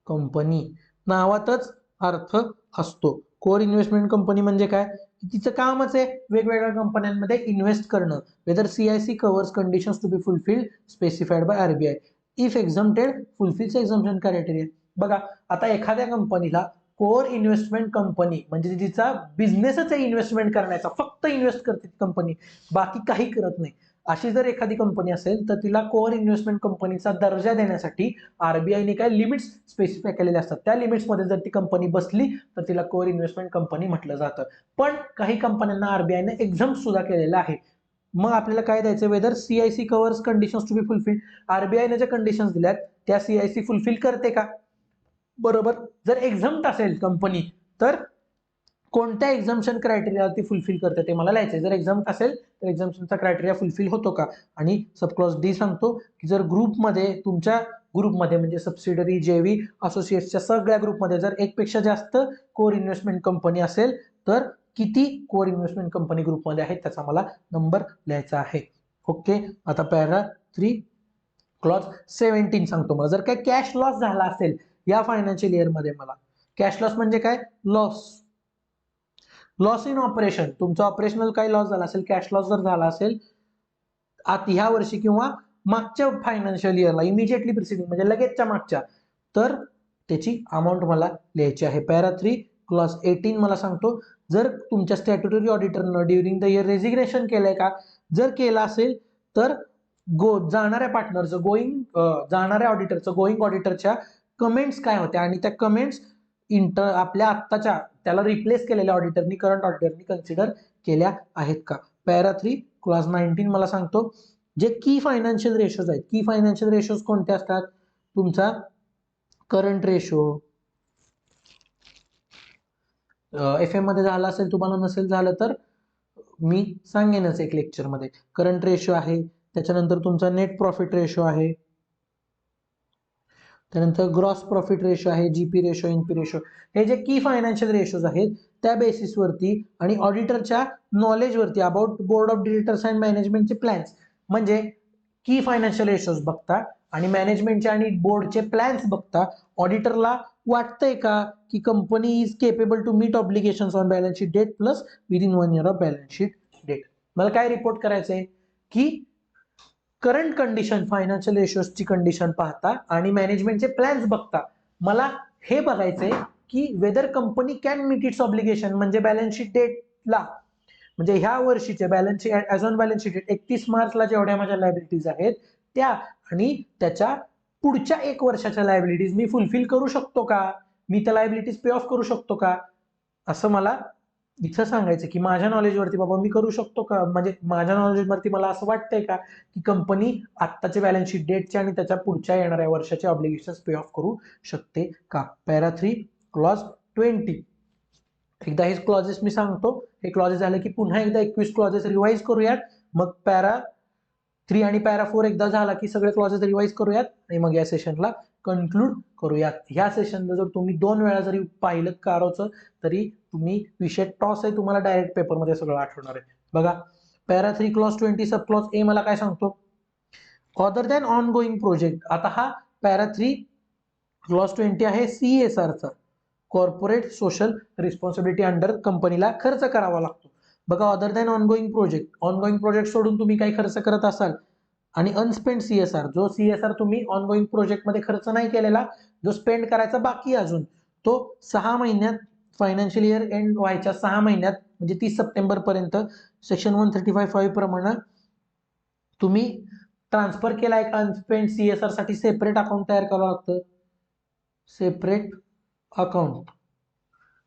company नावातच अर्थ असतो. कोअर इन्व्हेस्टमेंट कंपनी म्हणजे काय तिचं कामच आहे वेगवेगळ्या कंपन्यांमध्ये इन्व्हेस्ट करणं. Whether CIC covers conditions to be fulfilled specified by RBI if exempted fulfils exemption criteria. बघा आता एखाद्या कंपनीला कोअर इन्व्हेस्टमेंट कंपनी म्हणजे जिचा बिझनेसच आहे इन्व्हेस्टमेंट करण्याचा फक्त इन्व्हेस्ट करते कंपनी बाकी काही करत नाही अशी जर एखादी कंपनी असेल तर तिला कोअर इन्व्हेस्टमेंट कंपनीचा दर्जा देण्यासाठी RBI ने काय लिमिट्स स्पेसिफाय केलेले असतात. त्या लिमिट्स मध्ये जर ती कंपनी बसली तर तिला कोअर इन्व्हेस्टमेंट कंपनी म्हटलं जातं. पण काही कंपन्यांना RBI ने एक्झम्प्ट सुद्धा केलेलं आहे. मग आपल्याला काय द्यायचं whether CIC covers conditions to be fulfilled. RBI ने ज्या कंडिशन्स दिल्यात त्या CIC फुलफिल करते का. बरोबर जर एक्झम्प्ट असेल कंपनी तर कोणत्या एक्झम्पशन क्रायटेरिया ती फुलफिल करते ते मला लिहायचंय. जर एक्झम्प्ट असेल तर एक्झम्पशनचा क्रायटेरिया फुलफिल होतो का. आणि सब क्लॉज डी सांगतो की जर ग्रुपमध्ये तुमच्या ग्रुपमध्ये म्हणजे सबसिडरी JV असोसिएट्सच्या सगळ्या ग्रुपमध्ये जर एकपेक्षा जास्त कोअर इन्व्हेस्टमेंट कंपनी असेल तर किती कोअर इन्व्हेस्टमेंट कंपनी ग्रुपमध्ये आहेत त्याचा मला नंबर लिहायचा आहे. ओके आता पॅरा 3 क्लॉज 17 सांगतो मला जर काय कॅश लॉस झाला असेल या फायनान्शियल इयर मध्ये मला. कॅश लॉस म्हणजे काय लॉस लॉस इन ऑपरेशन, तुमचा ऑपरेशनल काही लॉस झाला असेल, कॅश लॉस जर झाला असेल आता ह्या वर्षी किंवा मागच्या फायनान्शियल इयरला इमिजिएटली प्रिसिडिंग म्हणजे लगेचच्या मागच्या, तर त्याची अमाऊंट मला लिहायची आहे. पॅरा 3 क्लॉज 18 मला सांगतो, जर तुमच्या स्टॅट्युटरी ऑडिटरनं ड्युरिंग द इयर रेजिग्नेशन केलंय का, जर केलं असेल तर जाणाऱ्या पार्टनरचं जाणाऱ्या ऑडिटरचं गोईंग ऑडिटरच्या कमेंट्स काय होत्या आणि त्या कमेंट्स आपल्या आत्ताच्या त्याला रिप्लेस केलेल्या ऑडिटरनी करंट ऑडिटरनी कन्सिडर केल्या आहेत का. पॅरा 3 क्लॉज 19 मला सांगतो, जे की फायनान्शियल रेशोज आहेत, की फायनान्शियल रेशोज कोणते असतात, तुमचा करंट रेशो एफ एम मध्ये झाला असेल, तुम्हाला नसेल झालं तर मी सांगेनच एक लेक्चरमध्ये. करंट रेशो आहे, त्याच्यानंतर तुमचा नेट प्रॉफिट रेशो आहे, त्यानंतर ग्रॉस प्रॉफिट रेशो आहे, जीपी रेशो, एनपी रेशो. हे जे की फायनान्शियल रेशोज आहेत त्या बेसिसवरती आणि ऑडिटरच्या नॉलेजवरती about board of directors and मॅनेजमेंटचे प्लॅन्स, म्हणजे की फायनान्शियल रेशोज बघता आणि मॅनेजमेंटचे आणि बोर्डचे प्लॅन्स बघता ऑडिटरला वाटतंय का की company is capable to meet obligations on balance sheet date plus within 1 year of balance sheet date. मला काय रिपोर्ट करायचंय की करंट कंडिशन फायनान्शियल रेशोजची कंडिशन पाहता आणि मॅनेजमेंटचे प्लॅन्स बघता मला हे बघायचंय की whether company can meet its obligation, म्हणजे बॅलन्स शीट डेटला, म्हणजे ह्या वर्षीचे balance sheet as on balance sheet 31 मार्चला जेवढ्या माझ्या लायबिलिटीज आहेत त्या आणि त्याच्या पुढच्या 1 वर्षाच्या लायबिलिटीज मी फुलफिल करू शकतो का, मी त्या लायबिलिटीज पे ऑफ करू शकतो का, असं मला इथं सांगायचं की माझ्या नॉलेजवरती बाबा मी करू शकतो का, म्हणजे माझ्या नॉलेजवरती मला असं वाटतंय का की कंपनी आत्ताचे बॅलन्स शीट डेटचे आणि त्याच्या पुढच्या येणाऱ्या वर्षाचे ऑब्लिगेशन्स पे ऑफ करू शकते का. Para 3 clause 20. एकदा हे क्लॉजेस मी सांगतो, हे क्लॉजेस झाले की पुन्हा एकदा 21 क्लॉजेस रिवाइज करूयात, मग पॅरा 3 आणि पॅरा 4 एकदा झाला की सगळे क्लॉजेस रिवाइज करूयात आणि मग या सेशनला कन्क्लूड करूयात. ह्या सेशनला जर तुम्ही 2 वेळा जरी पाहिलं कारोचं तरी तुम्ही विषय टॉस आहे, तुम्हाला डायरेक्ट पेपरमध्ये सगळं आठवणार आहे. बघा para 3 clause 20 sub clause A मला काय सांगतो, other than on going project. आता हा पॅरा 3 क्लॉज 20 आहे CSRचा, कॉर्पोरेट सोशल रिस्पॉन्सिबिलिटी अंडर कंपनीला खर्च करावा लागतो. बघा other than ongoing project, ongoing project सोडून तुम्ही काही खर्च करत असाल आणि अनस्पेंड CSR, जो CSR तुम्ही ऑनगोईंग प्रोजेक्टमध्ये खर्च नाही केलेला, जो स्पेंड करायचा बाकी अजून, तो 6 महिन्यात फायनान्शियल इयर एंड व्हायच्या 6 महिन्यात म्हणजे 30 सप्टेंबर पर्यंत सेक्शन 135(5) प्रमाणे तुम्ही ट्रान्सफर केला आहे का अनस्पेंड CSR साठी सेपरेट अकाउंट तयार करावं लागतं, सेपरेट अकाउंट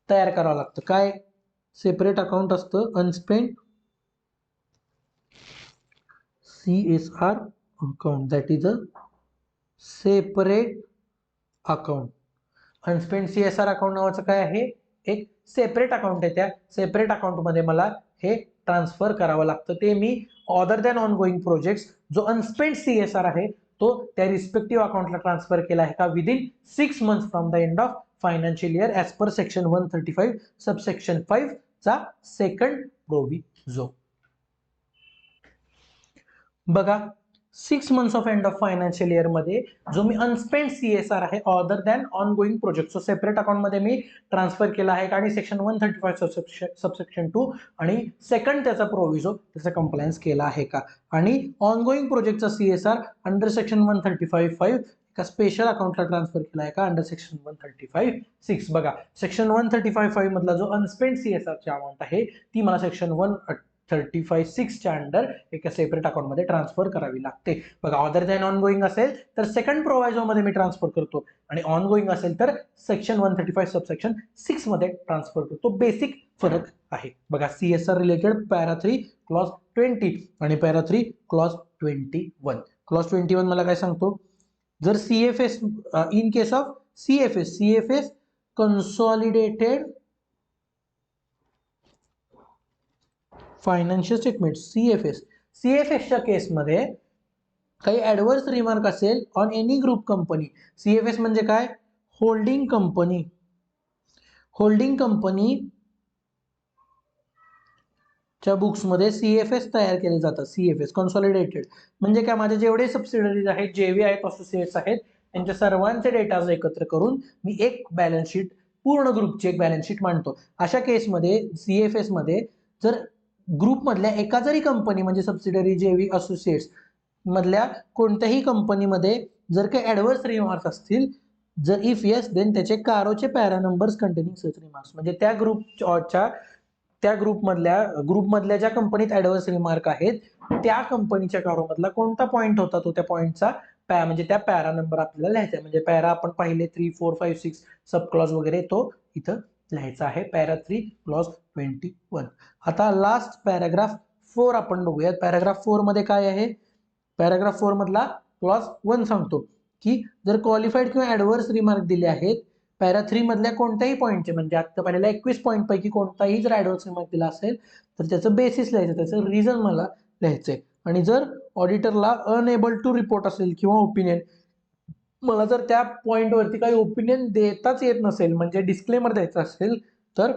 तयार करावं लागतं. काय सेपरेट अकाउंट असतं unspent CSR account, that is a separate account. Unspent CSR account नावाचं काय आहे, एक सेपरेट अकाउंट आहे. त्या सेपरेट अकाउंटमध्ये मला हे ट्रान्सफर करावं लागतं. ते me other than on going project जो अनस्पेंड CSR आहे तो त्या रिस्पेक्टिव्ह अकाउंटला ट्रान्सफर केला आहे का within 6 months from the end of financial year as per section 135 subsection 5 चा सेकंड प्रोव्हिजो. बघा 6 months of end of financial year मध्ये जो मी अनस्पेंड CSR आहे other than on going project so separate account मध्ये मी ट्रान्सफर केला आहे आणि सेक्शन 135 सबसेक्शन 2 आणि सेकंड त्याचा प्रोव्हिजो त्याचा कंप्लायन्स केला आहे का, आणि ऑन गोईंग प्रोजेक्टचा CSR अंडर सेक्शन 135(5) एका स्पेशल अकाउंटला ट्रान्सफर केला आहे का अंडर सेक्शन 135(6). बघा सेक्शन 135(5) मधला जो अनस्पेंड CSR ची अमाऊंट आहे ती मला सेक्शन 135(6) च्या अंडर एका सेपरेट अकाउंट मध्ये ट्रान्सफर करावी लागते. बघा अदर दॅन ऑन गोईंग असेल तर सेकंड प्रोव्हायझो मध्ये मी ट्रान्सफर करतो आणि ऑन गोईंग असेल तर सेक्शन 135 सबसेक्शन 6 मध्ये ट्रान्सफर करतो. बेसिक फरक आहे. बघा CSR रिलेटेड पॅरा 3 क्लॉज 20 आणि पॅरा 3 क्लॉज 21. क्लॉज 21 मला काय सांगतो, जर CFS in case of CFS consolidated financial statement CFSच्या केसमध्ये काही ऍडव्हर्स रिमार्क असेल on any group company. CFS म्हणजे काय, होल्डिंग कंपनी. होल्डिंग कंपनी च्या बुक्स मध्ये CFS तयार केले जातात. CFS कन्सॉलिडेटेड म्हणजे काय, माझे जेवढे सबसिडरीज आहेत, JV आहेत, असोसिएट्स आहेत, त्यांच्या सर्वांचे डेटा एकत्र करून मी एक बॅलन्स शीट पूर्ण ग्रुपची एक बॅलन्स शीट मांडतो. अशा केसमध्ये CFS मध्ये जर ग्रुपमधल्या एका जरी कंपनी म्हणजे सबसिडरी, जेवी, असोसिएट्स मधल्या कोणत्याही कंपनीमध्ये जर काही ऍडव्हर्स रिमार्क्स असतील, जर इफ येस देन त्याचे कारोचे पॅरा नंबर्स कंटेनिंग सच रिमार्क्स, म्हणजे त्या ग्रुपमधल्या ज्या कंपनीत ऍडव्हर्स रिमार्क आहेत त्या कंपनीच्या कारोमधला कोणता पॉईंट होता तो त्या पॉईंटचा म्हणजे त्या पॅरा नंबर आपल्याला लिहायचा आहे. म्हणजे पॅरा आपण पाहिले 3, 4, 5, 6 सब क्लॉज वगैरे तो इथं लिहायचा आहे. Para 3 clause 21. आता लास्ट पॅराग्राफ 4 आपण बघूयात. पॅराग्राफ 4 मध्ये काय आहे? पॅराग्राफ 4 मधला क्लॉज 1 सांगतो की जर क्वालिफाईड किंवा ऍडव्हर्स रिमार्क दिले आहेत पॅरा 3 मधल्या कोणत्याही पॉईंटचे, म्हणजे आता पाहिलेल्या 21 पॉईंट पैकी कोणताही जर ऍडव्हर्स रिमार्क दिला असेल तर त्याचं बेसिस लिहायचं, त्याचं रिझन मला लिहायचंय. आणि जर ऑडिटरला अनएबल टू रिपोर्ट असेल किंवा ओपिनियन, मला जर त्या पॉईंटवरती काही ओपिनियन देताच येत नसेल, म्हणजे डिस्क्लेमर द्यायचा असेल, तर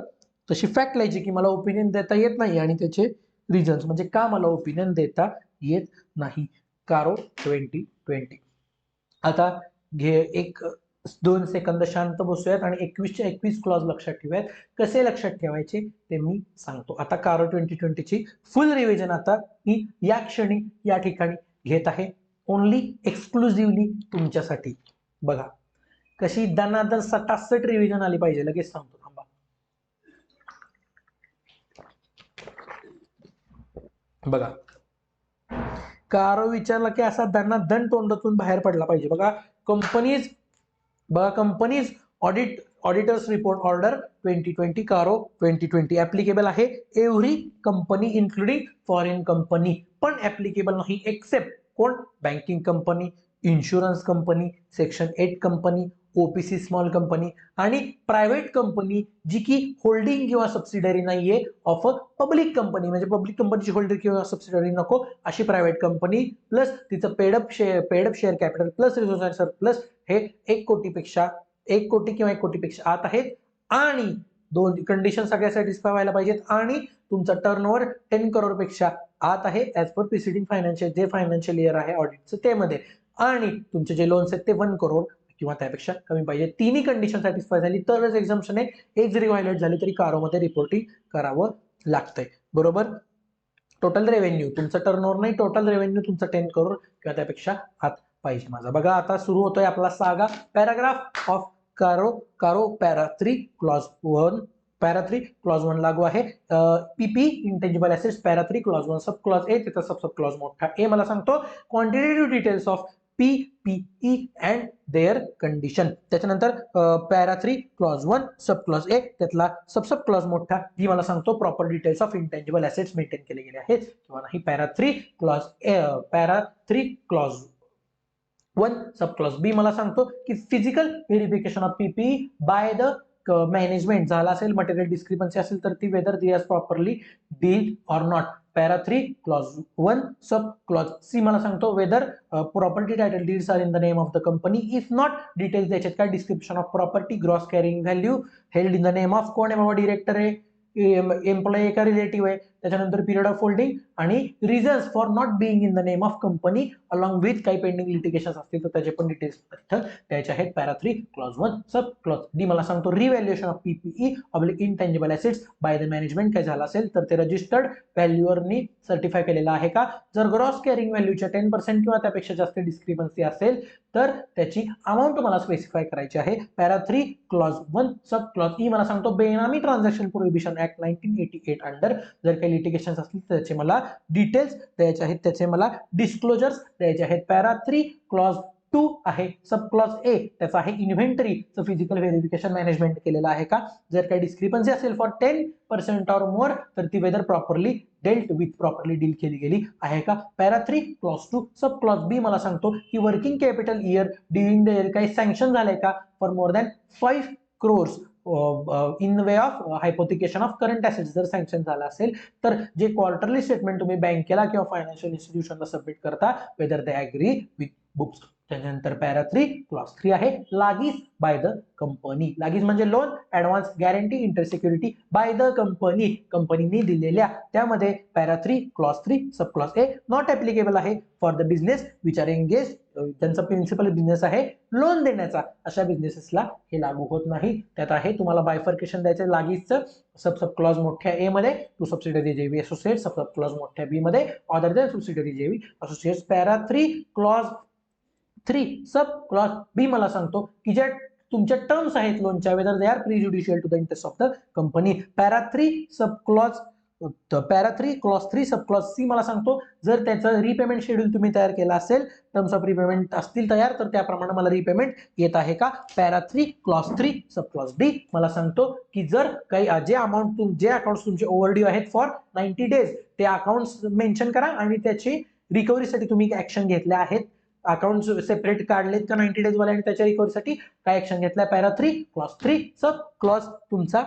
तशी फॅक्ट लिहायची की मला ओपिनियन देता येत नाही आणि त्याचे रिझन्स, म्हणजे का मला ओपिनियन देता येत नाही. कारो 2020. आता एक 2 सेकंद शांत बसूयात आणि 21च्या 21 क्लॉज लक्षात ठेवूयात. कसे लक्षात ठेवायचे ते मी सांगतो. आता कारो 2020 ची फुल रिव्हिजन आता मी या क्षणी या ठिकाणी घेत आहे, ओनली एक्सक्लुझिव्हली तुमच्यासाठी. बघा कशी दनादन सटासट रिव्हिजन आली पाहिजे, लगेच सांगतो, थांबा. बघा कारो विचारला की असा दनादन तोंडातून बाहेर पडला पाहिजे. बघा कंपनीज ऑडिटर्स रिपोर्ट ऑर्डर 2020 कारो 2020 ऍप्लिकेबल आहे every company including foreign company, पण ऍप्लिकेबल नाही एक्सेप्ट कोण? Banking company, insurance company, section 8 company, OPC small company आणि प्रायव्हेट कंपनी जी की होल्डिंग किंवा सबसिडरी नाहीये ऑफ अ पब्लिक कंपनी, म्हणजे पब्लिक कंपनीची होल्डर किंवा सबसिडरी नको अशी प्रायव्हेट कंपनी, प्लस तिचं paid up share capital plus reserve surplus हे 1 कोटी किंवा 1 कोटीपेक्षा आत आहेत आणि 2 कंडिशन सगळ्या सॅटिस्फाय व्हायला पाहिजेत आणि तुमचा टर्नओव्हर 10 करोड पेक्षा आत आहे ऍज पर प्रिसिडिंग फायनान्शियल जे फायनान्शियल इयर आहे ऑडिटचं ते मध्ये, आणि तुमचे जे लोन्स आहेत ते 1 करोड किंवा त्यापेक्षा कमी पाहिजे. तिन्ही कंडिशन सॅटिस्फाय झाली तरच एक्झम्पशन आहे. एक जरी व्हायलेट झाली तरी कारोमध्ये रिपोर्टिंग करावं लागतंय. बरोबर. टोटल रेव्हेन्यू तुमचं टर्नओव्हर नाही, टोटल रेव्हेन्यू तुमचं 10 करोड किंवा त्यापेक्षा आत पाहिजे माझा. बघा आता सुरू होतोय आपला सागा. Paragraph of CARO para 3 clause 1. Para 3 clause 1 लागू आहे. PP intangible assets para 3 clause 1 sub clause A, त्याचा सब क्लॉज मोठा ए मला सांगतो. Quantitative details of PPE and their condition. त्याच्यानंतर para 3 clause 1 sub clause A, त्यातला सब क्लॉज मोठा जी मला सांगतो proper details of intangible assets maintain केले गेले आहेत किंवा नाही. Para 3 clause 1 sub clause B मला सांगतो की physical verification of PPE by the management झाला असेल, मटेरियल डिस्क्रिपन्सी असेल तर ती whether they are properly deal or not. Para 3 clause 1 sub clause C मला सांगतो whether property title deeds are in the name of the company. If not details द्यायच्यात काय? Description of property, gross carrying value held in the name of कोण आहे बाबा? Director आहे, employee आहे का रिलेटिव्ह आहे. त्याच्यानंतर पिरियड ऑफ होल्डिंग आणि reasons for not being in the name of company along with काही पेंडिंग लिटिगेशन असतील तर त्याचे पण डिटेल्स द्यायचे आहेत. Para 3 clause 1 sub clause D मला सांगतो revaluation of PPE oblique intangible assets bye the management काय झालं असेल तर ते रजिस्टर्ड व्हॅल्युअरनी सर्टिफाय केलेलं आहे का? जर ग्रॉस कॅरिंग व्हॅल्यूच्या 10% किंवा त्यापेक्षा जास्त डिस्क्रिपन्सी असेल तर त्याची अमाऊंट मला स्पेसिफाय करायची आहे. Para 3 clause 1 sub clause E मला सांगतो बेनामी ट्रान्झॅक्शन प्रोहिबिशन ऍक्ट 1988 अंडर जर काही लिटिगेशन असतील तर त्याचे मला डिटेल्स द्यायचे आहेत, त्याचे मला डिस्क्लोजर्स द्यायचे आहेत. पॅरा 3 क्लॉज 2 आहे सब क्लॉज ए, त्याचा आहे इन्व्हेंटरीचं फिजिकल व्हेरिफिकेशन मॅनेजमेंट केलेलं आहे का? जर काही डिस्क्रिपन्सी असेल फॉर 10% ऑर मोर तर ती whether properly dealt with properly deal केली गेली आहे का? Para 3 clause 2 sub clause B मला सांगतो की working capital year during the year काही सँक्शन झालंय का for more than 5 crores in way of hypothecation of current assets जर सँक्शन झाला असेल तर जे क्वार्टरली स्टेटमेंट तुम्ही बँकेला किंवा फायनान्शियल इन्स्टिट्यूशनला सबमिट करता whether they agree with books त्यानंतर पॅरा 3 क्लॉज 3 आहे लागीस बाय द कंपनी. लागीस म्हणजे loan, advance, guarantee, interest security by the company, कंपनीने दिलेल्या. त्यामध्ये para 3 clause 3 sub clause A not applicable आहे for the business which are engage, त्यांचा principal business आहे लोन देण्याचा, अशा बिझनेसेसला हे लागू होत नाही. त्यात आहे तुम्हाला बायफर्केशन द्यायचं लागीसचं. सब क्लॉज मोठ्या ए मध्ये to subsidiary JV associate, sub clause मोठ्या बी मध्ये other than subsidiary JV associates. Para 3 clause 3 sub clause B मला सांगतो की ज्या तुमच्या टर्म्स आहेत लोनच्या whether they are prejudicial to the interest of the company. Para 3 sub clause para 3 clause 3 sub clause C मला सांगतो जर त्याचं रिपेमेंट शेड्यूल तुम्ही तयार केला असेल, टर्म्स ऑफ रिपेमेंट असतील तयार, तर त्याप्रमाणे मला रिपेमेंट येत आहे का. Para 3 clause 3 sub clause D मला सांगतो की जर काही जे अमाऊंट जे अकाउंट्स तुमचे ओव्हरड्यू आहेत फॉर 90 डेज ते अकाउंट्स मेन्शन करा आणि त्याची रिकव्हरीसाठी तुम्ही ऍक्शन घेतल्या आहेत, अकाउंट सेपरेट काढलेत का 90 डेज वाले आणि त्याच्या रिकव्हरीसाठी काय ऍक्शन घेतलाय. पॅरा 3 क्लॉज 3 सब क्लॉज तुमचा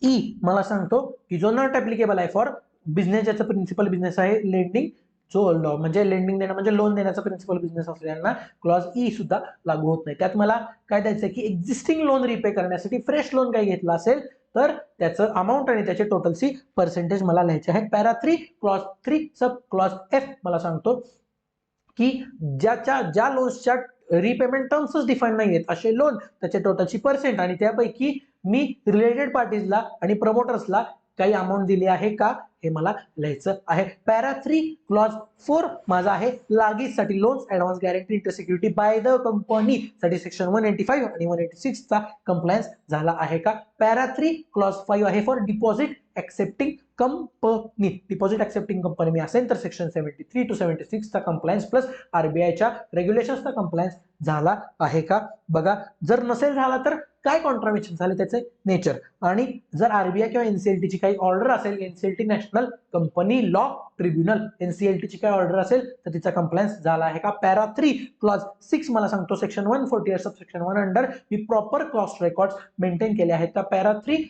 ई मला सांगतो की जो नॉट ऍप्लिकेबल आहे फॉर बिझनेस, ज्याचा प्रिन्सिपल बिझनेस आहे लेंडिंग, जो म्हणजे लेंडिंग देणं म्हणजे लोन देण्याचा प्रिन्सिपल बिझनेस असलेल्यांना क्लॉज ई सुद्धा लागू होत नाही. त्यात मला काय द्यायचं की एक्झिस्टिंग लोन रिपे करण्यासाठी फ्रेश लोन काही घेतला असेल तर त्याचं अमाऊंट आणि त्याचे टोटल सी पर्सेंटेज मला लिहायचे आहे. Para 3 clause 3 sub clause F मला सांगतो की ज्या लोन्सच्या रिपेमेंट टर्म्सच डिफाईन नाहीयेत असे लोन, त्याचे टोटलची पर्सेंट आणि त्यापैकी मी रिलेटेड पार्टीजला आणि प्रमोटर्सला काही अमाऊंट दिली आहे का हे मला लिहायचं आहे. पॅरा 3 क्लॉज 4 माझा आहे लागीसाठी loans, advance, guarantee, interest security by the company साठी सेक्शन 185 आणि 186 चा कंप्लायन्स झाला आहे का. पॅरा 3 क्लॉज 5 आहे for deposit accepting company, deposit accepting company मी असेल तर सेक्शन 73 टू 76 चा कंप्लायन्स प्लस आरबीआयच्या रेग्युलेशन्सचा कंप्लायन्स झाला आहे का बघा. जर नसेल झाला तर काय कॉन्ट्राव्हेन्शन झाले त्याचे नेचर, आणि जर आरबीआय किंवा एनसीएलटी ची काही ऑर्डर असेल, NCLT national company law tribunal, NCLT ची काही ऑर्डर असेल तर तिचा कंप्लायन्स झाला आहे का. पॅरा 3 क्लॉज 6 मला सांगतो सेक्शन 140 सब सेक्शन 1 अंडर मी प्रॉपर कॉस्ट रेकॉर्ड्स मेंटेन केले आहेत का. Para 3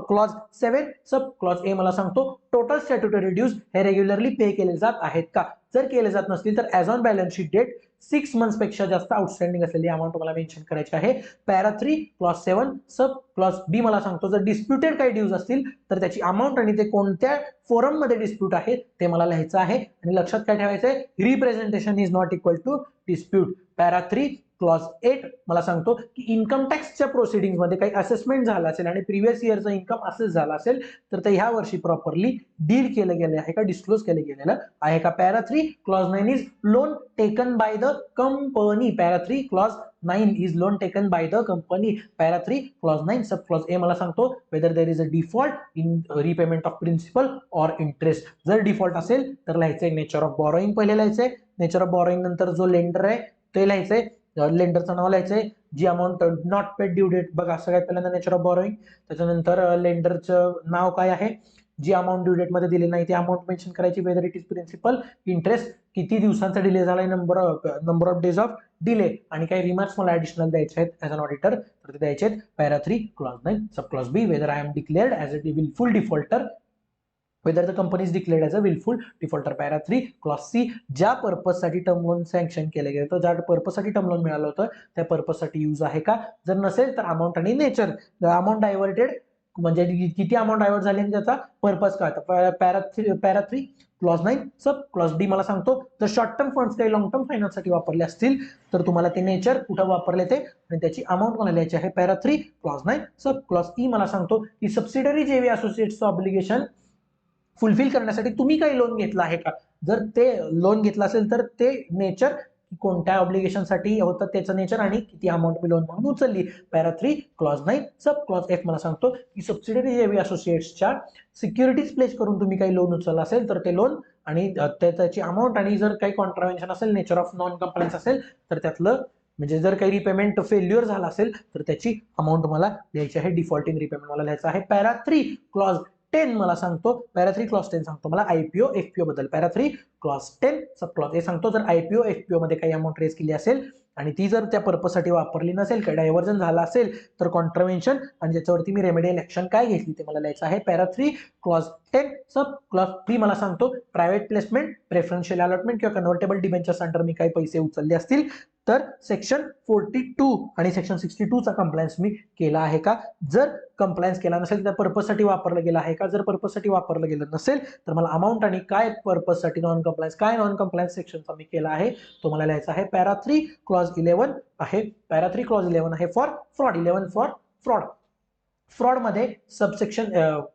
clause 7 sub clause A मला सांगतो टोटल स्टॅट्युटरी ड्यूज हे रेग्युलरली पे केले जात आहेत का. जर केले जात नसतील तर as on balance sheet date 6 months पेक्षा जास्त आउटस्टँडिंग असलेली अमाऊंट मला मेन्शन करायची आहे. Para 3 clause 7 sub clause B मला सांगतो जर डिस्प्युटेड काही ड्यूज असतील तर त्याची अमाऊंट आणि ते कोणत्या फोरम मध्ये डिस्प्यूट आहे ते मला लिहायचं आहे. आणि लक्षात काय ठेवायचंय, representation is not equal to dispute. Para 3 clause 8 मला सांगतो की इन्कम टॅक्सच्या प्रोसिडिंग मध्ये काही असेसमेंट झालं असेल आणि प्रिव्हियस इयरचं इन्कम असेस झालं असेल तर ते ह्या वर्षी प्रॉपरली डील केलं गेलं आहे का, डिस्क्लोज केलं गेलेलं आहे का. Para 3 clause 9 is loan taken by the company. Para 3 clause 9 is loan taken by the company. Para 3 clause 9 sub clause A मला सांगतो whether there is a default in repayment of principal or interest. जर default असेल तर लिहायचंय nature of borrowing पहिले लिहायचंय, nature of borrowing नंतर जो लेंडर आहे ते लिहायचंय, लेंडरचं नाव लिहायचंय, जी amount not paid due date बघा सगळ्यात पहिल्यांदा नेचर ऑफ बॉरोइंग, त्याच्यानंतर लेंडरचं नाव काय आहे, जी अमाऊंट ड्यू डेट मध्ये दिली नाही ती अमाऊंट मेन्शन करायची, whether it is principal, interest, किती दिवसांचा डिले झालाय, number of days of delay, आणि काही रिमार्क्स मला ऍडिशनल द्यायचे आहेत ऍज अन ऑडिटर तर ते द्यायचे आहेत. Para 3 clause 9 sub clause B whether I am declared as a wilful defaulter, whether the company is declared as a willful defaulter. Para 3 clause C ज्या पर्पज साठी term loan sanction केले गेले होतं, ज्या पर्पज साठी टर्म लोन मिळालं होतं त्या पर्पज साठी यूज आहे का. जर नसेल तर अमाऊंट आणि नेचर, अमाऊंट डायव्हर्टेड म्हणजे किती अमाऊंट डायव्हर्ट झाली आणि त्याचा पर्पज काय. Para 3 clause 9 sub clause D मला सांगतो जर शॉर्ट टर्म फंड्स काही लॉंग टर्म फायनान्स साठी वापरले असतील तर तुम्हाला ते नेचर कुठं वापरले ते आणि त्याची अमाऊंट मला लिहायची आहे. Para 3 clause 9 sub clause E मला सांगतो की सबसिडरी जेवी असोसिएट्सचं ऑब्लिगेशन फुलफिल करण्यासाठी तुम्ही काही लोन घेतला आहे का. जर ते लोन घेतलं असेल तर ते नेचर कोणत्या ऑब्लिगेशन साठी होतं त्याचं नेचर आणि किती अमाऊंट मी लोन म्हणून उचलली. Para 3 clause 9 sub clause F मला सांगतो की सबसिडरी जेवी असोसिएट्सच्या सिक्युरिटीज प्लेस करून तुम्ही काही लोन उचलला असेल तर ते लोन आणि त्याची अमाऊंट आणि जर काही कॉन्ट्राव्हेन्शन असेल, नेचर ऑफ नॉन कम्प्लायन्स असेल तर त्यातलं म्हणजे जर काही रिपेमेंट फेल्युअर झाला असेल तर त्याची अमाऊंट मला लिहायची आहे. डिफॉल्टिंग रिपेमेंट मला लिहायचं आहे. पॅरा 3 क्लॉज 10 मला सांगतो, पॅरा 3 क्लॉज 10 सांगतो मला आयपीओ एफपीओ बद्दल. Para 3 clause 10 sub clause A सांगतो जर आयपीओ एफपीओ मध्ये काही अमाऊंट रेज केली असेल आणि ती जर त्या पर्पज साठी वापरली नसेल, काही डायव्हर्जन झाला असेल तर कॉन्ट्राव्हेन्शन आणि त्याच्यावरती मी रेमेडियल ऍक्शन काय घेतली ते मला लिहायचं आहे. पॅरा 3 क्लॉज 10 सब क्लॉज बी मला सांगतो प्रायव्हेट प्लेसमेंट, प्रेफरन्शियल अलॉटमेंट किंवा कन्व्हर्टेबल डिबेंचर्स अंडर मी काही पैसे उचलले असतील तर सेक्शन 42 आणि सेक्शन 62 चा कंप्लायन्स मी केला आहे का? जर कंप्लायन्स केला नसेल तर पर्पजसाठी वापरलं गेलं आहे का? जर पर्पजसाठी वापरलं गेलं नसेल तर मला अमाऊंट आणि काय पर्पजसाठी नॉन कंप्लायन्स, काय नॉन कंप्लायन्स सेक्शनचा मी केला आहे तो मला लिहायचा आहे. पॅरा 3 क्लॉज 11 आहे, पॅरा 3 क्लॉज 11 आहे for fraud, 11 for fraud. Fraud मध्ये subsection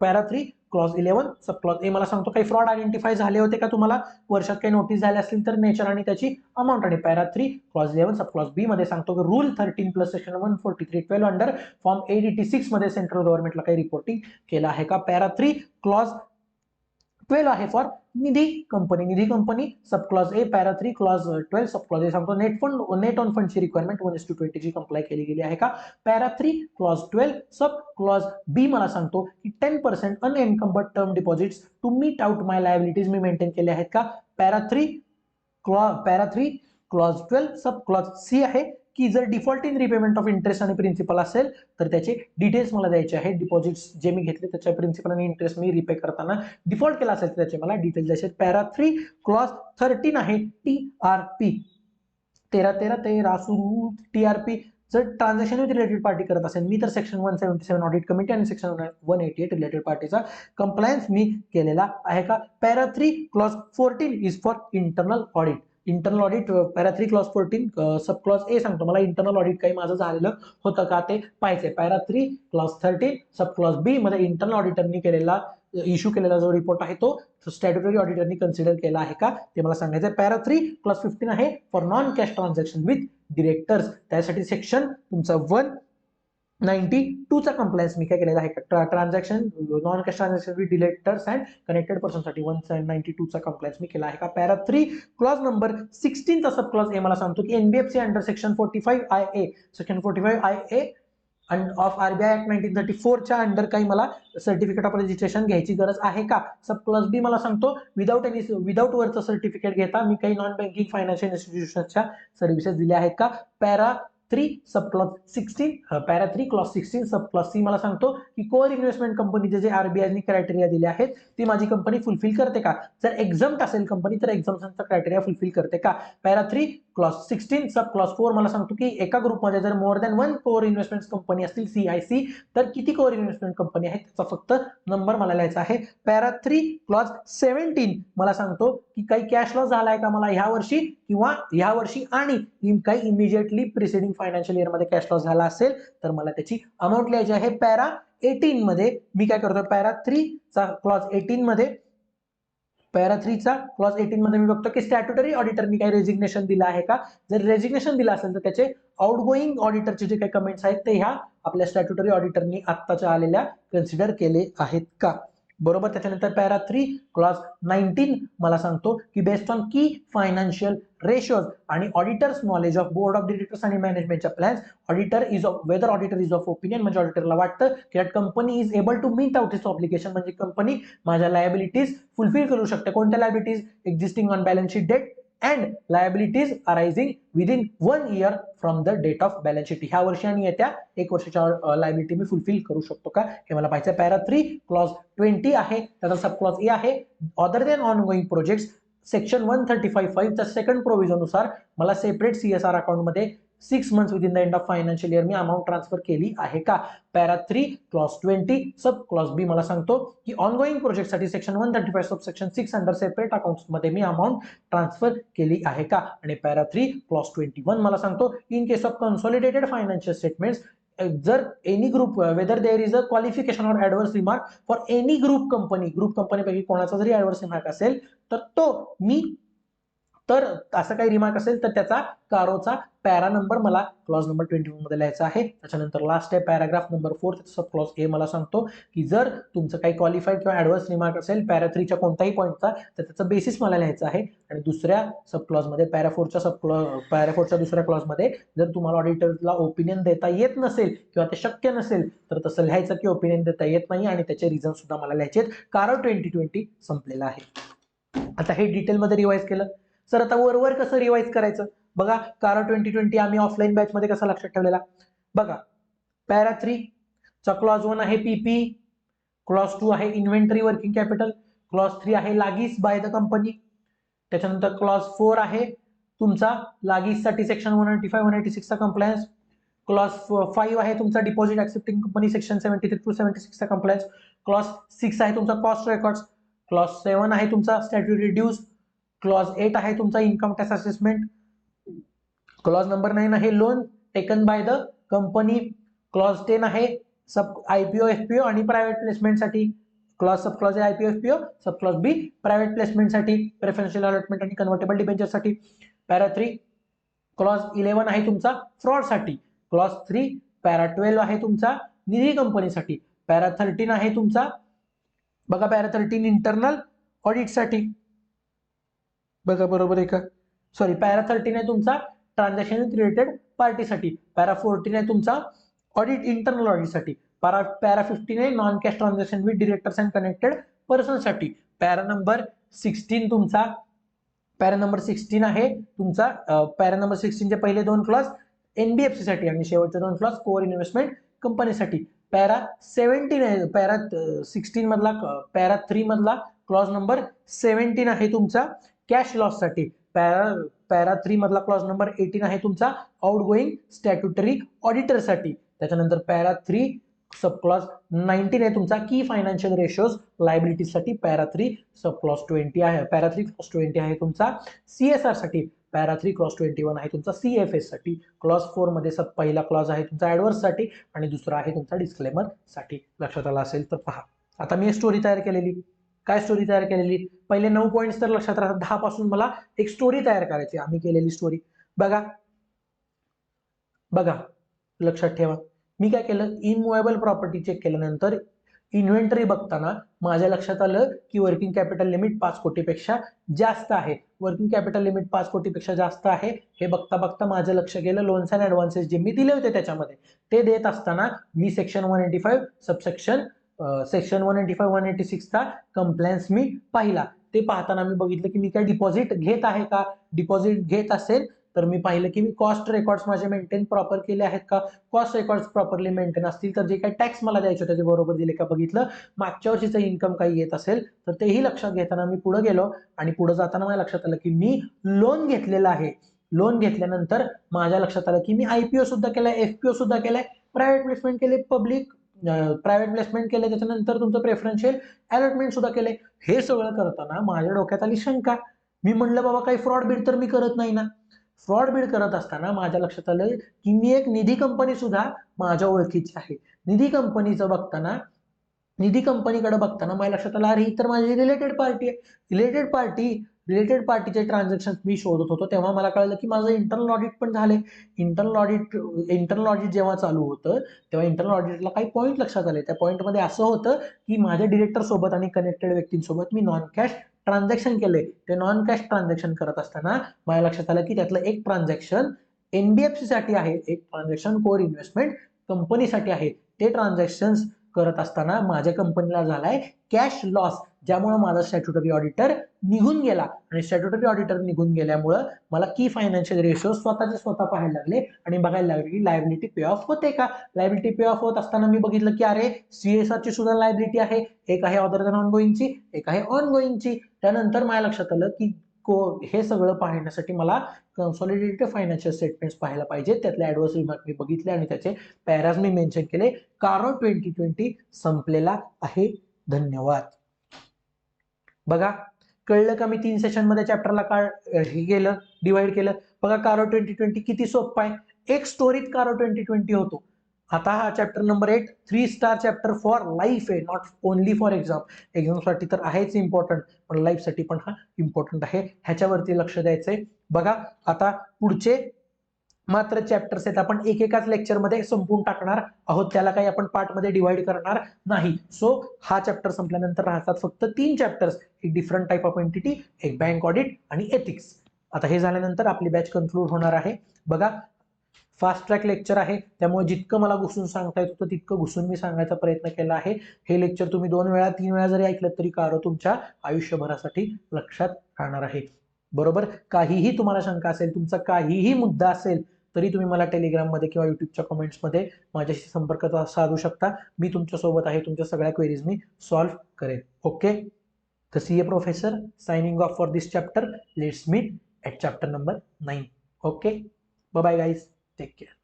para 3 clause 11 sub clause A मला सांगतो काही फ्रॉड आयडेंटिफाय झाले होते का तुम्हाला, वर्षात काही नोटीस झाले असतील तर नेचर आणि त्याची अमाऊंट. आणि पॅरा 3 क्लॉज 11 सब क्लॉज बी मध्ये सांगतो की rule 13 plus section 143.12 under form 886 मध्ये सेंट्रल गव्हर्नमेंटला काही रिपोर्टिंग केलं आहे का? पॅरा 3 क्लॉज 12 आहे for Nidhi company, Nidhi company sub clause A, para 3 clause 12 sub clause A सांगतो नेट फंड, नेट ऑन फंडची रिक्वायरमेंट 1:20 ची कंप्लाय केली गेली आहे का? Para 3 clause 12 sub clause B मला सांगतो की 10% unencumbered term deposits to meet out my liabilities मी मेंटेन केले आहेत का? Para 3 clause 12 sub clause C आहे की जर default in repayment of interest आणि प्रिन्सिपल असेल तर त्याचे डिटेल्स मला द्यायचे आहेत. डिपॉझिट्स जे मी घेतले त्याच्या प्रिन्सिपल आणि इंटरेस्ट मी रिपे करताना डिफॉल्ट केला असेल तर त्याचे मला डिटेल्स द्यायचे. पॅरा 3 क्लॉज 13 आहे टीआरपी, 13 सुरू टीआरपी जर ट्रान्झॅक्शन विथ रिलेटेड पार्टी करत असेल मी तर सेक्शन 177 ऑडिट कमिटी आणि सेक्शन 188 रिलेटेड पार्टीचा कंप्लायन्स मी केलेला आहे का? Para 3 clause 14 is for internal audit, internal audit para 3 clause 14 sub clause A सांगतो मला इंटरनल ऑडिट काही माझं झालेलं होतं का ते पाहायचंय. पॅरा 3 क्लॉज 13 सब क्लॉज बी मध्ये इंटरनल ऑडिटरनी केलेला इश्यू केलेला जो रिपोर्ट आहे तो स्टॅट्युटरी ऑडिटरनी कन्सिडर केला आहे का ते मला सांगायचं. पॅरा 3 क्लॉज 15 आहे for non cash transaction with directors, त्यासाठी सेक्शन तुमचा 192 चा कंप्लायन्स मी काय केलेला आहे का? Transaction non cash transaction with directors and connected person साठी 192 चा कंप्लायन्स मी केला आहे का? पॅरा 3 क्लॉज नंबर 16 चा सब क्लॉज ए मला सांगतो की NBFC under section 45 IA, section 45 IA of RBI act 1934 च्या अंडर काही मला सर्टिफिकेट ऑफ रजिस्ट्रेशन घ्यायची गरज आहे का? सब क्लॉज बी मला सांगतो विदाउट वरचं सर्टिफिकेट घेता मी काही नॉन बँकिंग फायनान्शियल इन्स्टिट्यूशनच्या सर्व्हिसेस दिल्या आहेत का? Para 3 sub clause 16 para 3 clause 16 sub clause C मला सांगतो की कोर इन्व्हेस्टमेंट कंपनीचे जे आरबीआयनी क्रायटेरिया दिले आहेत ती माझी कंपनी फुलफिल करते का? जर एक्झम्प्ट असेल कंपनी तर एक्झम्पशनचा क्रायटेरिया फुलफिल करते का? पॅरा 3 क्लॉज 16 सब क्लॉज 4 मला सांगतो की एका ग्रुपमध्ये जर more than 1 core investment company असतील CIC तर किती कोर इन्व्हेस्टमेंट कंपनी आहेत त्याचा फक्त नंबर मला लिहायचा आहे. पॅरा 3 क्लॉज 17 मला सांगतो की काही कॅश लॉस झालाय का मला ह्या वर्षी किंवा ह्या वर्षी आणि काही इमिजिएटली प्रिसिडिंग फायनान्शियल इयर मध्ये कॅश लॉस झाला असेल तर मला त्याची अमाऊंट लिहायची आहे. पॅरा 18 मध्ये मी काय करतो, पॅरा 3 चा क्लॉज 18 मध्ये पॅरा 3 चा क्लॉज 18 मध्ये मी बघतो की स्टॅट्युटरी ऑडिटरनी काही रेजिग्नेशन दिलं आहे का? जर रेजिग्नेशन दिलं असेल तर त्याचे आउटगोईंग ऑडिटरचे जे काही कमेंट्स आहेत ते ह्या आपल्या स्टॅट्युटरी ऑडिटरनी आत्ताच्या आलेल्या कन्सिडर केले आहेत का? बरोबर. त्याच्यानंतर पॅरा 3 क्लॉज 19 मला सांगतो की based on key financial ratios आणि auditors knowledge of board of directors आणि मॅनेजमेंटच्या plans auditor is of opinion म्हणजे ऑडिटरला वाटतं की company is able to meet out its obligation म्हणजे कंपनी माझ्या लायबिलिटीज फुलफिल करू शकते. कोणत्या liabilities? Existing on balance sheet date and liabilities arising within 1 year from the date of balance sheet. ह्या वर्षी आणि येत्या 1 वर्षाच्या लायबिलिटी मी फुलफिल करू शकतो का हे मला पाहिजे. पॅरा 3 क्लॉज 20 आहे त्याचा सब क्लॉज ए आहे other than ongoing projects section 135.5 च्या सेकंड प्रोव्हिजन नुसार मला सेपरेट CSR अकाउंट मध्ये 6 months within the end of financial year me amount transfer केली आहे का? पॅरा 3 क्लॉज 20 सब क्लॉज बी मला सांगतो की ऑनगोईंग प्रोजेक्ट साठी section 135 sub section 6 under separate accounts मध्ये मी अमाऊंट ट्रान्सफर केली आहे का? आणि पॅरा 3 क्लॉज 21 मला सांगतो in case of consolidated financial statements जर any group whether there is a qualification or adverse remark for any group कंपनीपैकी कोणाचा जरी ऍडवर्स रिमार्क असेल तर असं काही रिमार्क असेल तर त्याचा कारोचा पॅरा नंबर मला क्लॉज नंबर 21 मध्ये लिहायचा आहे. त्याच्यानंतर लास्ट आहे paragraph number 4 sub clause A मला सांगतो की जर तुमचं काही क्वालिफाईड किंवा ऍडव्हान्स रिमार्क असेल पॅरा 3 च्या कोणत्याही पॉईंटचा तर त्याचं बेसिस मला लिहायचं आहे. आणि दुसऱ्या सब क्लॉज मध्ये पॅरा 4 च्या दुसऱ्या क्लॉज मध्ये जर तुम्हाला ऑडिटरला ओपिनियन देता येत नसेल किंवा ते शक्य नसेल तर तसं लिहायचं की ओपिनियन देता येत नाही आणि त्याचे रिझन सुद्धा मला लिहायचे आहेत. कारण 2020 संपलेला आहे. आता हे डिटेलमध्ये रिवाइज केलं. सर आता वर कसं रिवाइज करायचं बघा. कारा 2020 आम्ही ऑफलाईन बॅच मध्ये कसा लक्षात ठेवलेला बघा. पॅरा 3 चा क्लॉज 1 आहे PP, क्लॉज 2 आहे इन्व्हेंटरी वर्किंग कॅपिटल, क्लॉज 3 आहे लागीस बाय द कंपनी, त्याच्यानंतर क्लॉज 4 आहे तुमचा लागीसाठी सेक्शन 185 186 चा कंप्लायन्स, क्लॉज 5 आहे तुमचा deposit accepting company section 73 to 76 चा कंप्लायन्स, क्लॉज 6 आहे तुमचा कॉस्ट रेकॉर्ड्स, क्लॉज 7 आहे तुमचा स्टॅट्युटरी ड्यूज, क्लॉज 8 आहे तुमचा income tax assessment, clause number 9 आहे loan taken by the company, clause 10 आहे सब आयपीओ एफपीओ आणि प्रायव्हेट प्लेसमेंटसाठी, clause sub clause IPO FPO, sub clause B private प्लेसमेंटसाठी, प्रेफरन्शियल अलॉटमेंट आणि कन्व्हर्टेबल डिबेंचरसाठी, पॅरा 3 क्लॉज 11 आहे तुमचा फ्रॉडसाठी, क्लॉज 3 पॅरा 12 आहे तुमचा निधी कंपनीसाठी, पॅरा 13 आहे तुमचा बघा पॅरा 13 इंटरनल ऑडिटसाठी, बघा बरोबर आहे का, सॉरी पॅरा 13 आहे तुमचा ट्रान्झॅक्शन विथ रिलेटेड पार्टीसाठी, पॅरा 14 आहे तुमचा ऑडिट इंटरनल ऑडिटसाठी, पॅरा 15 आहे non cash transaction with directors and connected पर्सनसाठी, पॅरा नंबर 16 तुमचा पॅरा नंबर 16 आहे तुमचा पॅरा नंबर 16 चे पहिले दोन क्लॉज एनबीएफसी साठी आणि शेवटचे दोन क्लॉज कोर इन्व्हेस्टमेंट कंपनीसाठी, पॅरा 17 आहे पॅरा 16 मधला पॅरा 3 मधला क्लॉज नंबर 17 आहे तुमचा कॅश लॉस साठी, पॅरा 3 मधला क्लॉज नंबर 18 आहे तुमचा आउटगोईंग स्टॅट्युटरी ऑडिटर साठी, त्याच्यानंतर पॅरा 3 सब क्लॉज 19 आहे तुमचा की फायनान्शियल रेशोज लायबिलिटी साठी, पॅरा 3 सब क्लॉज 20 आहे, पॅरा 3 क्लॉज 20 आहे तुमचा सीएसआर साठी, पॅरा 3 क्लॉज 21 आहे तुमचा सीएफएस साठी, क्लॉज 4 मध्ये सब पहिला क्लॉज आहे तुमचा ऍडवर्स साठी आणि दुसरा आहे तुमचा डिस्क्लेमर साठी. लक्षात आला असेल तर पहा. आता मी स्टोरी तयार केलेली, काय स्टोरी तयार केलेली, पहिले 9 पॉईंट्स तर लक्षात राहतात, 10 पासून मला एक स्टोरी तयार करायची, आम्ही केलेली स्टोरी बघा बघा लक्षात ठेवा. मी काय केलं, इनमुवेबल प्रॉपर्टी चेक केल्यानंतर इन्व्हेंटरी बघताना माझ्या लक्षात आलं की वर्किंग कॅपिटल लिमिट 5 कोटीपेक्षा जास्त आहे, वर्किंग कॅपिटल लिमिट 5 कोटीपेक्षा जास्त आहे हे बघता बघता माझं लक्ष गेलं लोन्स अँड ऍडव्हान्सेस जे मी दिले होते त्याच्यामध्ये ते देत असताना मी सेक्शन 185 सबसेक्शन सेक्शन 185 186 चा कंप्लायन्स मी पाहिला. ते पाहताना मी बघितलं की मी काय डिपॉझिट घेत आहे का, डिपॉझिट घेत असेल तर मी पाहिलं की मी कॉस्ट रेकॉर्ड्स माझे मेंटेन प्रॉपर केले आहेत का, कॉस्ट रेकॉर्ड्स प्रॉपरली मेंटेन असतील तर जे काही टॅक्स मला द्यायचे होते ते बरोबर दिले का बघितलं, मागच्या वर्षीचं इन्कम काही येत असेल तर तेही लक्षात घेताना मी पुढे गेलो आणि पुढे जाताना मला लक्षात आलं की मी लोन घेतलेलं आहे. लोन घेतल्यानंतर माझ्या लक्षात आलं की मी आयपीओ सुद्धा केलाय, एफपीओ सुद्धा केलाय, प्रायव्हेट प्लेसमेंट केले, पब्लिक प्रायव्हेट प्लेसमेंट केले, त्याच्यानंतर तुमचं प्रेफरन्शियल अलॉटमेंट सुद्धा केले. हे सगळं करताना माझ्या डोक्यात आली शंका. मी म्हणलं बाबा काही फ्रॉड बीड तर मी करत नाही ना. फ्रॉड बीड करत असताना माझ्या लक्षात आलं की मी एक निधी कंपनी सुद्धा माझ्या ओळखीची आहे. निधी कंपनीचं बघताना निधी कंपनीकडे बघताना माझ्या लक्षात आलं अरे ही तर माझी रिलेटेड पार्टी आहे. रिलेटेड पार्टीचे ट्रान्झॅक्शन मी शोधत होतो तेव्हा मला कळलं की माझं इंटरनल ऑडिट पण झाले. इंटरनल ऑडिट जेव्हा चालू होतं तेव्हा इंटरनल ऑडिटला काही पॉईंट लक्षात आले. त्या पॉईंटमध्ये असं होतं की माझ्या डिरेक्टर सोबत आणि कनेक्टेड व्यक्तींसोबत मी नॉन कॅश ट्रान्झॅक्शन केले. ते नॉन कॅश ट्रान्झॅक्शन करत असताना माझ्या लक्षात आलं की त्यातलं एक ट्रान्झॅक्शन एनबीएफसी साठी आहे, एक ट्रान्झॅक्शन कोर इन्व्हेस्टमेंट कंपनीसाठी आहे. ते ट्रान्झॅक्शन करत असताना माझ्या कंपनीला झालाय कॅश लॉस, ज्यामुळे माझा स्टॅट्युटरी ऑडिटर निघून गेला आणि स्टॅट्युटरी ऑडिटर निघून गेल्यामुळं मला की फायनान्शियल रेशो स्वतःचे स्वतः पाहायला लागले आणि बघायला लागले की लायबिलिटी पे ऑफ होते का. लायबिलिटी पे ऑफ होत असताना मी बघितलं की अरे सीएसआर ची सुद्धा लायबिलिटी आहे, एक आहे अदर दॅन ऑनगोईंगची, एक आहे ऑनगोईंगची. त्यानंतर माझ्या लक्षात आलं की हे सगळं पाहण्यासाठी मला कन्सॉलिडेटेड फायनान्शियल स्टेटमेंट्स पाहायला पाहिजे. त्यातले ऍडव्हर्स रिमार्क मी बघितले आणि त्याचे पॅराज मी मेन्शन केले. कारण 2020 संपलेला आहे. धन्यवाद. बघा कळलं का मी 3 सेशन मध्ये चॅप्टरला हे केलं, डिवाइड केलं. बघा कारो 2020 किती सोपं आहे. एक स्टोरीत कारो 2020 होतो. आता हा chapter number 8 3 star chapter for life आहे, नॉट ओनली फॉर एक्झाम. एक्झामसाठी तर आहेच इम्पॉर्टंट पण लाईफसाठी पण हा इम्पॉर्टंट आहे. ह्याच्यावरती लक्ष द्यायचंय. बघा आता पुढचे मात्र चॅप्टर्स आहेत आपण एकेकाच लेक्चरमध्ये संपून टाकणार आहोत, त्याला काही आपण पार्टमध्ये डिवाइड करणार नाही. सो हा चॅप्टर संपल्यानंतर राहतात फक्त 3 चॅप्टर्स, एक डिफरंट टाईप ऑफ एंटिटी, एक बँक ऑडिट आणि एथिक्स. आता हे झाल्यानंतर आपली बॅच कन्क्लूड होणार आहे. बघा फास्ट ट्रॅक लेक्चर आहे त्यामुळे जितकं मला घुसून सांगता येत होतं तितकं घुसून मी सांगायचा प्रयत्न केला आहे. हे लेक्चर तुम्ही 2 वेळा 3 वेळा जरी ऐकलं तरी कारो तुमच्या आयुष्यभरासाठी लक्षात राहणार आहे. बरोबर. काहीही तुम्हाला शंका असेल, तुमचा काहीही मुद्दा असेल तरी तुम्ही मला टेलिग्राममध्ये किंवा युट्यूबच्या कमेंट्समध्ये माझ्याशी संपर्क साधू शकता. मी तुमच्यासोबत आहे, तुमच्या सगळ्या क्वेरीज मी सॉल्व्ह करेन. Okay, the CA professor signing off for this chapter. Let's meet at chapter number 9. Okay, bye bye guys, take care.